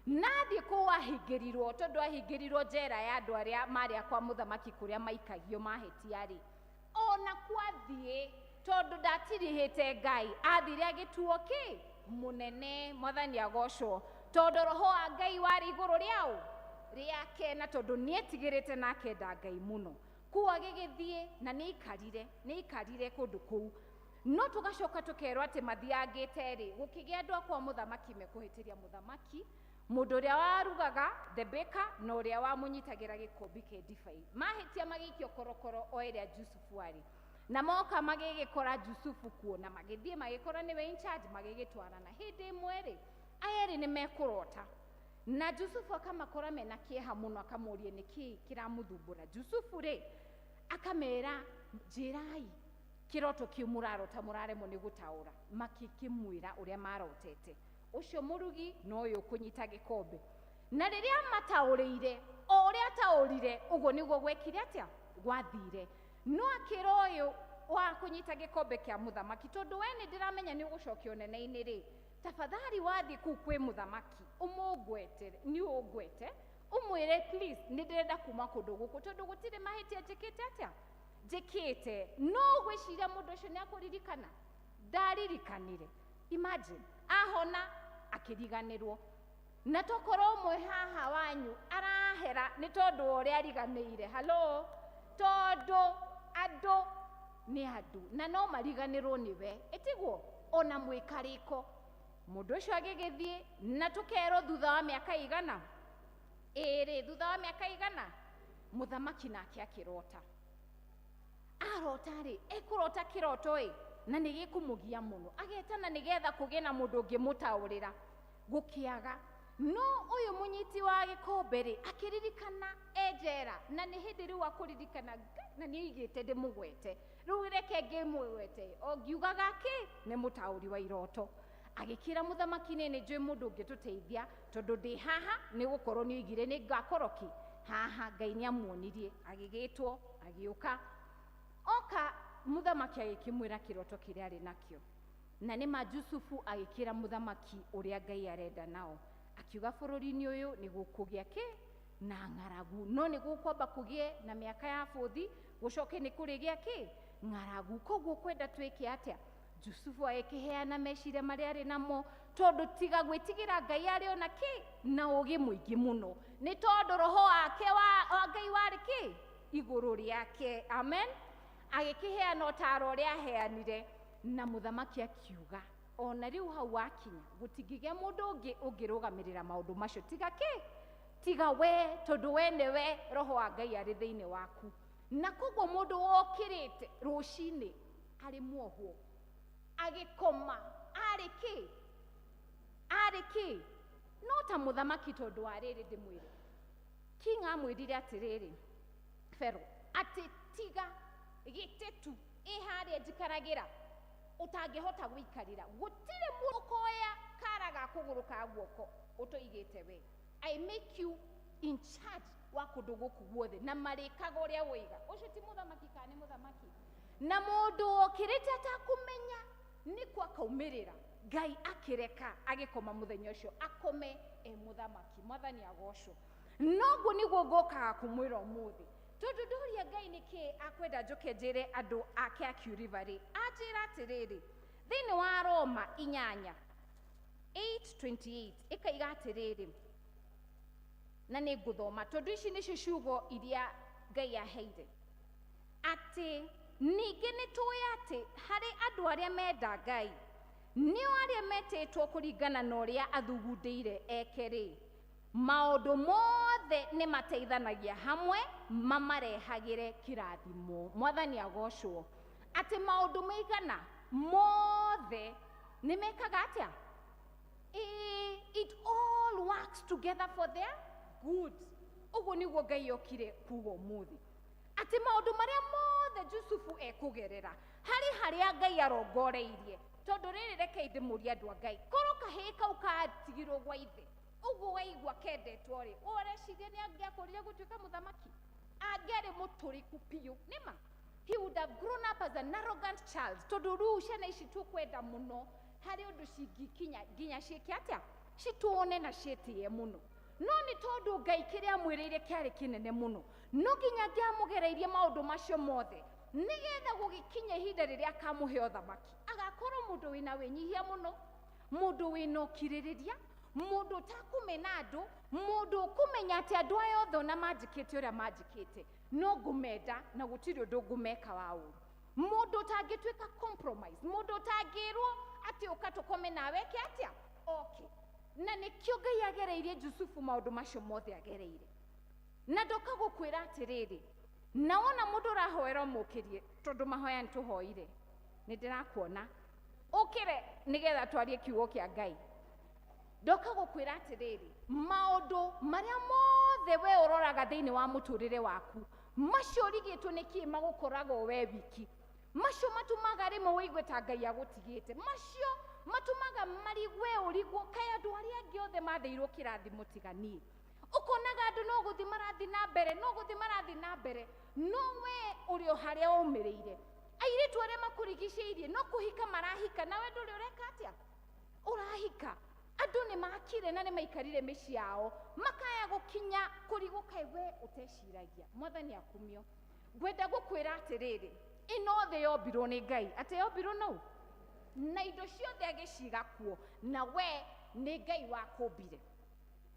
nathi kuwahingirirwo tondu ahingirirwo njera ya andu aria maria kwa muthamaki kuria maikagio mahitia ri ona kwathie tondu ndatirihite Ngai athire agituo ki munene mwathani agocwo tondu roho wa Ngai wari iguru riao riake na tondu nietigirite nake nda Ngai muno kuwa gigithie na niikarire kundu kuu no tugacoka tukerwo ati mathiangite ri gukigia andu akwa muthamaki mekuhitiria muthamaki mundu uria warugaga the baker no uria wamunyitagira gikombi ke divai mahitia magikio korokoro o iria Jusufu ari na moka magigikora Jusufu kuona magithie magikora niwe in charge magigitwara na hindi imwe ri ayeri ni mekurota na Jusufu akamakora mena kieha muno akamurie niki kiramuthumbura Jusufu ri akamera jirai kiroto kiumurarota muraremo ni gutaura makikimwira uria marotete ucio murugi no uyu kunyita gikombe na riria mataurire o uria taurire ugo niguo gwekire atia gwathire no akiro uyu wa kunyita gikombe kia muthamaki tondu we ni ndiramenya ni ugucokio nene-ini ri tafadhali wathi ku kwi muthamaki umugwete ni ugwete umwire please ni ndirenda kuma kundu guku tondu gutire mahitia njikite atia njikite no gwiciria mundu ucio ni akuririkana ndaririkanire imagine ahona akiriganirwo na tokoro umwe haha wanyu arahera ni tondu uria ariganiire halo tondu andu ni andu na no mariganirwo niwe itiguo ona mwikariko mundu ucio agigithie na tukerwo thutha wa miaka igana iri thutha wa miaka igana muthamaki nake akirota arota ri ekurota kiroto na nigikumugia muno agetana nigetha kugie na mundu ngimutaurira gukiaga no uyu munyiti wa gikombe ri akiririkana ejera na ni hindi riu akuririkana na ni igite ndimugwete riu reke ngimwete ongiugaga ki ni mutauri wa iroto agikira muthamaki nene njui mundu ngituteithia tondu ndi haha ni gukorwo ni igire ni ngakoroki haha Ngai ni amuonirie agigitwo agiuka oka muthamaki agikimwira kiroto kiria ari nakio na ni Jusufu agikira muthamaki uria Ngai arenda nao akiuga bururi-ini uyu ni gukugia ki na ng'aragu no ni gukwamba kugie na miaka ya bothi gucoke ni kurigia ki ng'aragu koguo kwenda twike atia Jusufu agikiheana meciria maria ari namo tondu tiga gwitigira Ngai ari ona ki na ugi muingi muno ni tondu roho wake wa Ngai wari ki iguru riake amen agikiheana utaro uria aheanire na muthamaki akiuga ona riu hau wakinya gutingigia mundu ungi ungirugamirira maundu macio tiga we tondu we niwe roho wa Ngai ari thiini waku na koguo mundu wokirite rucini ari muohwo agikoma ari ki no ta muthamaki tondu ariri ndimwire king amwirire atiriri Fero ati tiga gitetu iharia njikaragira utangihota gwikarira gutire mukoya karaga kuguru ka guoko utoigite we I make you in charge wa kundu guku guothe na marikaga uria wiga ucio ti muthamaki kana muthamaki na mundu okirite atakumenya ni kwa kaumirira Ngai akireka agikoma muthenya ucio akome muthamaki mwathani agocwo nogu niguo ngokaga kumwira umuthi tondu ndoria Ngai niki akwenda njoke njire andu ake akiuriva ri anjira atiriri thiini wa Roma 8:28 ikaiga atiriri na nĩ ngũthoma tondu ici nĩcio ciugo iria Ngai aheire ati ningĩ nĩ tũĩ atĩ harĩ andũ arĩa menda Ngai nĩo arĩa metĩtwo kũringana na ũrĩa athugundĩire eke-rĩ maũndũ mothe nĩ mateithanagia hamwe mamarehagĩre kĩrathimo. Mwathani agocwo. Atĩ maũndũ maigana mothe nĩ mekaga atĩa? It all works together for their good. Ũguo nĩguo Ngai okire kuga ũmũthĩ. Atĩ maũndũ marĩa mothe Jusufu ekũgerera harĩa Ngai arongoreirie. Tondu rĩrĩ reke ndĩmũrie andũ a Ngai. Korwo kahĩĩ kau katigirwo gwa ithe ũguo waigua kendetwo rĩ ũreciria nĩ angĩakũrire gũtuĩka mũthamaki? Angĩarĩ mũtũriku piũ nĩma? He would have grown up as an arrogant child. Tondu rĩu ciana ici tũkwenda mũno harĩ ũndũ cingĩkinya nginya ciĩke atĩa? Cituone na ciĩtĩe mũno. No nĩ tondu Ngai kĩrĩa amwĩrĩire kĩarĩ kĩnene mũno. No nginya angĩamũgereirie maũndũ macio mothe nigetha gũgĩkinya ihinda rĩrĩa akamũhe ũthamaki agakorwo mũndũ wĩna wĩnyihia mũno, mũndũ wĩna ũkirĩrĩria, mũndũ ũtakũmena andũ, mũndũ ũkũmenya atĩ andũ aya othe ona manjĩkĩte ũrĩa manjĩkĩte no ngũmenda na gũtirĩ ũndũ ngũmeka wa ũru, mũndũ ũtangĩtuĩka compromise, mũndũ ũtangĩrwo atĩ ũka tũkome nawe ke atĩa okay. Na nĩkĩo Ngai agereirie Jusufu maũndũ macio mothe agereire na ndoka gũkwĩra atĩrĩrĩ na wona mũndũ ũrahoera mũkĩrie tondu mahoya nĩtũhoire nĩ ndĩrakuona ũkĩre nĩgetha twarie kiugo kĩa Ngai. Ndoka gũkwĩra atĩrĩrĩ maũndũ marĩa mothe we ũroraga thĩinĩ wa mũtũrĩre waku macio ũrigĩtwo nĩ kĩĩ magũkorago we wiki, macio matũmaga rĩmwe wĩigue ta Ngai agũtigĩte, macio matũmaga marigwe ũrigwo kaĩ andũ arĩa angĩ othe mathĩirwo kĩrathimo tiganie. Ũkonaga andũ no gũthiĩ marathiĩ na mbere, no gũthiĩ marathiĩ na mbere, no we ũrĩ o harĩa ũmĩrĩire. Airĩtu arĩa makũrigicĩirie no kũhika marahika na we ndũrĩ ũreka atĩa? Ũrahika. Andũ nĩ makire na nĩ maikarire mĩciĩ yao makaya gũkinya kũrigwo kaĩ we ũteciragia. Mwathani akumio. Ngwenda gũkwĩra atĩrĩrĩ ĩno thĩ yombirwo nĩ Ngai. Atĩ yombirwo nũ? Na indo ciothe agĩciga kuo na we nĩ Ngai wakũmbire.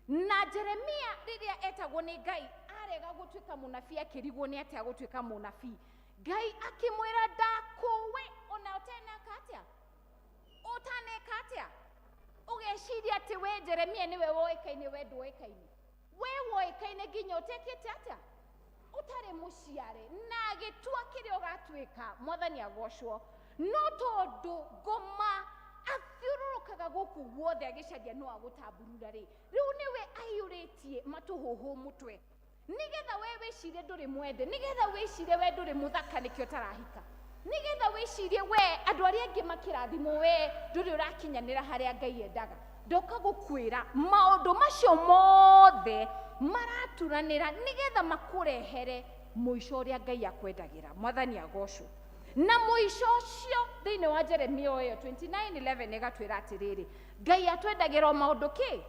Na Jeremia rĩrĩa etagwo nĩ Ngai arega gũtuĩka mũnabii akĩrigwo nĩ atĩa gũtuĩka mũnabii. Ngai akĩmwĩra ndakũwe ona ũtaneka atĩa? Ũtaneka atĩa? Ũgeciria atĩ we Jeremia nĩwe woĩkaine we ndũĩkaine? We woĩkaine nginya ũtekĩte atĩa? Ũtarĩ mũciare na agĩtua kĩrĩa ũgatuĩka. Mwathani agocwo. No tondũ ngoma athiũrũrũkaga gũkũ guothe agĩcaria no agũtamburura rĩ rĩu nĩwe aiyũrĩtie matũhũhũ mũtwe nigetha we wĩcirie ndũrĩ mwende, nigetha wĩcirie we ndũrĩ mũthaka nĩkĩo ũtarahika, nigetha wĩcirie we andũ arĩa angĩ makĩrathimwo we ndũrĩ ũrakinyanĩra harĩa Ngai endaga. Ndoka gũkwĩra maũndũ macio mothe maraturanĩra nigetha makũrehere mũico ũrĩa Ngai akwendagĩra. Mwathani agocwo. Na mũico ũcio thĩinĩ wa Jeremia ĩyo 29:11 ĩgatwĩra atĩrĩrĩ Ngai atwendagĩra o maũndũ kĩ?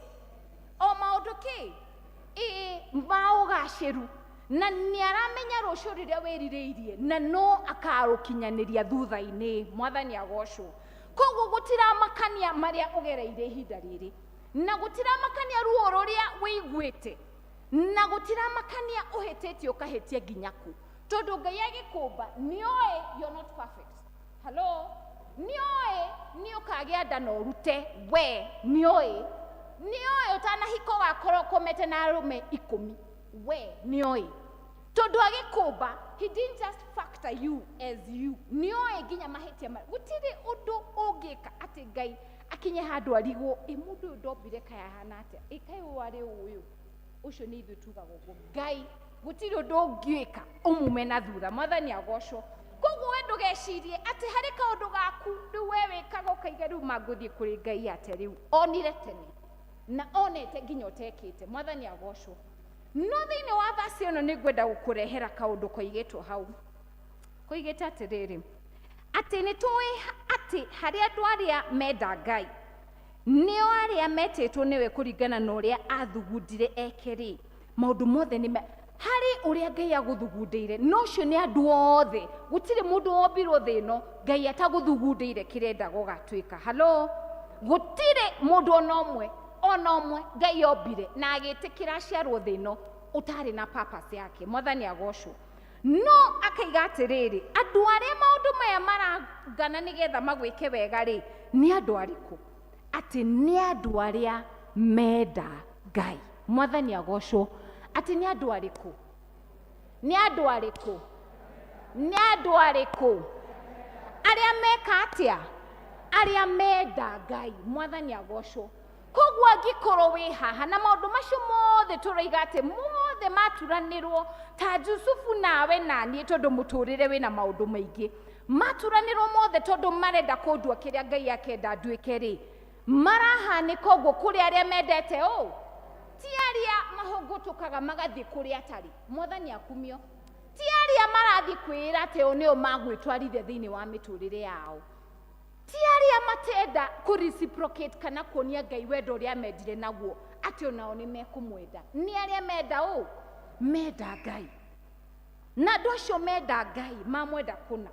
O maũndũ kĩ? Ma ũgacĩru. Na nĩ aramenya rũciũ rĩrĩa wĩrirĩirie na no akarũkinyanĩria thutha-inĩ. Mwathani agocwo. Koguo gũtiramakania marĩa ũgereire ihinda rĩrĩ na gũtiramakania ruo rũrĩa wĩiguĩte na gũtiramakania ũhĩtĩtie ũkahĩtia nginya kũ. Tondu Ngai agĩkũmba nĩoĩ you're not perfect. Hello? Nĩoĩ nĩ ũkagĩa nda na ũrute we nĩoĩ. Nĩoĩ ũtanahika ũgakorwo ũkomete na arũme 10 we nĩoĩ. Tondu agĩkũmba he didn't just factor you as you. Nĩoĩ nginya mahĩtia gũtirĩ ũndũ ũngĩka atĩ Ngai akinye handũ arigwo mũndũ ũyũ ndombire kaya hana atĩa kaĩ warĩ ũyũ. Ũcio nĩ ithuĩ tugaga ũguo. Ngai gũtirĩ ũndũ ũngĩka ũmume na thutha. Mwathani agocwo. Koguo we ndũgecirie atĩ harĩ kaũndũ gaku rĩu we wĩkaga ũkaiga rĩu mangũthiĩ kũrĩ Ngai atĩ rĩu onire tene na onete nginya ũtekĩte. Mwathani agocwo. No thĩinĩ wa verse ĩno nĩ ngwenda gũkũrehera kaũndũ koigĩtwo hau. Koigĩte atĩrĩrĩ atĩ nĩ tũĩ atĩ harĩ andũ arĩa menda Ngai nĩo arĩa metĩtwo nĩwe kũringana na ũrĩa athugundire eke rĩ maũndũ mothe nĩ hari uria Ngai aguthugundeire nocio nĩ andũ othe gũtirĩ mũndũ wombirwo thĩ ĩno Ngai atagũthugundeire kĩrenda gũgatuĩka. Halo, gũtirĩ mũndũ ona ũmwe Ngai ombire na agĩtĩkĩra aciarwo thĩ ĩno ũtarĩ na purpose yake. Mwathani agocwo. No akaiga atĩrĩrĩ, andũ arĩa maũndũ maya marangana nĩgetha magwĩke wega rĩ, nĩ andũ arĩkũ? Atĩ nĩ andũ arĩa menda Ngai. Mwathani agocwo. Atĩ nĩ andũ arĩkũ? Nĩ andũ arĩkũ? Nĩ andũ arĩkũ? Arĩa meka atĩa? Arĩa menda Ngai. Mwathani agocwo. Koguo angĩkorwo wĩ haha na maũndũ macio mothe tũroiga atĩ mothe maturanĩrwo ta Jusufu nawe na niĩ tondũ mũtũrĩre wĩna maũndũ maingĩ, maturanĩrwo mothe tondũ marenda kũndua kĩrĩa Ngai akenda nduĩke rĩ, marahanĩka ũguo kũrĩ arĩa mendete ũũ? Ti arĩa mahũngũtũkaga magathiĩ kũrĩa atarĩ. Mwathani akumio. Ti arĩa marathiĩ kwĩra atĩ o nĩo magwĩtwarithia thĩinĩ wa mĩtũrĩre yao. Ti arĩa matenda kũ-reciprocate kana kuonia Ngai wendo ũrĩa mendire naguo atĩ onao nĩ mekũmwenda. Nĩ arĩa menda ũũ? Menda Ngai. Na andũ acio menda Ngai mamwenda kũna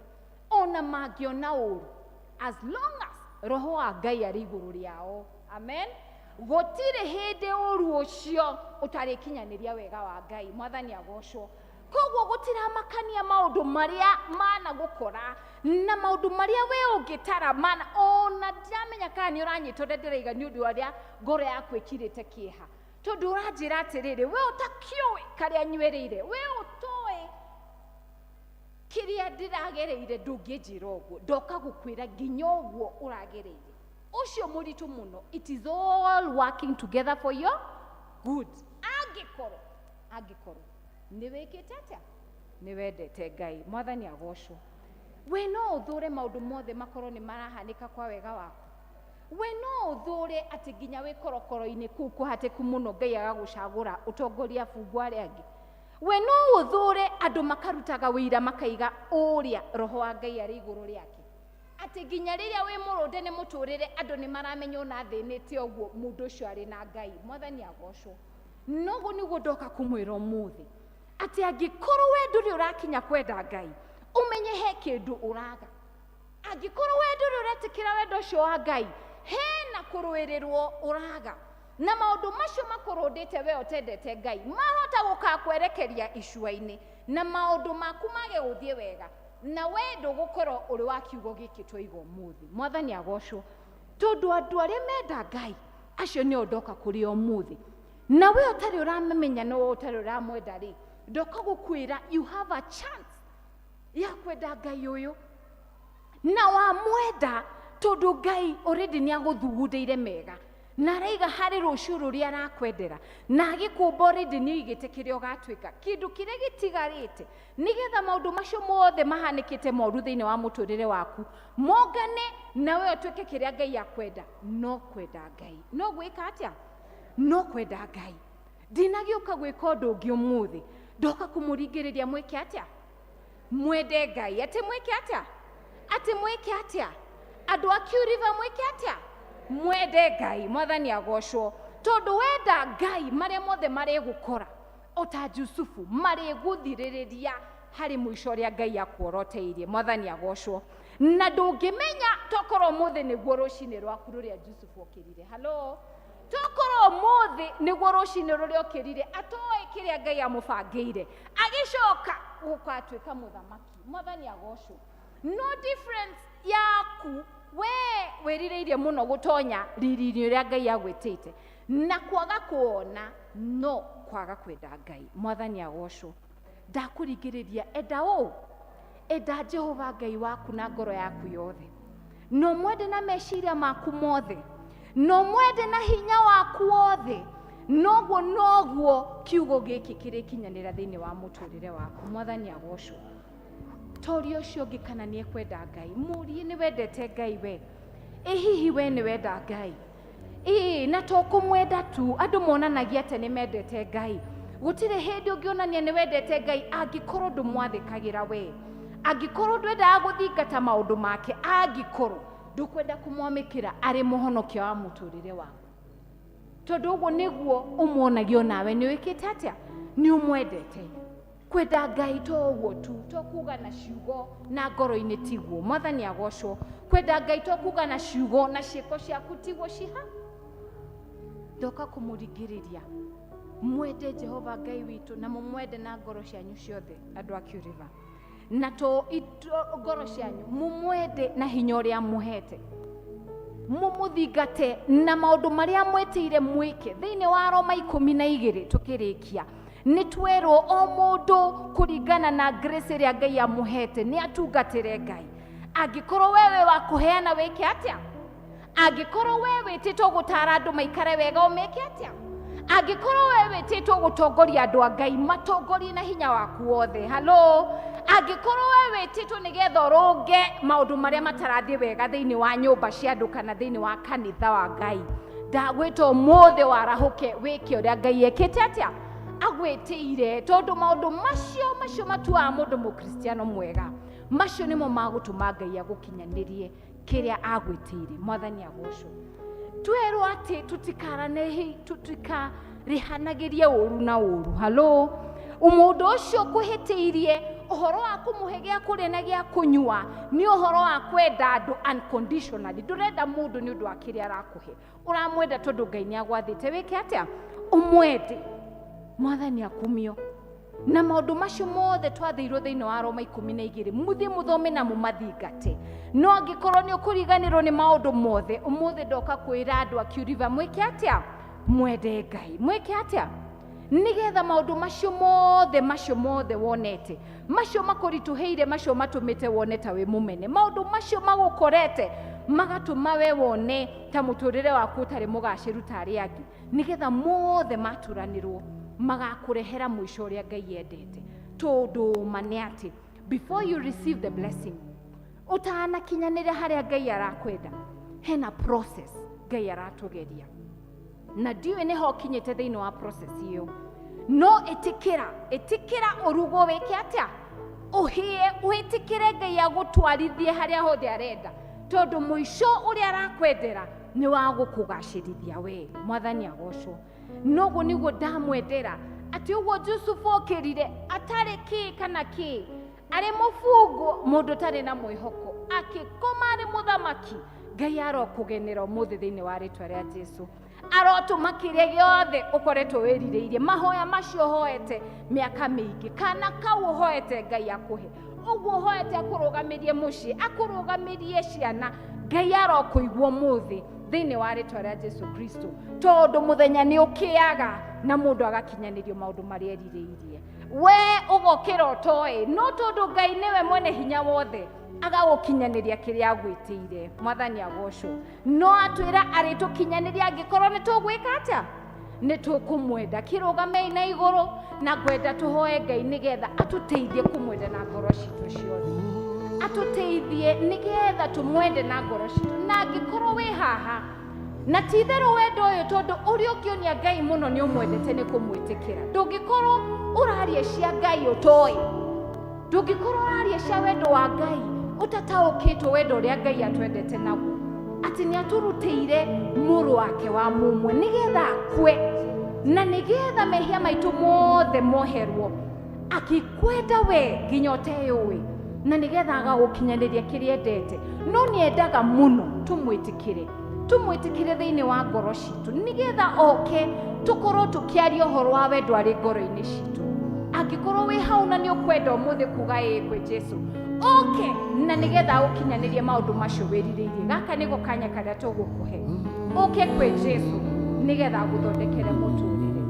ona mangĩona ũũru, as long as roho wa Ngai arĩ igũrũ rĩao. Amen. Gũtirĩ hĩndĩ ũũru ũcio ũtarĩkinyanĩria wega wa Ngai. Mwathani agocwo. Koguo gũtiramakania maũndũ marĩa managũkora na maũndũ marĩa we ũngĩtara mana ona ndiramenya kana nĩ ũranyitwo ndĩraiga nĩ ũndũ ũrĩa ngoro yaku ĩkirĩte kĩeha, tondũ ũranjĩra atĩrĩrĩ, we ũtakĩũĩ karĩa nyuĩrĩire, we ũtoĩ kĩrĩa ndĩragereire ndũngĩnjĩra ũguo, ndoka gũkwĩra nginya ũguo ũragereire. Ũcio mũritũ mũno. It is all working together for your good. Angĩkorwo nĩ wĩkĩte atĩa? Nĩ wendete Ngai. Mwathani agocwo. We no ũthũre maũndũ mothe makorwo nĩ marahanĩka kwa wega waku. We no ũthũre atĩ nginya wĩ korokoro-inĩ kũu kũhatĩku mũno Ngai agagũcagũra ũtongoria bungu arĩa angĩ. We no ũthũre andũ makarutaga wĩira makaiga ũrĩa roho wa Ngai arĩ igũrũ rĩake. Atĩ nginya rĩrĩa wĩ mũrũnde nĩ mũtũrĩre andũ nĩ maramenya ona thĩnĩte ũguo mũndũ ũcio arĩ na Ngai. Mwathani agocwo. Noguo nĩguo ndoka kũmwĩra ũmũthĩ atĩ angĩkorwo we ndũrĩ ũrakinya kwenda Ngai, ũmenye he kĩndũ ũraga. Angĩkorwo we ndũrĩ ũretĩkĩra wendo ũcio wa Ngai, hena kũrũĩrĩrwo ũraga. Na maũndũ macio makũrũndĩte we ũtendete Ngai mahota gũkakwerekeria icua-inĩ na maũndũ maku mage gũthiĩ wega, na we ndũgũkorwo ũrĩ wa kiugo gĩkĩ tũiga ũmũthĩ. Mwathani agocwo. Tondũ andũ arĩa menda Ngai acio nĩo ndoka kũrĩ ũmũthĩ. Na we ũtarĩ ũramemenya no ũtarĩ ũramwenda rĩ, ndoka gũkwĩra you have a chance ya kwenda Ngai ũyũ na wamwenda, tondũ Ngai already nĩ agũthugundeire mega na araiga harĩ rũciũ rũrĩa arakwendera na agĩkũmba already nĩ oigĩte kĩrĩa ũgatuĩka. Kĩndũ kĩrĩa gĩtigarĩte nĩgetha maũndũ macio mothe mahanĩkĩte moru thĩinĩ wa mũtũrĩre waku mongane na we ũtuĩke kĩrĩa Ngai akwenda, no kwenda Ngai. No gwĩka atĩa? No kwenda Ngai. Ndinagĩũka gwĩka ũndũ ũngĩ ũmũthĩ, ndoka kũmũringĩrĩria mwĩke atĩa? Mwende Ngai. Atĩ mwĩke atĩa? Atĩ mwĩke atĩa? Andũ a Kiu River mwĩke atĩa? Mwende Ngai. Mwathani agocwo. Tondũ wenda Ngai marĩa mothe marĩgũkora o ta Jusufu marĩgũthirĩrĩria harĩ mũico ũrĩa Ngai akuoroteirie. Mwathani agocwo. Na ndũngĩmenya tokorwo ũmũthĩ nĩguo rũcinĩ rwaku rũrĩa Jusufu okĩrire. Halo, tokorwo ũmũthĩ nĩguo rũcinĩ rũrĩa okĩrire atoĩ kĩrĩa Ngai amũbangĩire agĩcoka gũkatuĩka mũthamaki. Mwathani agocwo. No difference yaku we wĩrirĩirie mũno gũtonya riri-inĩ ũrĩa Ngai agwĩtĩte na kwaga kuona, no kwaga kwenda Ngai. Mwathani agocwo. Ndakũringĩrĩria, enda ũũ, enda Jehova Ngai waku na ngoro yaku yothe, no mwende na meciria maku mothe, no mwende na hinya waku wothe, noguo kiugo gĩkĩ kĩrĩkinyanĩra thĩinĩ wa mũtũrĩre waku. Mwathani agocwo. Toria ũcio ũngĩ kana nĩ ekwenda Ngai, mũrie nĩ wendete Ngai we. Hihi we nĩ wenda Ngai? Na to kũmwenda tu, andũ monanagia atĩ nĩ mendete Ngai. Gũtirĩ hĩndĩ ũngĩonania nĩ wendete Ngai angĩkorwo ndũmwathĩkagĩra we, angĩkorwo ndwendaga gũthingata maũndũ make, angĩkorwo ndũkwenda kũmwamĩkĩra arĩ mũhonokia wa mũtũrĩre waku. Tondũ ũguo nĩguo ũmuonagio nawe nĩ wĩkĩte atĩa? nĩ ũmwendete. Kwenda Ngai to ũguo tu, to kuga na ciugo na ngoro-inĩ tiguo. Mwathani agocwo. Kwenda Ngai to kuga na ciugo na ciĩko ciaku tiguo ciha. Ndoka kũmũringĩrĩria. Mwende Jehova Ngai witũ na mũmwende na ngoro cianyu ciothe, andũ a Kĩu River. Na to ngoro cianyu mũmwende na hinya ũrĩa mũhete. Mũmũthingate na maũndũ marĩa mwĩtĩire mwĩke. Thĩinĩ wa Roma 12 tũkĩrĩkia, nĩ twerwo o mũndũ kũringana na grace ĩrĩa Ngai amũhete nĩ atungatĩre Ngai. Angĩkorwo wewe wa kũheana wĩke atĩa? Angĩkorwo wewe wĩtĩtwo gũtara andũ maikare wega ũmeke atĩa? Angĩkorwo wewe wĩtĩtwo gũtongoria andũ a Ngai matongorie na hinya waku wothe. Halo, angĩkorwo wewe wĩtĩtwo nĩgetha ũrũnge maũndũ marĩa matarathiĩ wega thĩinĩ wa nyũmba cia andũ kana thĩinĩ wa kanitha wa Ngai, ndagwĩtwo ũmũthĩ warahũke wĩke ũrĩa Ngai ekĩte atĩa? Agwĩtĩire, tondũ maũndũ macio matuaga mũndũ mũkristiano mwega. Macio nĩmo magũtũma Ngai agũkinyanĩrie kĩrĩa agwĩtĩire. Mwathani agocwo. Twerwo atĩ tutikarĩhanagĩrie ũru na ũru. Halo, mũndũ ũcio ũkwĩhĩtĩirie, ũhoro wa kũmũhe gĩa kũrĩa na gĩa kũnyua nĩ ũhoro wa kwenda andũ unconditionally. Ndũrenda mũndũ nĩ ũndũ wa kĩrĩa arakũhe, ũramwenda tondũ Ngai nĩ agwathĩte wĩke atĩa? Ũmwende. Mwathani akumio. Na maũndũ macio mothe twathĩirwo thĩinĩ wa Roma 12 mũthiĩ mũthome na mũmathingate. No angĩkorwo nĩ ũkũriganĩrwo nĩ maũndũ mothe, ũmũthĩ ndoka kwĩra andũ a Kĩu River mwĩke atĩa? Mwende Ngai. Mwĩke atĩa? Nĩgetha maũndũ macio mothe wonete, macio makũritũhĩire, macio matũmĩte wone ta wĩ mũmene, maũndũ macio magũkorete magatũma we wone ta mũtũrĩre waku ũtarĩ mũgacĩru ta arĩa angĩ, nĩgetha mothe matũranĩrwo magakũrehera mũico ũrĩa Ngai endete. Tondũ mane atĩ before you receive the blessing, ũtanakinyanĩra harĩa Ngai arakwenda, hena process Ngai aratũgeria. Na ndiũĩ nĩ ho kinyĩte thĩinĩ wa process ĩyo. No ĩtĩkĩra ũrugwo wĩke atĩa? Ũhĩe, wĩtĩkĩre Ngai agũtwarithie harĩa hothe arenda. Tondũ mũico ũrĩa arakwendera nĩ wa gũkũgacĩrithia we. Mwathani agocwo. Noguo nĩguo ndamwendera atĩ ũguo Jusufu okĩrire atarĩ kĩ kana kĩ, arĩ mũbungu, mũndũ tarĩ na mwĩhoko, akĩkoma arĩ mũthamaki. Ngai arokũgenera ũmũthĩ thĩinĩ wa rĩtwa rĩa Jesu. Arotũma kĩrĩa gĩothe ũkoretwo wĩrirĩirie, mahoya macio hoete mĩaka mĩingĩ, kana kau hoete Ngai akũhe. Ũguo hoete akũrũgamĩrie mũciĩ, akũrũgamĩrie ciana, Ngai arokũigua ũmũthĩ thĩinĩ wa rĩtwa rĩa Jesu Kristo. Tondũ mũthenya nĩ ũkĩaga na mũndũ agakinyanĩrio maũndũ marĩa erirĩirie. We ũgokĩra ũtoĩ, no tondũ Ngai nĩwe mwene hinya wothe agagũkinyanĩria kĩrĩa agwĩtĩire. Mwathani agocwo. No atwĩra arĩtũkinyanĩria angĩkorwo nĩ tũgwĩka atĩa? Nĩ tũkũmwenda. Kĩrũgamei na igũrũ na ngwenda tũhoe Ngai nĩgetha atũteithie kũmwenda na ngoro citũ ciothe. Atũteithie nĩgetha tũmwende na ngoro citũ. Na angĩkorwo wĩ haha na ti-itherũ wendo ũyũ, tondũ ũrĩa ũkĩonia Ngai mũno nĩ ũmwendete nĩ kũmwĩtĩkĩra. Ndũngĩkorwo ũraria cia Ngai ũtoĩ, ndũngĩkorwo ũraria cia wendo wa Ngai ũtataũkĩtwo wendo ũrĩa Ngai atwendete naguo, atĩ nĩ atũrutĩire mũrũ wake wa mũmwe nĩgetha akue, na nĩgetha mehia maitũ mothe moherwo, akikwenda we nginya ũteyũĩ, na nĩgetha agagũkinyanĩria kĩrĩa endete. No nĩ endaga mũno tũmwĩtĩkĩre thĩinĩ wa ngoro citũ, nĩgetha oke tũkorwo tũkĩaria ũhoro wa wendo arĩ ngoro-inĩ citũ. Angĩkorwo wĩ hau na nĩ ũkwenda ũmũthĩ kuga ĩĩ kwĩ Jesu, oke na nĩgetha agũkinyanĩrie maũndũ macio wĩrirĩirie. Gaka nĩgo kanya karĩa tũgũkũhe. Oke kwĩ Jesu nĩgetha agũthondekere mũtũrĩre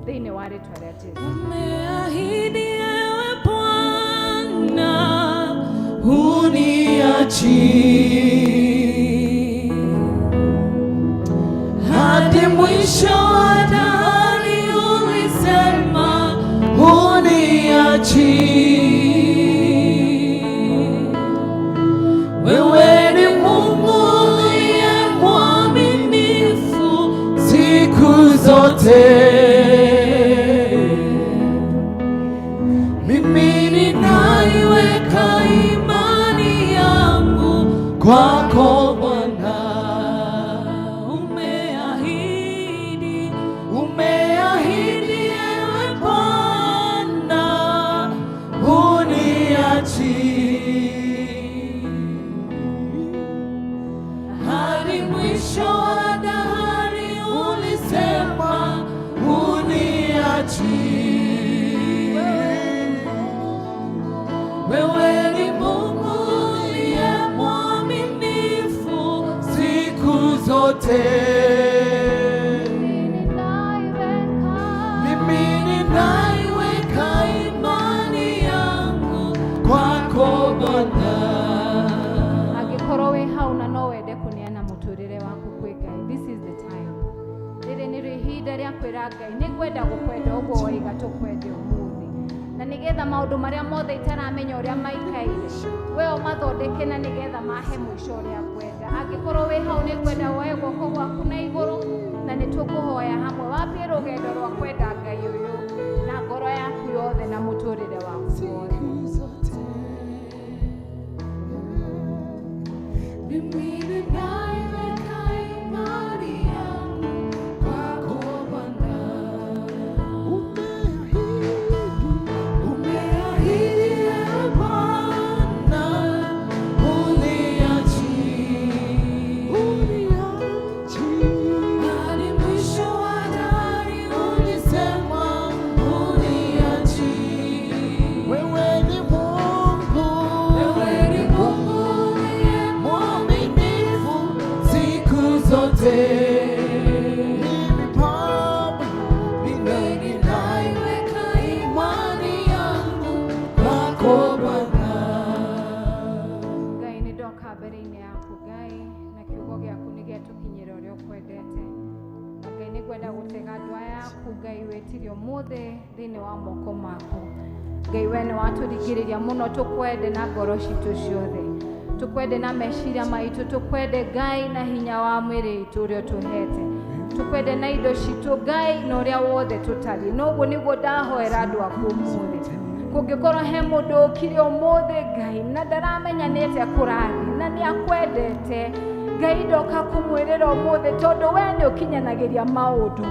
thĩinĩ wa rĩtwa rĩa Jesu. Umeahidi ewe Bwana huniachi hadi mwisho wa dahari, ulisema huniachi. Wewe ni Mungu uliye mwaminifu siku zote. Mimi ninaiweka imani yangu kwako Bwana. Umeahidi ewe Bwana hadi mwisho wa dahari ulisema uniachi. Wewe ni Mungu uliye mwaminifu siku zote. Mimi ninaiweka imani yangu kwako Bwana. Angĩkorwo wĩ hau na no wende kũneana mũtũrĩre waku kwĩ Ngai, this is the time. Rĩrĩ nĩ ihinda rĩa kwĩra Ngai nĩ ngwenda gũkwenda ũguo waiga tũkwende ũmũthĩ, na nĩgetha maũndũ marĩa mothe itaramenya ũrĩa maikaire we ũmathondeke na nĩgetha mahe mũico ũrĩa ngwenda. Angĩkorwo wĩ hau nĩ ngwenda woe guoko gwaku na igũrũ na nĩ tũkũhoya hamwe wambie rũgendo rwa kwenda Ngai ũyũ na ngoro yaku yothe na mũtũrĩre waku wothe. Mimi ninaiweka imani yangu kwako Bwana. Umeahidi Bwana, uniachi. Hadi mwisho wa dahari ulisema uniachi. Wewe ni Mungu uliye mwaminifu siku zote. Mimi Baba, ninaiweka imani yangu kwako Bwana. Ngai nĩ ndoka mbere-inĩ yaku Ngai na kiugo gĩaku nĩ gĩatũkinyĩra ũrĩa ũkwendete, na Ngai nĩ ngwenda gũtega andũ aya yaku Ngai wĩtire ũmũthĩ thĩinĩ wa moko maku. Ngai we nĩ watũringĩrĩria mũno tũkwende na ngoro citũ ciothe, tũkwende na meciria maitũ, tũkwende Ngai na hinya wa mwĩrĩ itũ ũrĩa ũtũhete, tũkwende na indo citũ Ngai na ũrĩa wothe tũtariĩ. Na ũguo nĩguo ndahoera andũ aku ũmũthĩ. Kũngĩkorwo he mũndũ ũkire ũmũthĩ Ngai na ndaramenya nĩ atĩa kũrathiĩ na nĩ akwendete Ngai, ndoka kũmwĩrĩra ũmũthĩ tondũ we nĩ ũkinyanagĩria maũndũ.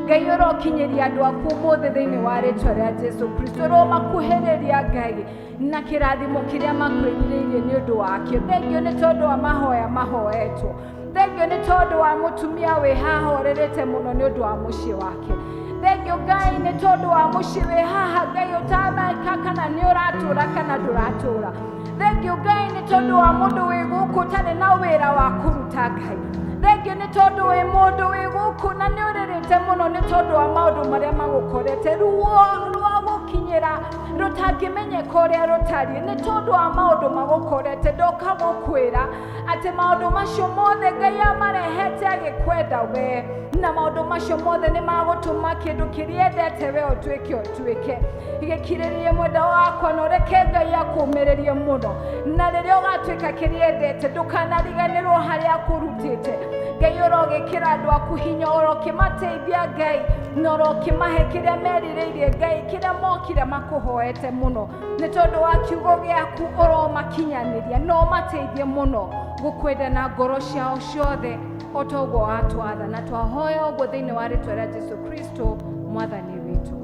Ngai ũrokinyĩria andũ aku ũmũthĩ thĩinĩ wa rĩtwa rĩa Jesu Kristo, ũromakuhĩrĩria Ngai na kĩrathimo kĩrĩa makwĩrirĩirie nĩ ũndũ wakĩo. Thengio nĩ tondũ wa mahoya mahoetwo, thengio nĩ tondũ wa mũtumia wĩ haha ũrĩrĩte mũno nĩ ũndũ wa mũciĩ wake. Thengio Ngai nĩ tondũ wa mũciĩ wĩ haha Ngai ũtameka kana nĩ ũratũra kana ndũratũra. Thengio Ngai nĩ tondũ wa mũndũ wĩ gũkũ ũtarĩ na wĩra wa kũruta Ngai. Thengio nĩ tondũ wĩ mũndũ wĩ gũkũ na nĩ ũrĩrĩte mũno nĩ tondũ wa maũndũ marĩa magũkorete, ruo rwa gũkinyĩra rũtangĩmenyeka ũrĩa rũtariĩ nĩ tondũ wa maũndũ magũkorete. Ndoka gũkwĩra atĩ maũndũ macio mothe Ngai amarehete agĩkwenda we, na maũndũ macio mothe nĩ magũtũma kĩndũ kĩrĩa endete we ũtuĩke gĩkirĩrĩrie mwenda wakwa na ũreke Ngai akũmĩrĩrie mũno, na rĩrĩa ũgatuĩka kĩrĩa endete ndũkanariganĩrwo harĩa akũrutĩte. Ngai ũrogĩkĩra andũ aku hinya, ũrokĩmateithia Ngai na ũrokĩmahe kĩrĩa merirĩirie Ngai, kĩrĩa mokire makũhoete mũno nĩ tondũ wa kiugo gĩaku ũromakinyanĩria na ũmateithie mũno gũkwenda na ngoro ciao ciothe o ta ũguo watwatha, na twahoya ũguo thĩinĩ wa rĩtwa rĩa Jesu Kristo mwathani witũ,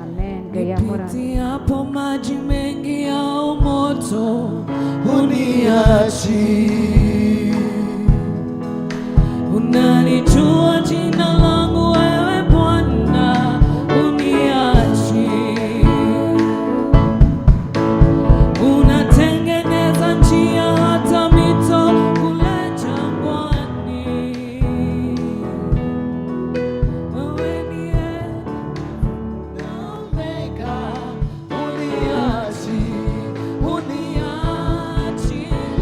amen. Ngai amũrathime. Nipitiapo maji mengi ya moto uniachi. Unanijua jina langu wewe Bwana, uniachi. Unatengeneza njia hata mito kule jangwani. Wewe ndiye Omega, uniachi.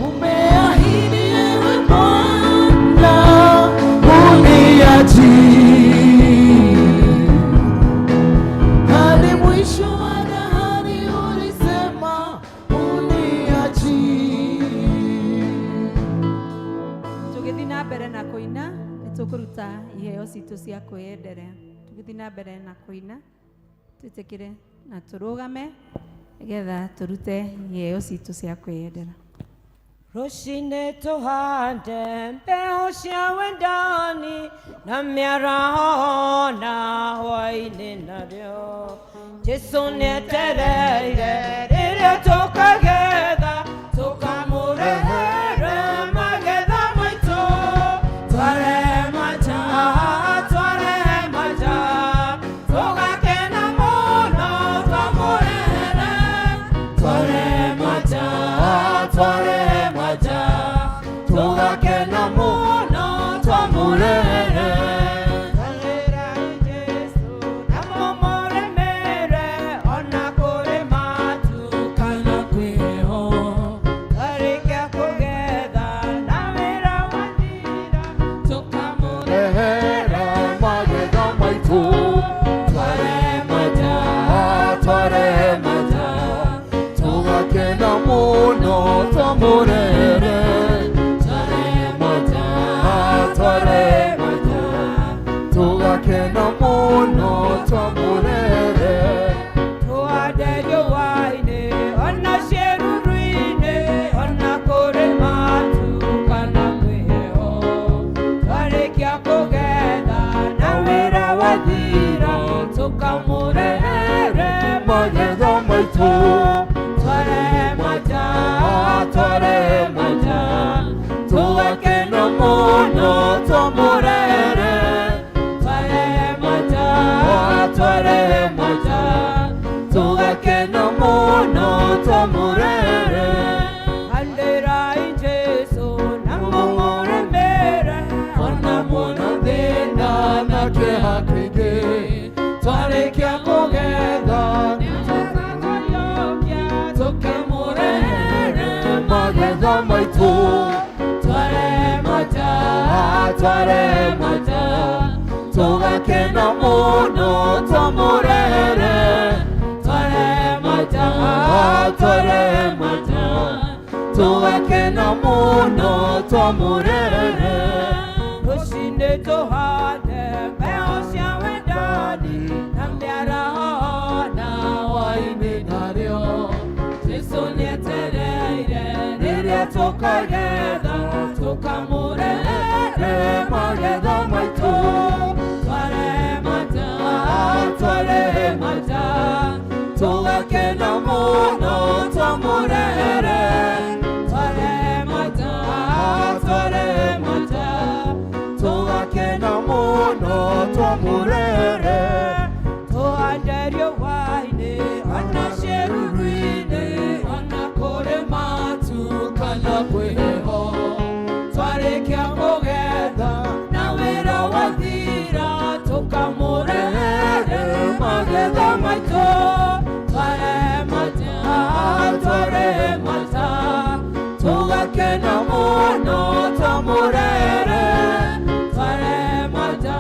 Umeahidi ewe Bwana, uniachi. Hadi mwisho wa dahari ulisema uniachi. Tũgĩthiĩ na mbere na kũina nĩ tũkũruta iheo citũ cia kwĩyendera. Tũgĩthiĩ na mbere na kũina twĩtĩkĩre na tũrũgame nĩgetha tũrute iheo citũ cia kwĩyendera. Rũcinĩ tũhande mbeũ cia wendani na mĩaraho na hwaĩ-inĩ narĩo. Jesũ nĩetereire rĩrĩa tũkagetha tũkamũrehere magetha maitũ. twamurere twarera Jesu namumuremere ona kuri matukana kweho twareka kugetha na wĩra wathira tukamurehera magetha maitũ twaremata tugakena mũno twamũrere tugakena mũno twamũrere tũhande riũa-inĩ ona ciĩruru-inĩ ona kũrĩ matukana kwĩho twarĩkia kũgetha na wĩra wathira tũkamũrehere magetha maitũ twaremata tugakena mũno twamũrere tugakena mũno twamũrere handĩrai Jesu na mũmũremere ona mũno thĩna na kĩeha kĩingĩ twarĩkia kũgetha tũkamũrehere magetha maitũ twaremata tugakena mũno twamũrere twaremata tugakena mũno twamũrere rũcinĩ tũhande mbegũ cia wendani na mĩaraho na hwaĩ-inĩ narĩo Jesũ nĩetereire rĩrĩa tũkagetha tũkamũrehere magetha maitũ twaremata tugakena mũno twamũrehere twaremata tugakena mũno twamũrehere tũhande riũa-inĩ ona ciĩruru-inĩ ona kũrĩ matukana kwĩho twarĩkia kũgetha na wĩra wathira tũkamũrehere magetha maitũ twaremata tugakena mũno twamũrehere twaremata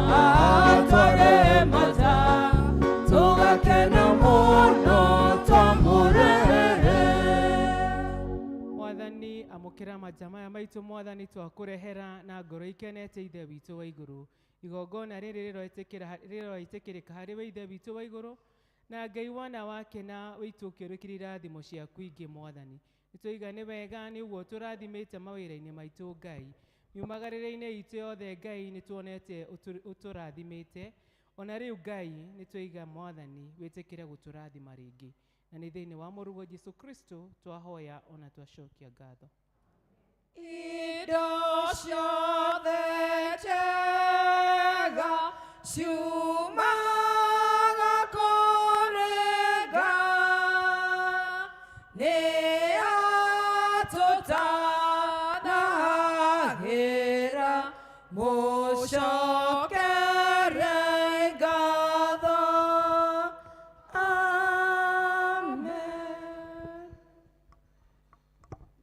tugakena mũno twamũrehere Mwathani amũkĩra majamaya maitũ Mwathani twakũrehera na ngoro ikenete ithe witũ wa igũrũ igongona rĩrĩ rĩroĩtĩkĩrĩka harĩ we ithe witũ wa igũrũ na Ngai wana wake na wĩitũkio rĩkĩrĩ irathimo ciaku ingĩ Mwathani nĩtũiga nĩ wega nĩ ũguo tũrathimĩte mawĩra-inĩ maitũ Ngai miumagarĩre-inĩ itũ yothe Ngai nĩtuonete ũtũrathimĩte ona rĩu Ngai nĩtũiga Mwathani wĩtĩkĩre gũtũrathima rĩngĩ na nĩ thĩinĩ wa mũrugo Jesũ Kristo twahoya ona twacokia ngatho indo ciothe njega ciumaga kũrĩ Ngai nĩ atũtanahagĩra mũcokere ngatho amen.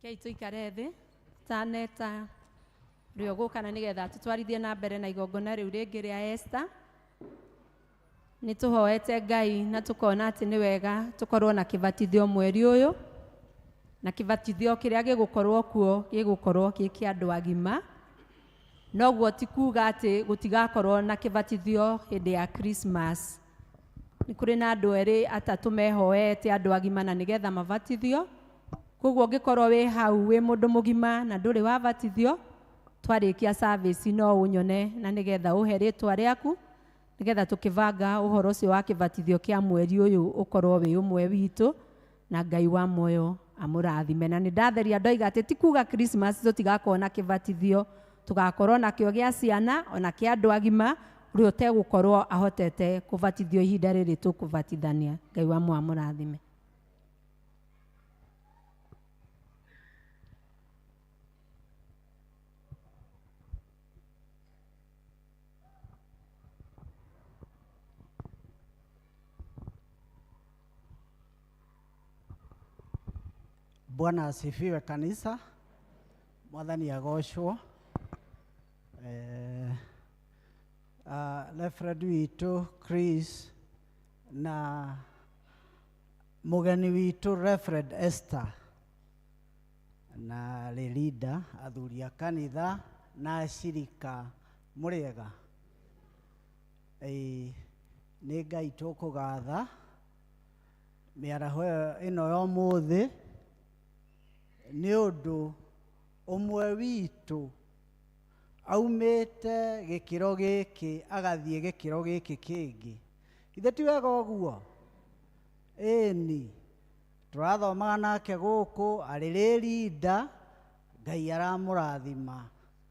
Kei tũikare thĩ taneta rĩo gũkana nĩgetha tũtwarithie na mbere na igongona rĩu rĩngĩ rĩa Esther. Nĩ tũhoete Ngai na tũkona atĩ nĩ wega tũkorwo na kĩbatithio mweri ũyũ na kĩbatithio kĩrĩa gĩgũkorwo kuo gĩgũkorwo gĩ kĩa andũ agima. Noguo ti kuuga atĩ gũtigakorwo na kĩbatithio hĩndĩ ya Christmas. Nĩ kũrĩ na andũ erĩ atatũ mehoete andũ agima na nĩgetha mabatithio. Koguo ũngĩkorwo wĩ hau wĩ mũndũ mũgima na ndũrĩ wabatithio twarĩkia service no ũnyone na nĩgetha ũhe rĩtwa rĩaku nĩgetha tũkĩbanga ũhoro ũcio wa kĩbatithio kĩa mweri ũyũ ũkorwo wĩ ũmwe witũ na Ngai wa muoyo amũrathime. Na nĩ ndatheria andũ aiga atĩ ti kuuga Christmas tũtigakorwo na kĩbatithio, tũgakorwo na kĩo gĩa ciana ona kĩa andũ agima ũrĩa ũtegũkorwo ahotete kũbatithio ihinda rĩrĩ tũkũbatithania. Ngai wa muoyo amũrathime. Bwana asifiwe kanisa. Mwathani agocwo. Reverend witũ Chris na mugeni witũ Reverend Esther na leader athuri a kanitha na ashirika mũrĩega. Nĩ Ngai tũkũgatha mĩaraho ĩno ya ũmũthĩ nĩ ũndũ ũmwe witũ aumĩte gĩkĩro gĩkĩ agathiĩ gĩkĩro gĩkĩ kĩngĩ. Ithe ti wega ũguo? Ĩni tũrathomaga nake gũkũ arĩ leader, Ngai aramũrathima,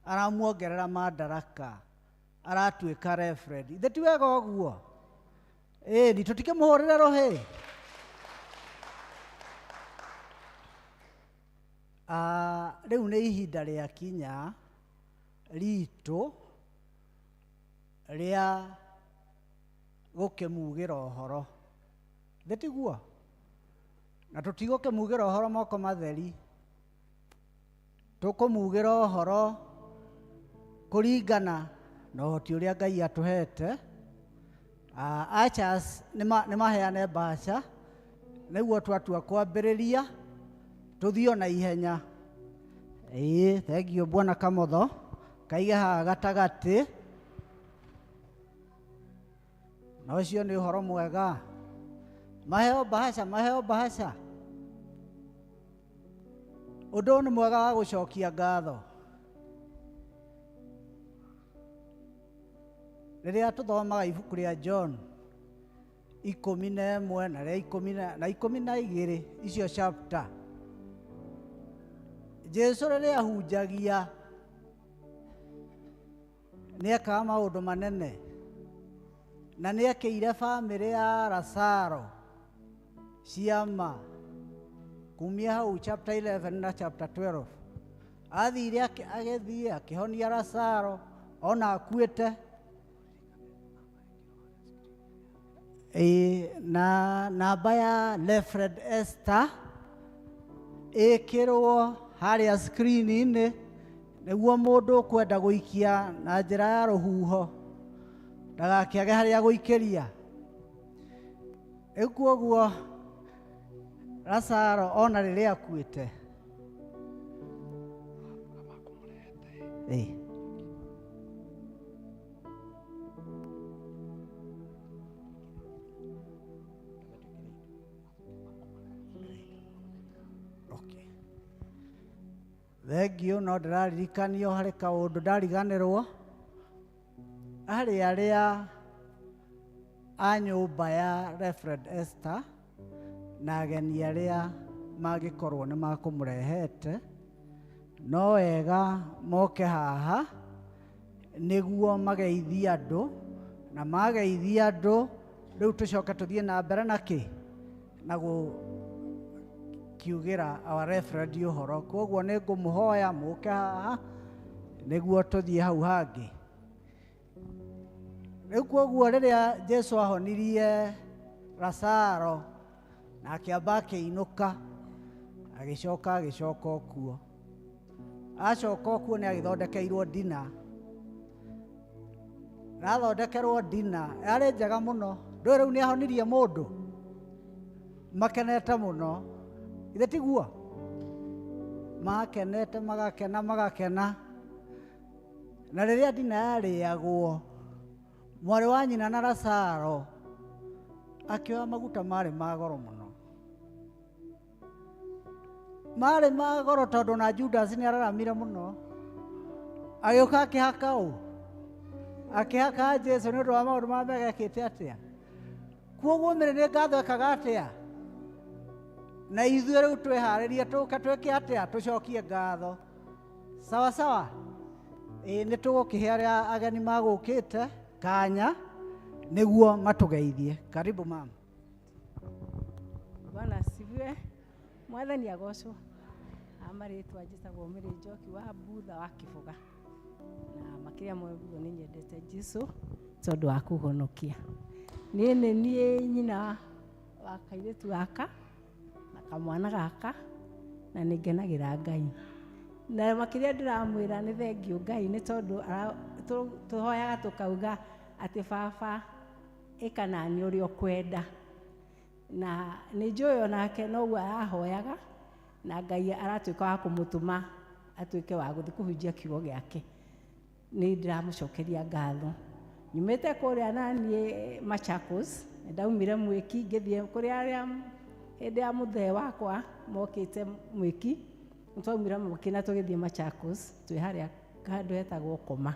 aramuongerera madaraka, aratuĩka reverend. Ithe ti wega ũguo? Ĩni tũtikĩmũhũrĩre rũhĩ. Rĩu nĩ ihinda rĩa kinya ritũ rĩa gũkĩmugĩra ũhoro. Ithe tiguo? Na tũtigũkĩmugĩra ũhoro moko matheri, tũkũmugĩra ũhoro kũringana na ũhoti ũrĩa Ngai atũhete. Achas nĩ maheane mbaca nĩguo twatua kwambĩrĩria tũthiĩ na ihenya. Thengiũ Bwana Kamotho, kaige haha gatagatĩ. Na ũcio nĩ ũhoro mwega. Maheo mbaca, maheo mbaca. Ũndũ nĩ mwega wa gũcokia ngatho. Rĩrĩa tũthomaga ibuku rĩa John 11 na rĩa 12 icio chapter, Jesu rĩrĩa ahunjagia nĩ ekaga maũndũ manene na nĩ ekĩire bamĩrĩ ya Lazaro ciama kumia hau chapter 11 na chapter 12. Athire agĩthiĩ akĩhonia Lazaro ona akuĩte. Na namba ya Reverend Esther ĩkĩrwo harĩa screen-inĩ nĩguo mũndũ ũkwenda gũikia na njĩra ya rũhuho ndagakĩage harĩa gũikĩria. Rĩu kuoguo Lazaro ona rĩrĩa akuĩte thengio. No ndĩraririkanio harĩ kaũndũ ndariganĩrwo. Arĩa a nyũmba ya Reverend Esther na ageni arĩa mangĩkorwo nĩ makũmũrehete, no wega moke haha nĩguo mageithie andũ, na mageithie andũ rĩu tũcoke tũthiĩ na mbere na kiugĩra our reverend ũhoro. Koguo nĩ ngũmũhoya mũke haha nĩguo tũthiĩ hau hangĩ. Rĩu koguo rĩrĩa Jesu ahonirie Lazaro na akĩamba akĩinũka agĩcoka okuo. Acoka okuo nĩ agĩthondekeirwo dina. Athondekerwo dina yarĩ njega mũno. Ndũĩ rĩu nĩ ahonirie mũndũ, makenete mũno. Ithe tiguo? Makenete magakena. Na rĩrĩa dina yarĩagwo, mwarĩ wa nyina na Lazaro akĩoya maguta marĩ ma goro mũno. Marĩ ma goro tondũ na Judas nĩ araramire mũno. Agĩũka akĩhaka ũũ, akĩhaka Jesu nĩ ũndũ wa maũndũ marĩa megekĩte atĩa. Kuoguo mĩrĩ nĩ ngatho ekaga atĩa. Na ithuĩ rĩu twĩharĩrie tũke twĩke atĩa, tũcokie ngatho. Sawa sawa. Nĩ tũgũkĩhe arĩa ageni magũkĩte kanya nĩguo matũgeithie. Karibu mama. Bwana asifiwe. Mwathani agocwo. Amarĩtwa njĩtagwo Mary Njoki wa Butha wa Kĩbũga. Na makĩria mweguo nĩ nyendete Jesu tondũ wa kũhonokia. Niĩ nyina wa kairĩtu gaka na kamwana gaka na nĩ ngenagĩra Ngai. Na makĩria ndĩramwĩra nĩ thengiũ Ngai nĩ tondũ tũhoyaga tũkauga atĩ baba ĩka nani ũrĩa ũkwenda. Na nĩ njũĩ onake noguo arahoyaga na Ngai aratuĩka wa kũmũtũma atuĩke wa gũthiĩ kũhunjia kiugo gĩake. Nĩ ndĩramũcokeria ngatho. Nyumĩte kũrĩa naniĩ Machakos, ndaumire Mwĩki ngĩthiĩ kũrĩ arĩa hĩndĩ ya mũthee wakwa mokĩte Mwĩki, twaumire Mwĩki na tũgĩthiĩ Machakos, twĩ harĩa handũ hetagwo Koma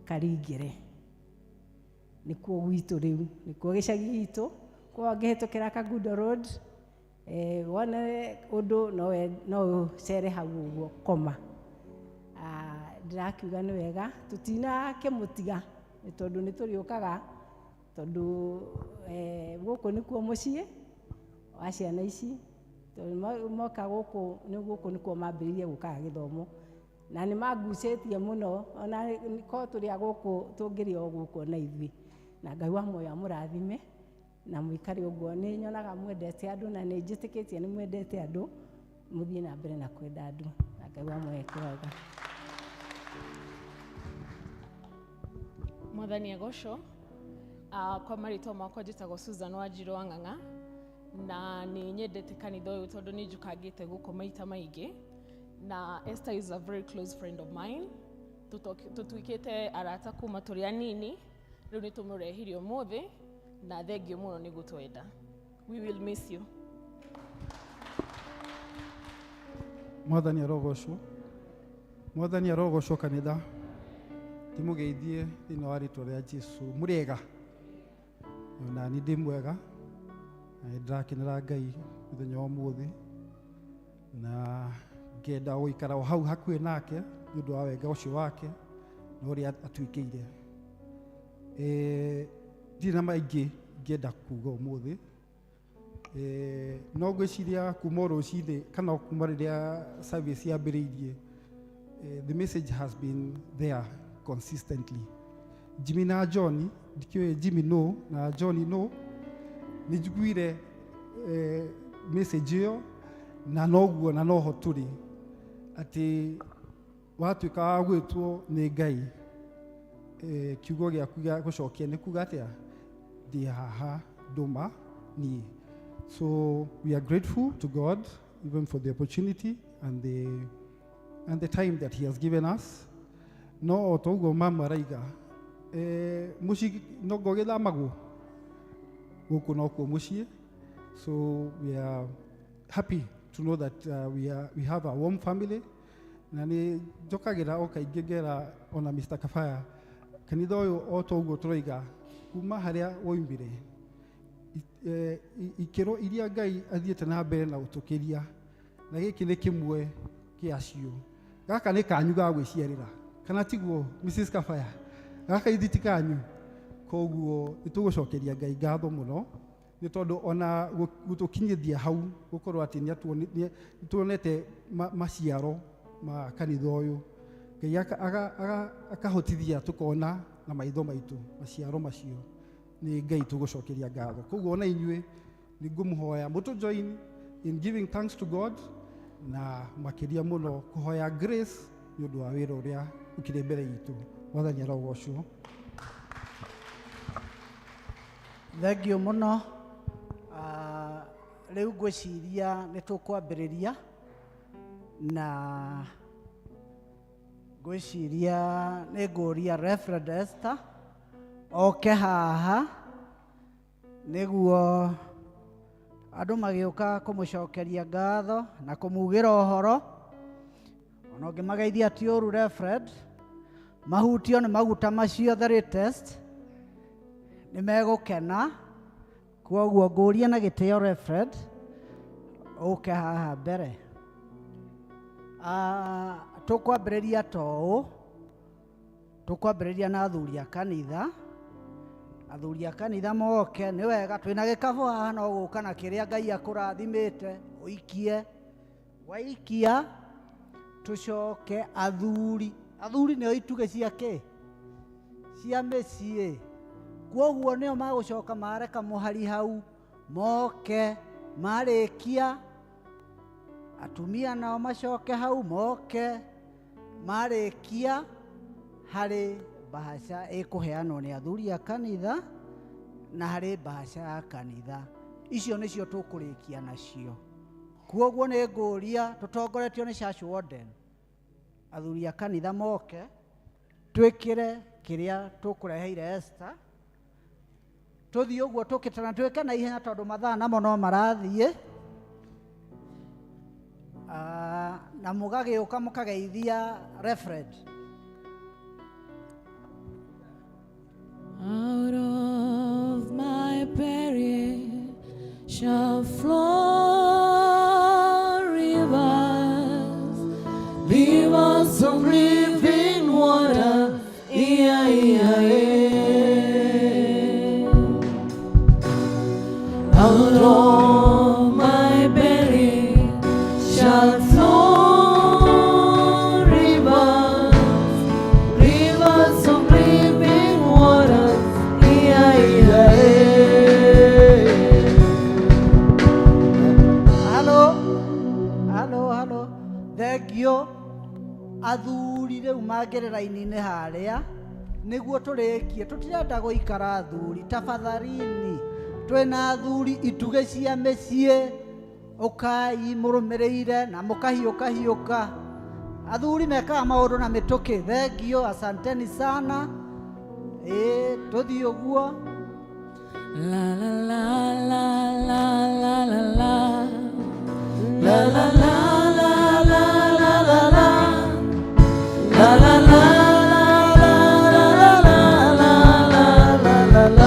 Karingĩre. Nĩkuo gwitũ rĩu, nĩkuo gĩcagi gitũ, kwa ngĩhĩtũkĩra Kagundo Road, wone ũndũ no ũcere hau ũguo Koma. Ndĩrakiuga nĩ wega tũtinakĩmũtiga nĩ tondũ nĩ tũrĩũkaga, tondũ gũkũ nĩkuo mũciĩ wa ciana ici, tondũ moka gũkũ nĩkuo mambĩrĩirie gũkaga gĩthomo na nĩ mangucĩtie mũno, ona ko tũrĩa gũkũ tũngĩrĩ o gũkũ na ithuĩ. Na Ngai wa muoyo amũrathime na mũikare ũguo. Nĩ nyonaga mwendete andũ na nĩ njĩtĩkĩtie nĩ mwendete andũ, mũthiĩ na mbere na kwenda andũ na Ngai wa muoyo ekũraiga. Mwathani agocwo. Kwa marĩtwa makwa njĩtagwo Susan Wanjiru wa Ng'ang'a, na nĩ nyendete kanitha ũyũ tondũ nĩ njũkangĩte gũkũ maita maingĩ, na Esther is a very close friend of mine. Tũtuĩkĩte arata kuma tũrĩ anini, rĩu nĩ tũmũrehire ũmũthĩ na thengiũ mũno nĩ gũtwenda. We will miss you. Mwathani arogocwo. Mwathani arogocwo kanitha. Timugeithie thĩinĩ wa rĩĩtwa rĩa Jesũ. Mũrĩega na nĩ ndĩ mwega, na ndĩrakenera Ngai mũthenya wa ũmũthĩ, na ngenda gũikara o hau hakuhĩ nake nĩ ũndũ wa wega ũcio wake na ũrĩa atuĩkĩire. Ndirĩ na maingĩ ngenda kuuga ũmũthĩ, no ngwĩciria kuma rũcinĩ kana kuma rĩrĩa service yambĩrĩirie, the message has been there consistently. Jimmy na John, ndikiwe Jimmy no na John no, nĩ njiguire message ĩyo na noguo na noho tũrĩ atĩ watuĩka wa gwĩtwo nĩ Ngai, kiugo gĩaku gĩa gũcokia nĩ kuuga atĩa? Ndĩ haha ndũma niĩ. So we are grateful to God even for the opportunity and the time that he has given us. No toguo mama raiga muci no gogĩthamagwo gũkũ no kuo mũciĩ. So we are happy to know that we have a warm family. Na nĩ njokagĩra o kaingĩ ngera ona Mr. Kafaya, kanitha ũyũ o toguo tũroiga kuma harĩa woimire, ikĩro iria Ngai athiĩte na mbere na gũtũkĩria, na gĩkĩ nĩ kĩmwe gĩacio. Gaka nĩ kanyu ga gwĩciarĩra, kana tiguo Mrs. Kafaya? Gaka ithiti kanyu. Koguo nĩ tũgũcokeria Ngai ngatho mũno nĩ tondũ ona gũtũkinyithia hau gũkorwo atĩ nĩ tuonete maciaro ma kanitha ũyũ. Ngai akahotithia tũkona na maitho maitũ maciaro macio. Nĩ Ngai tũgũcokeria ngatho. Koguo ona inyuĩ nĩ ngũmũhoya mũtũ join in giving thanks to God, na makĩria mũno kũhoya grace nĩ ũndũ wa wĩra ũrĩa ũkĩrĩ mbere itũ. Mwathani arogocwo. Thengiũ mũno. Rĩu ngwĩciria nĩ tũkwambĩrĩria, na ngwĩciria nĩ ngũria Reverend Esther oke haha nĩguo andũ magĩũka kũmũcokeria ngatho na kũmugĩra ũhoro. Ona ũngĩmageithia ti ũru Reverend, mahutio nĩ maguta macio the latest, nĩ megũkena. Koguo ngũria na gĩtĩo Reverend ũke haha mbere. Tũkwambĩrĩria toũ, tũkwambĩrĩria na athuri a kanitha. Athuri a kanitha moke, nĩ wega twĩna gĩkabũ haha, no gũka na kĩrĩa Ngai akũrathimĩte ũikie. Waikia tũcoke athuri. Athuri nĩo itugĩ cia kĩ? Cia mĩciĩ. Koguo nĩo magũcoka mareka mũhari hau, moke marĩkia atumia nao macoke hau moke marĩkia harĩ bahasha ĩkũheanwo nĩ athuri a kanitha na harĩ bahasha ya kanitha. Icio nĩcio tũkũrĩkia nacio. Kuoguo nĩ ngũria tũtongoretio nĩ Church Warden, athuri a kanitha moke twĩkĩre kĩrĩa tũkũreheire Esther, tũthiĩ ũguo tũkĩtana twĩke na ihenya tondũ mathaa namo no marathiĩ, na mũgagĩũka mũkageithia reference. Out of my belly shall flow rivers, rivers of living water. Out of my belly shall flow rivers, rivers of living water. Halo, thengio athuri rĩu mangĩrĩ raini-inĩ harĩa nĩguo tũrĩkie. Tũtirenda gũikara athuri, tafadhalini. Twĩna athuri itugĩ cia mĩciĩ, ũkai mũrũmĩrĩire na mũkahiũka. Athuri mekaga maũndũ na mĩtũkĩ. Thengio, asanteni sana. Tũthiĩ ũguo. La la la la la la la la la la la la la la la la la la la.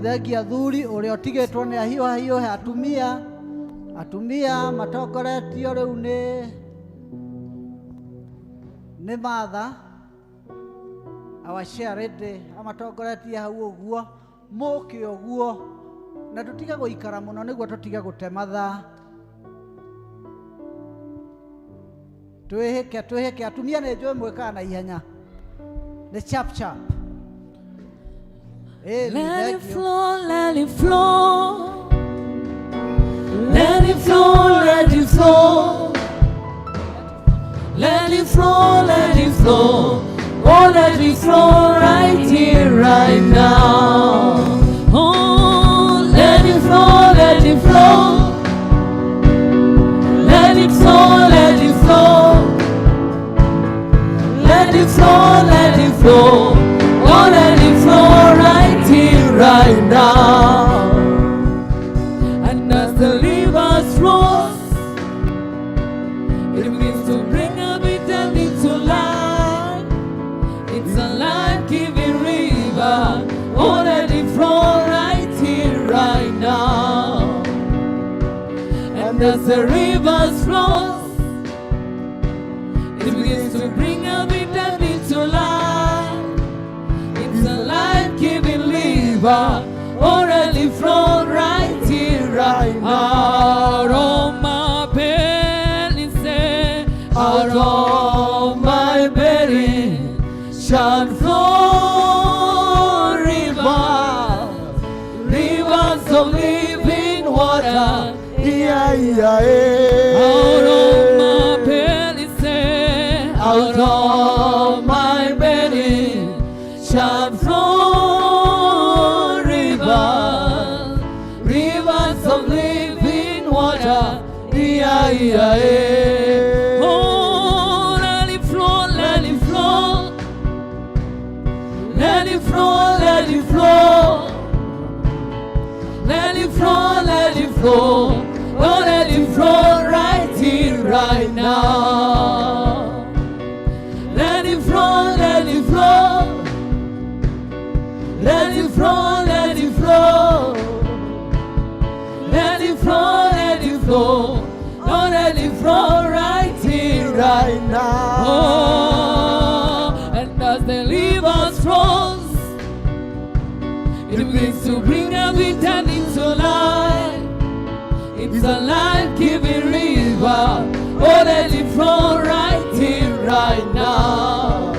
Thengio athuri ũrĩa ũtigĩtwo nĩ ahiũhe atumia matongoretio rĩu nĩ Martha our share lady amatongoretie hau ũguo. Mũke ũguo na tũtige gũikara mũno nĩguo tũtige gũte mathaa. Twĩhĩke atumia nĩ njũĩ mwĩkaga na ihenya, nĩ chap. Let it flow, let it flow. Let it flow, let it flow. Let it flow, let it flow. Oh, let it flow right here, right now. Oh, let it flow, let it flow. Let it flow, let it flow. Let it flow, let it flow. Oh, let it flow right here, right now. And as the rivers flow, it begins to bring a bitter into life. It's a life-giving river. Oh, let it flow right here, right now. And as the rivers flow, it begins to bring a bitter into life. It's a life-giving river. Already flow right here, right now. Out of my belly, say, out of my belly shall flow rivers, rivers of living water. Out of my belly, say, out of my belly shall flow rivers, rivers of living water. Oh, let it flow, let it flow. Let it flow, let it flow. Let it flow, let it flow. Oh, let it flow right here, right now. Let it flow, let it flow. Let it flow, let it flow. Let it flow, let it flow. Oh, let it flow right here, right now. Oh. to bring everything into life. It's a life-giving river, already flow right here, right now.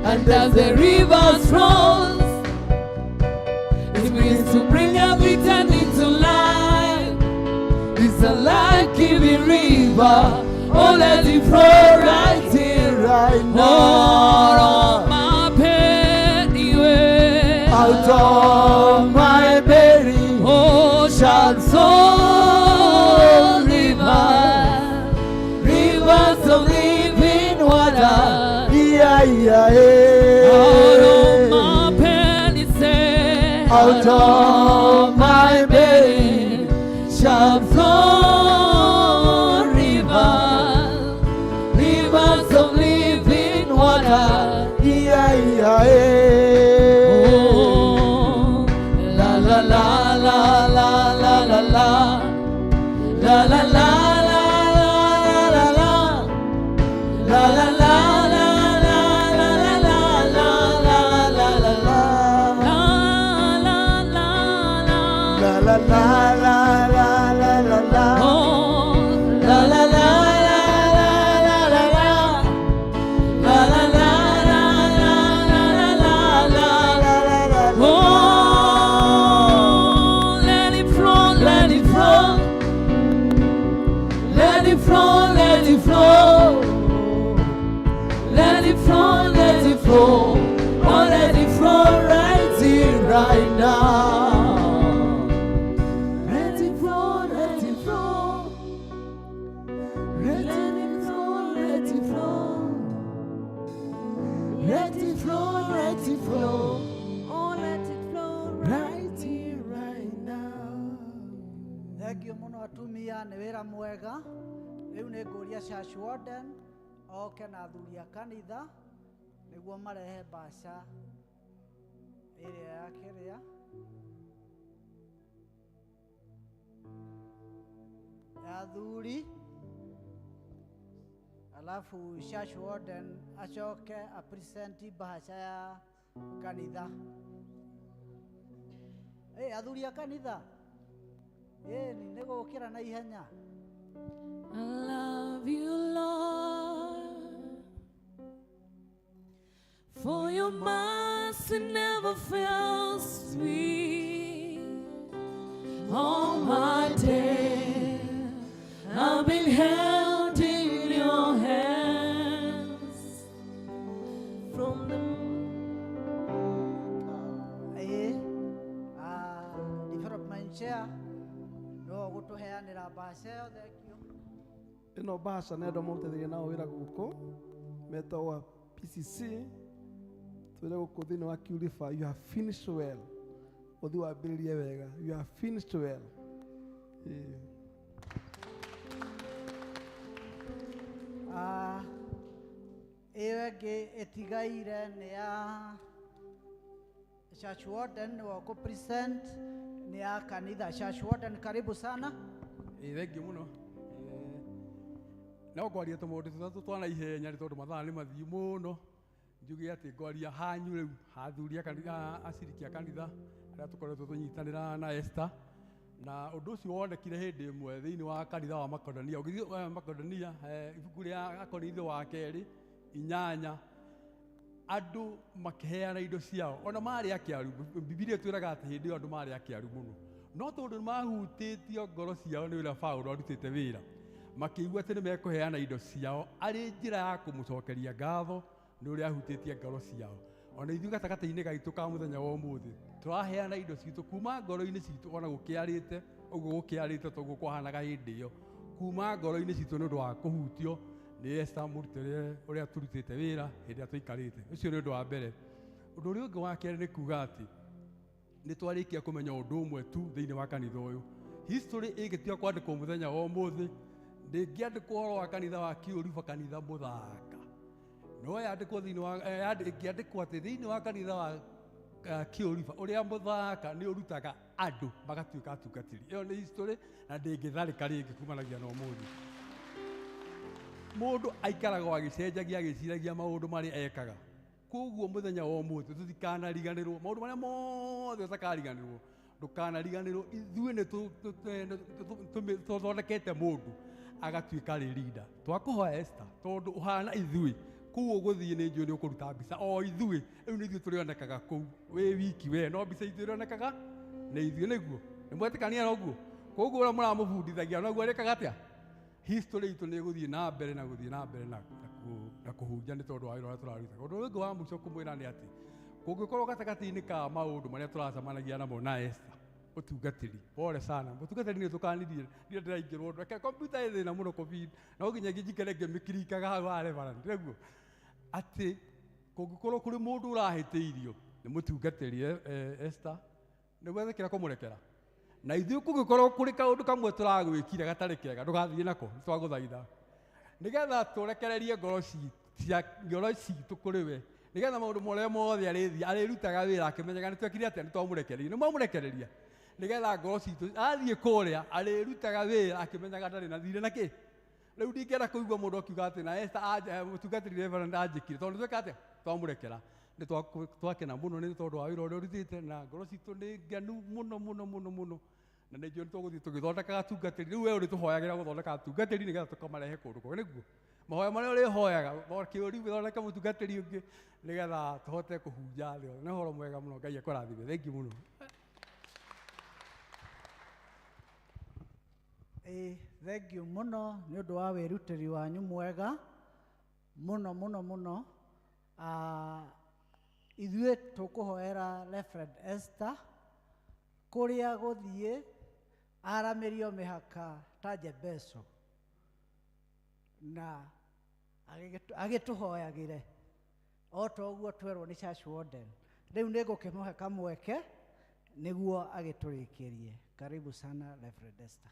And as the river flows, it means to bring everything into life. It's a life-giving river, already flow right here, right now. My pain, out of my belly, shall flow rivers, rivers of living water. Yeah, yeah, yeah. Out of my belly, say, out of my belly shall flow rivers, rivers of living water. Yeah, yeah, yeah. Oh, la la la la la la la la la la la la la la la la. La la la la la la la. Oh, la la la la la la la la. La la la la la la la la. Oh, let it flow, let it flow. Let it flow, let it flow. Let it flow, let it flow. Oh, let it flow right here, right now. Thengio muno atumia nĩ wĩra mwega. Rĩu nĩ ngũria Church Warden oke na athuri a kanitha nĩguo marehe mbaca ĩrĩa ya kĩrĩa. Ya athuri. Alafu Church Warden acoke apresenti mbaca ya kanitha. Athuri a kanitha. Nĩ gũkĩra na ihenya. I love you, Lord, for your mercy never fails me. All my days I've been held in your hands from the development chair. No gutuheanira mbaca yo. Thengio. Ino mbaca nĩ andũ maũteithagia nao wĩra gũkũ metagwo PCC. Twĩre gũkũ thĩinĩ wa Q-River, you have finished well. Ũthi wambĩrĩrie wega, you have finished well. Ĩyo ĩngĩ ĩtigaire nĩ ya Church Warden wa ku present ni ya kanitha. Church Warden, karibu sana. Thengio muno. No ngwaria tũmaũndũ tũtatũ twana ihenya nĩ tondũ mathaa nĩ mathiĩ mũno. Njuge atĩ ngwaria hanyu rĩu athuri a kanitha, aciriki a kanitha arĩa tũkoretwo tũnyitanĩra na Esther, na ũndũ ũcio wonekire hĩndĩ ĩmwe thĩinĩ wa kanitha wa Makedonia. Ũgĩthiĩ Makedonia, ibuku rĩa Akorinitho wa kerĩ 8, andũ makĩheana indo ciao ona marĩ akĩaru. Bibilia twĩraga atĩ hĩndĩ ĩyo andũ marĩ akĩaru mũno, no tondũ mahutĩtio ngoro ciao nĩ ũrĩa Paulo arutĩte wĩra, makĩigua atĩ nĩ mekũheana indo ciao arĩ njĩra ya kũmũcokeria ngatho nĩ ũrĩa ahutĩtie ngoro ciao. Ona ithuĩ gatagatĩ-inĩ gaitũ ka mũthenya wa ũmũthĩ tũraheana indo citũ kuma ngoro-inĩ citũ, ona gũkĩarĩte ũguo gũkĩarĩte toguo kwahanaga hĩndĩ ĩyo, kuma ngoro-inĩ citũ nĩ ũndũ wa kũhutio nĩ Esther mũrutĩre ũrĩa tũrutĩte wĩra hĩndĩ ĩrĩa tũikarĩte. Ũcio nĩ ũndũ wa mbere. Ũndũ ũrĩa ũngĩ wa kerĩ nĩ kuuga atĩ nĩ twarĩkia kũmenya ũndũ ũmwe tu thĩinĩ wa kanitha ũyũ. History ĩgĩtiga kwandĩkwo mũthenya wa ũmũthĩ, ndĩngĩandĩkwo ũhoro wa kanitha wa Q-River, kanitha mũthaka, no yandĩkwo thĩinĩ wa ĩngĩandĩkwo atĩ thĩinĩ wa kanitha wa Q-River ũrĩa mũthaka nĩ ũrutaga andũ magatuĩka atungatĩri. Ĩyo nĩ history na ndĩngĩtharĩka rĩngĩ kumanagia na ũmũthĩ. Mũndũ aikaraga agĩcenjagia agĩciragia maũndũ marĩa ekaga. koguo muthenya wa umuthi tutikanariganirwo maundu maria mothe utakariganirwo ndukanariganirwo ithuĩ nĩ tũthondekete mũndũ agatuĩka rĩ leader twakuhoya Esther tondu uhana ithuĩ kuu ũgũthiĩ nĩ njũĩ nĩ ũkũruta mbica o ithuĩ rĩu nĩ ithuĩ tũrĩonekaga kũu wĩ wiki we no mbica ithuĩ ĩrĩonekaga nĩ ithuĩ nĩguo nĩ mwetĩkania noguo koguo ũrĩa mũramũbundithagia noguo arĩkaga atĩa history itũ nĩ ĩgũthiĩ na mbere na gũthiĩ na mbere na kũhunja nĩ tondũ wa wĩra ũrĩa tũraruta ũndũ ũngĩ wa mũico kũmwĩra nĩ atĩ kũngĩkorwo gatagatĩ-inĩ ka maũndũ marĩa tũracemanagia namo na Esther ũtungatĩri pole sana mũtungatĩri nĩ tũkanirie ndirĩ ndĩraingĩrwo ũndũ reke kompiuta ĩ thĩna mũno covid no nginya njikare ngĩmĩkirikaga hau harĩ bara nĩguo atĩ kũngĩkorwo kũrĩ mũndũ ũrahĩtĩirio nĩ mũtungatĩri Esther nĩ gwethĩkĩra kũmũrekera na ithuĩ kũngĩkorwo kũrĩ kaũndũ kamwe tũragwĩkire gatarĩ kega ndũgathiĩ nako nĩ twagũthaitha nĩgetha tũrekererie ngoro citũ kũrĩ we nĩgetha maũndũ marĩa mothe arĩrutaga wĩra akĩmenyaga nĩ twekire atĩa nĩ twamũrekereria nĩ mwamũrekereria nĩgetha ngoro citũ athiĩ kũrĩa arĩrutaga wĩra akĩmenyaga ndarĩ na thirĩ na kĩ rĩu ndingĩenda kũigua mũndũ akiuga atĩ na Esther mũtungatĩri Reverend anjĩkire tondũ tweka atĩa twamũrekera nĩ twakena mũno nĩ tondũ wa wĩra ũrĩa ũrutĩte na ngoro citũ nĩ ngenu mũno na nĩ njũĩ nĩ tũgũthiĩ tũgĩthondekaga atungatĩri rĩu we ũrĩtũhoyagĩra gũthondeka atungatĩri nĩgetha tũkamarehe kũndũ kũu nĩguo mahoya marĩa ũrĩhoyaga kĩũri gũthondeka mũtungatĩri ũngĩ nĩgetha tũhote kũhunja thĩ yothe nĩ ũhoro mwega mũno Ngai akũrathime thengi mũno thengiũ mũno nĩ ũndũ wa wĩrutĩri wanyu mwega mũno ithuĩ tũkũhoera Reverend Esther kũrĩa gũthiĩ aramĩrio mĩhaka ta Jebeso na agĩtũhoyagĩre o ta ũguo twerwo nĩ Church Warden rĩu nĩ ngũkĩmũhe kamweke nĩguo agĩtũrĩkĩrie karibu sana Reverend Esther.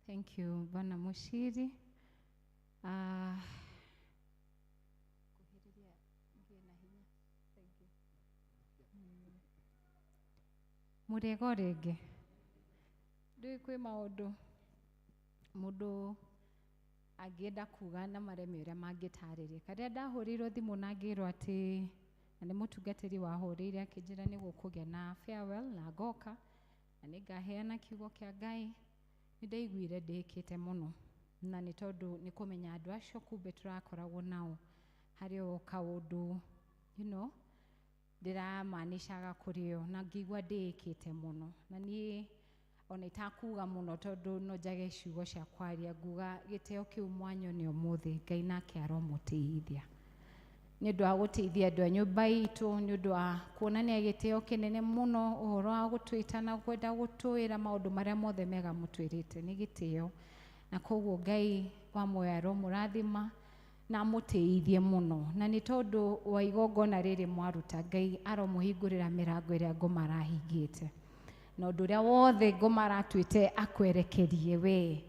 Thank you Bwana Mushiri. Murego rĩngĩ ndũĩ kwĩ maũndũ mũndũ angĩenda kuga na mareme ũrĩa mangĩtarĩria karĩa ndahũrĩirwo thimũ na ngĩrwo atĩ na nĩ mũtungatĩri wahũrĩire akĩnjĩra nĩ gũkũgĩa na farewell na ngoka na nĩ ngaheana kiugo kĩa Ngai nĩ ndaiguire ndĩkĩte mũno na nĩ tondũ nĩ kũmenya andũ acio kumbe tũrakoragwo nao harĩ o kaũndũ ndĩramaanishaga kũrĩ o na ngĩigua ndĩkĩte mũno na niĩ ona itakuga mũno tondũ no njage ciugo cia kwaria nguga gĩtĩo kĩu mwanyone ũmũthĩ Ngai nake aromũteithia nĩ ũndũ wa gũteithia andũ a nyũmba itũ nĩ ũndũ wa kuonania gĩtĩo kĩnene mũno ũhoro wa gũtwĩta na kwenda gũtwĩra maũndũ marĩa mothe mega mũtwĩrĩte nĩ gĩtĩo na koguo Ngai wa muoyo aromũrathima na mũteithie mũno na nĩ tondũ wa igongona rĩrĩ mwaruta Ngai aromũhingũrĩra mĩrango ĩrĩa ngoma arahingĩte na ũndũ ũrĩa wothe ngoma aratuĩte akwerekerie we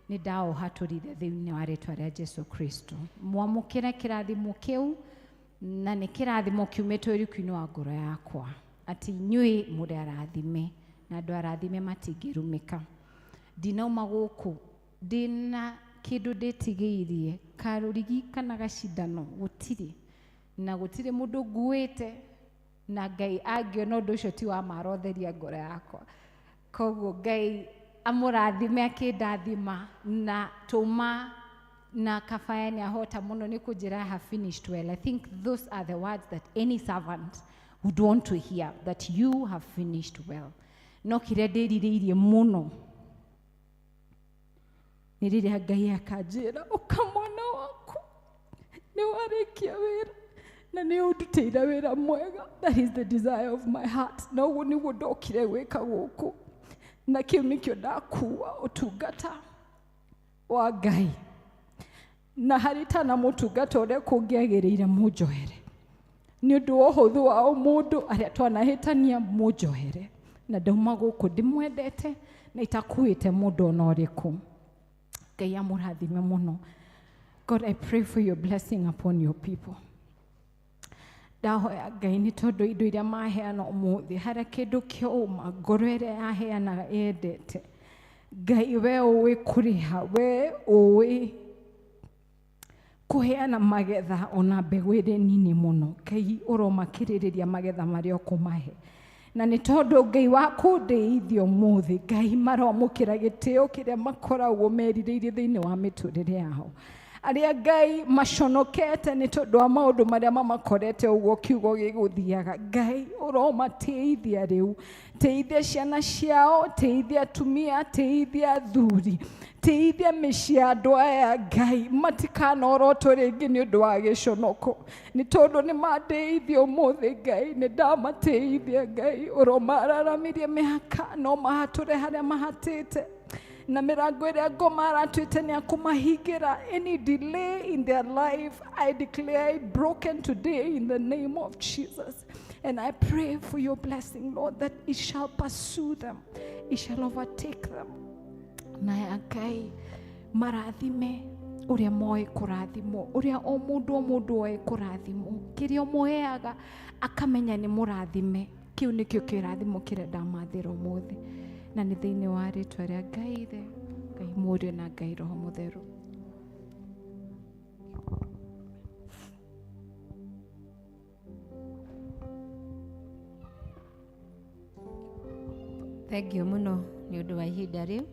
nĩ ndaũhatũrire thĩinĩ wa rĩtwa rĩa Jesu Kristo mwamũkĩre kĩrathimo kĩu na nĩ kĩrathimo kiumĩte ũriku-inĩ wa ngoro yakwa atĩ inyuĩ mũrĩ arathime na andũ arathime matingĩrumĩka ndinauma gũkũ ndĩna kĩndũ ndĩtigĩirie karũrigi kana gacindano gũtirĩ na gũtirĩ mũndũ nguĩte na Ngai angĩona ũndũ ũcio ti wa marotheria ngoro yakwa koguo Ngai amũrathime akĩndathima na tũma na kabaya nĩ ahota mũno nĩ kũnjĩra I have finished well. I think those are the words that any servant would want to hear, that you have finished well. No kĩrĩa ndĩrirĩirie mũno nĩ rĩrĩa Ngai akanjĩra ũka mwana waku nĩ warĩkia wĩra na nĩ ũndutĩire wĩra mwega. That is the desire of my heart. Na ũguo nĩguo ndokire gwĩka gũkũ na kĩu nĩkĩo ndakua ũtungata wa Ngai na harĩ ta na mũtungata ũrĩa kũngĩagĩrĩire mũnjohere nĩ ũndũ wa ũhũthũ wa mũndũ arĩa twanahĩtania mũnjohere na ndauma gũkũ ndĩmwendete na itakuĩte mũndũ ona ũrĩkũ. Ngai amũrathime mũno. God, I pray for your blessing upon your people. Ndahoya Ngai nĩ tondũ indo iria maheana ũmũthĩ harĩa kĩndũ kĩauma ngoro ĩrĩa yaheanaga yendete. Ngai we ũĩ kũrĩha, we ũĩ kuheana magetha ona mbegu ĩrĩ nini mũno. Ngai ũromakĩrĩrĩria magetha marĩa ũkũmahe. Na nĩ tondũ Ngai wa kũndĩithia ũmũthĩ, Ngai maromũkĩra gĩtĩo kĩrĩa makoragwo merirĩirie thĩinĩ wa mĩtũrĩre yao. Arĩa Ngai maconokete nĩ tondũ wa maũndũ marĩa mamakorete ũguo kiugo gĩgũthiaga. Ngai ũromateithia rĩu. Teithia ciana ciao, teithia atumia, teithia athuri, teithia mĩciĩ ya andũ aya Ngai, matikanorotwo rĩngĩ nĩ ũndũ wa gĩconoko. Nĩ tondũ nĩ mandĩithia ũmũthĩ Ngai, nĩ ndamateithia Ngai, ũromararamirie mĩhaka no mahatũre harĩa mahatĩte. Na mĩrango ĩrĩa ngoma aratuĩte nĩ akũmahingĩra. Any delay in their life, I declare it broken today in the name of Jesus. And I pray for your blessing, Lord, that it shall pursue them, it shall overtake them. Na Ngai marathime ũrĩa moĩ kũrathimwo, ũrĩa o mũndũ oĩ kũrathimwo, kĩrĩa ũmũheaga akamenya nĩ mũrathime. Kĩu nĩkĩo kĩrathimo kĩrĩa ndamathĩra ũmũthĩ. Na nĩ thĩinĩ wa rĩtwa rĩa Ngai Ithe, Ngai Mũriũ na Ngai Roho Mũtheru. Thengio mũno nĩ ũndũ wa ihinda rĩu.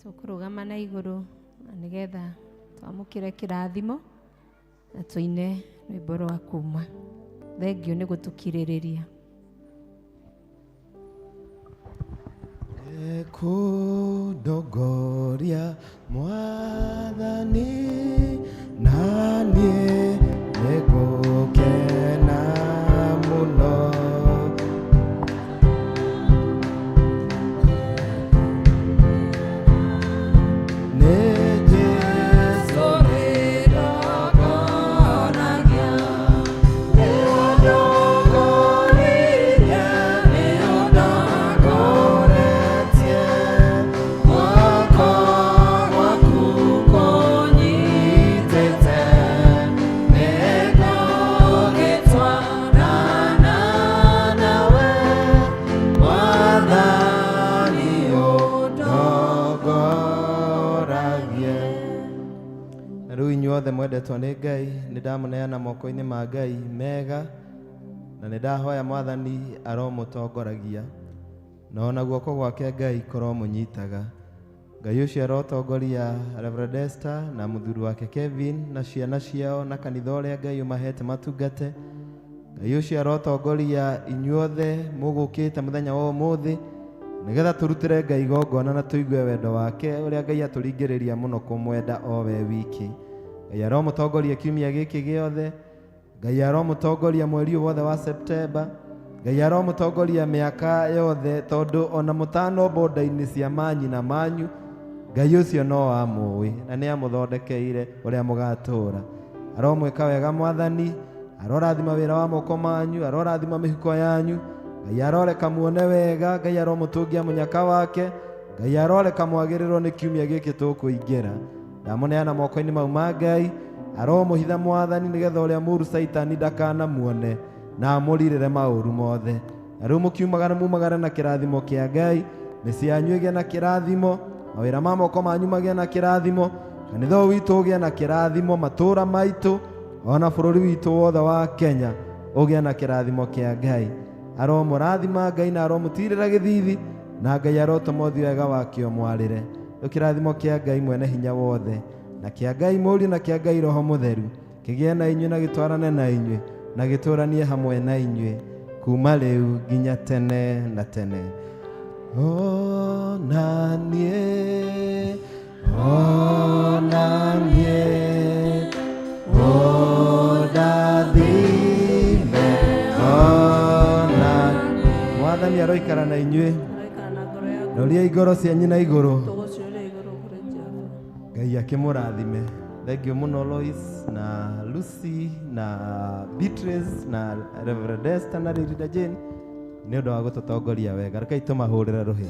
Tũkũrũgama na igũrũ nĩgetha twamũkĩre kĩrathimo na tũine rwĩmbo rwa kuuma. Thengio nĩ gũtũkirĩrĩria. Kũndongoria Mwathani na niĩ nĩngũkena mũno. Othe mwendetwo nĩ Ngai, nĩ ndamũneana moko-inĩ ma Ngai mega, na nĩ ndahoya Mwathani aromũtongoragia, na ona guoko gwake Ngai kũromũnyitaga. Ngai ũcio arotongoria Reverend Esther na mũthuri wake Kevin na ciana ciao na kanitha ũrĩa Ngai ũmahete matungate. Ngai ũcio arotongoria inyuothe mũgũkĩte mũthenya wa ũmũthĩ, nĩgetha tũrutĩre Ngai igongona na tũigue wendo wake ũrĩa Ngai atũringĩrĩria mũno kũmwenda o we wiki. Ngai aromũtongoria kiumia gĩkĩ gĩothe, Ngai aromũtongoria mweri wothe wa Septemba, Ngai aromũtongoria mĩaka yothe, tondũ ona mũtanombo nda-inĩ cia manyina manyu, Ngai ũcio no amũĩ na nĩ amũthondekeire ũrĩa mũgatũũra. Aromwĩka wega Mwathani, arorathima wĩra wa moko manyu, arorathima mĩhuko yanyu, Ngai aroreka muone wega, Ngai aromũtũngia mũnyaka wake, Ngai aroreka mwagĩrĩrwo nĩ kiumia gĩkĩ tũkũingĩra. Ndamũneana moko-inĩ mau ma Ngai, aromũhitha Mwathani nĩgetha ũrĩa mũũru Saitani ndakanamuone na amũrirĩre maũru mothe. Na rĩu mumagare na kĩrathimo kĩa Ngai, mĩciĩ yanyu ĩgĩe na kĩrathimo, mawĩra ma moko manyu magĩe na kĩrathimo, kanitha ũyũ witũ ũgĩe na kĩrathimo, matũũra maitũ ona bũrũri witũ wothe wa Kenya ũgĩe na kĩrathimo kĩa Ngai. Aromũrathima Ngai na aromũtirĩra gĩthithi, na Ngai arotũma ũthiĩ wega wakĩo mwarĩre. Kĩrathimo kĩa Ngai mwene hinya wothe na kĩa Ngai Mũriũ na kĩa Ngai Roho Mũtheru kĩgĩe na inyuĩ na gĩtwarane na inyuĩ na gĩtũranie hamwe na inyuĩ kuma rĩu nginya tene na tene. Ona niĩ ũndathime, ona Mwathani aroikara na inyuĩ, noria ngoro cianyu na igũrũ, Ngai akĩmũrathime. Thengio mũno Lois na Lucy na Beatrice na Reverend Esther na Rita Jane nĩ ũndũ wa gũtũtongoria wega. Rekei tũmahũrĩre rũhĩ.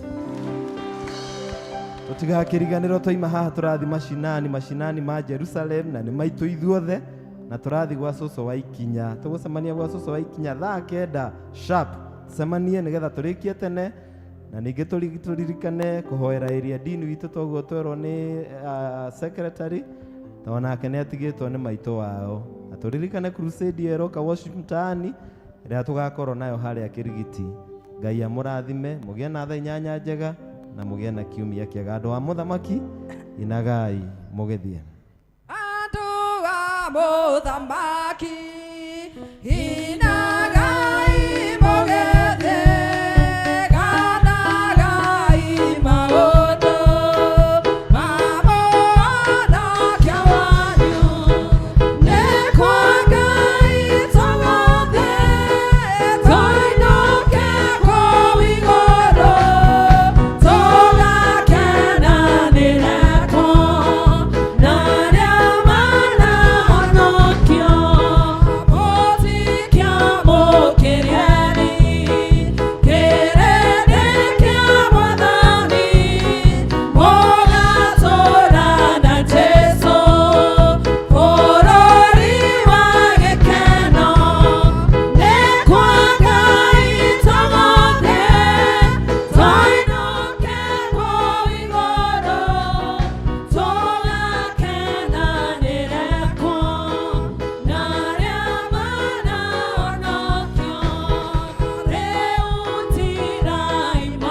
Tũtigakĩriganĩrwo twaima haha tũrathi macinani ma Jerusalem, na nĩ maitũ ithuothe, na tũrathi gwa cũcũ wa ikinya. Tũgũcemania gwa cũcũ wa ikinya thaa 9 sharp. Tũcemanie nĩgetha tũrĩkie tene, na ningĩ tũririkane kũhoera area dean witũ toguo twerwo nĩ secretary, onake nĩ atigĩtwo nĩ maitũ wao. Na tũririkane crusade ĩyo ĩroka worship mtaani ĩrĩa tũgakorwo nayo harĩa Kĩrigiti. Ngai amũrathime, mũgĩe na thaa inyanya njega na mũgĩe na kiumia kĩega. Andũ a mũthamaki inagai mũgĩthiĩ. Andũ a mũthamaki ina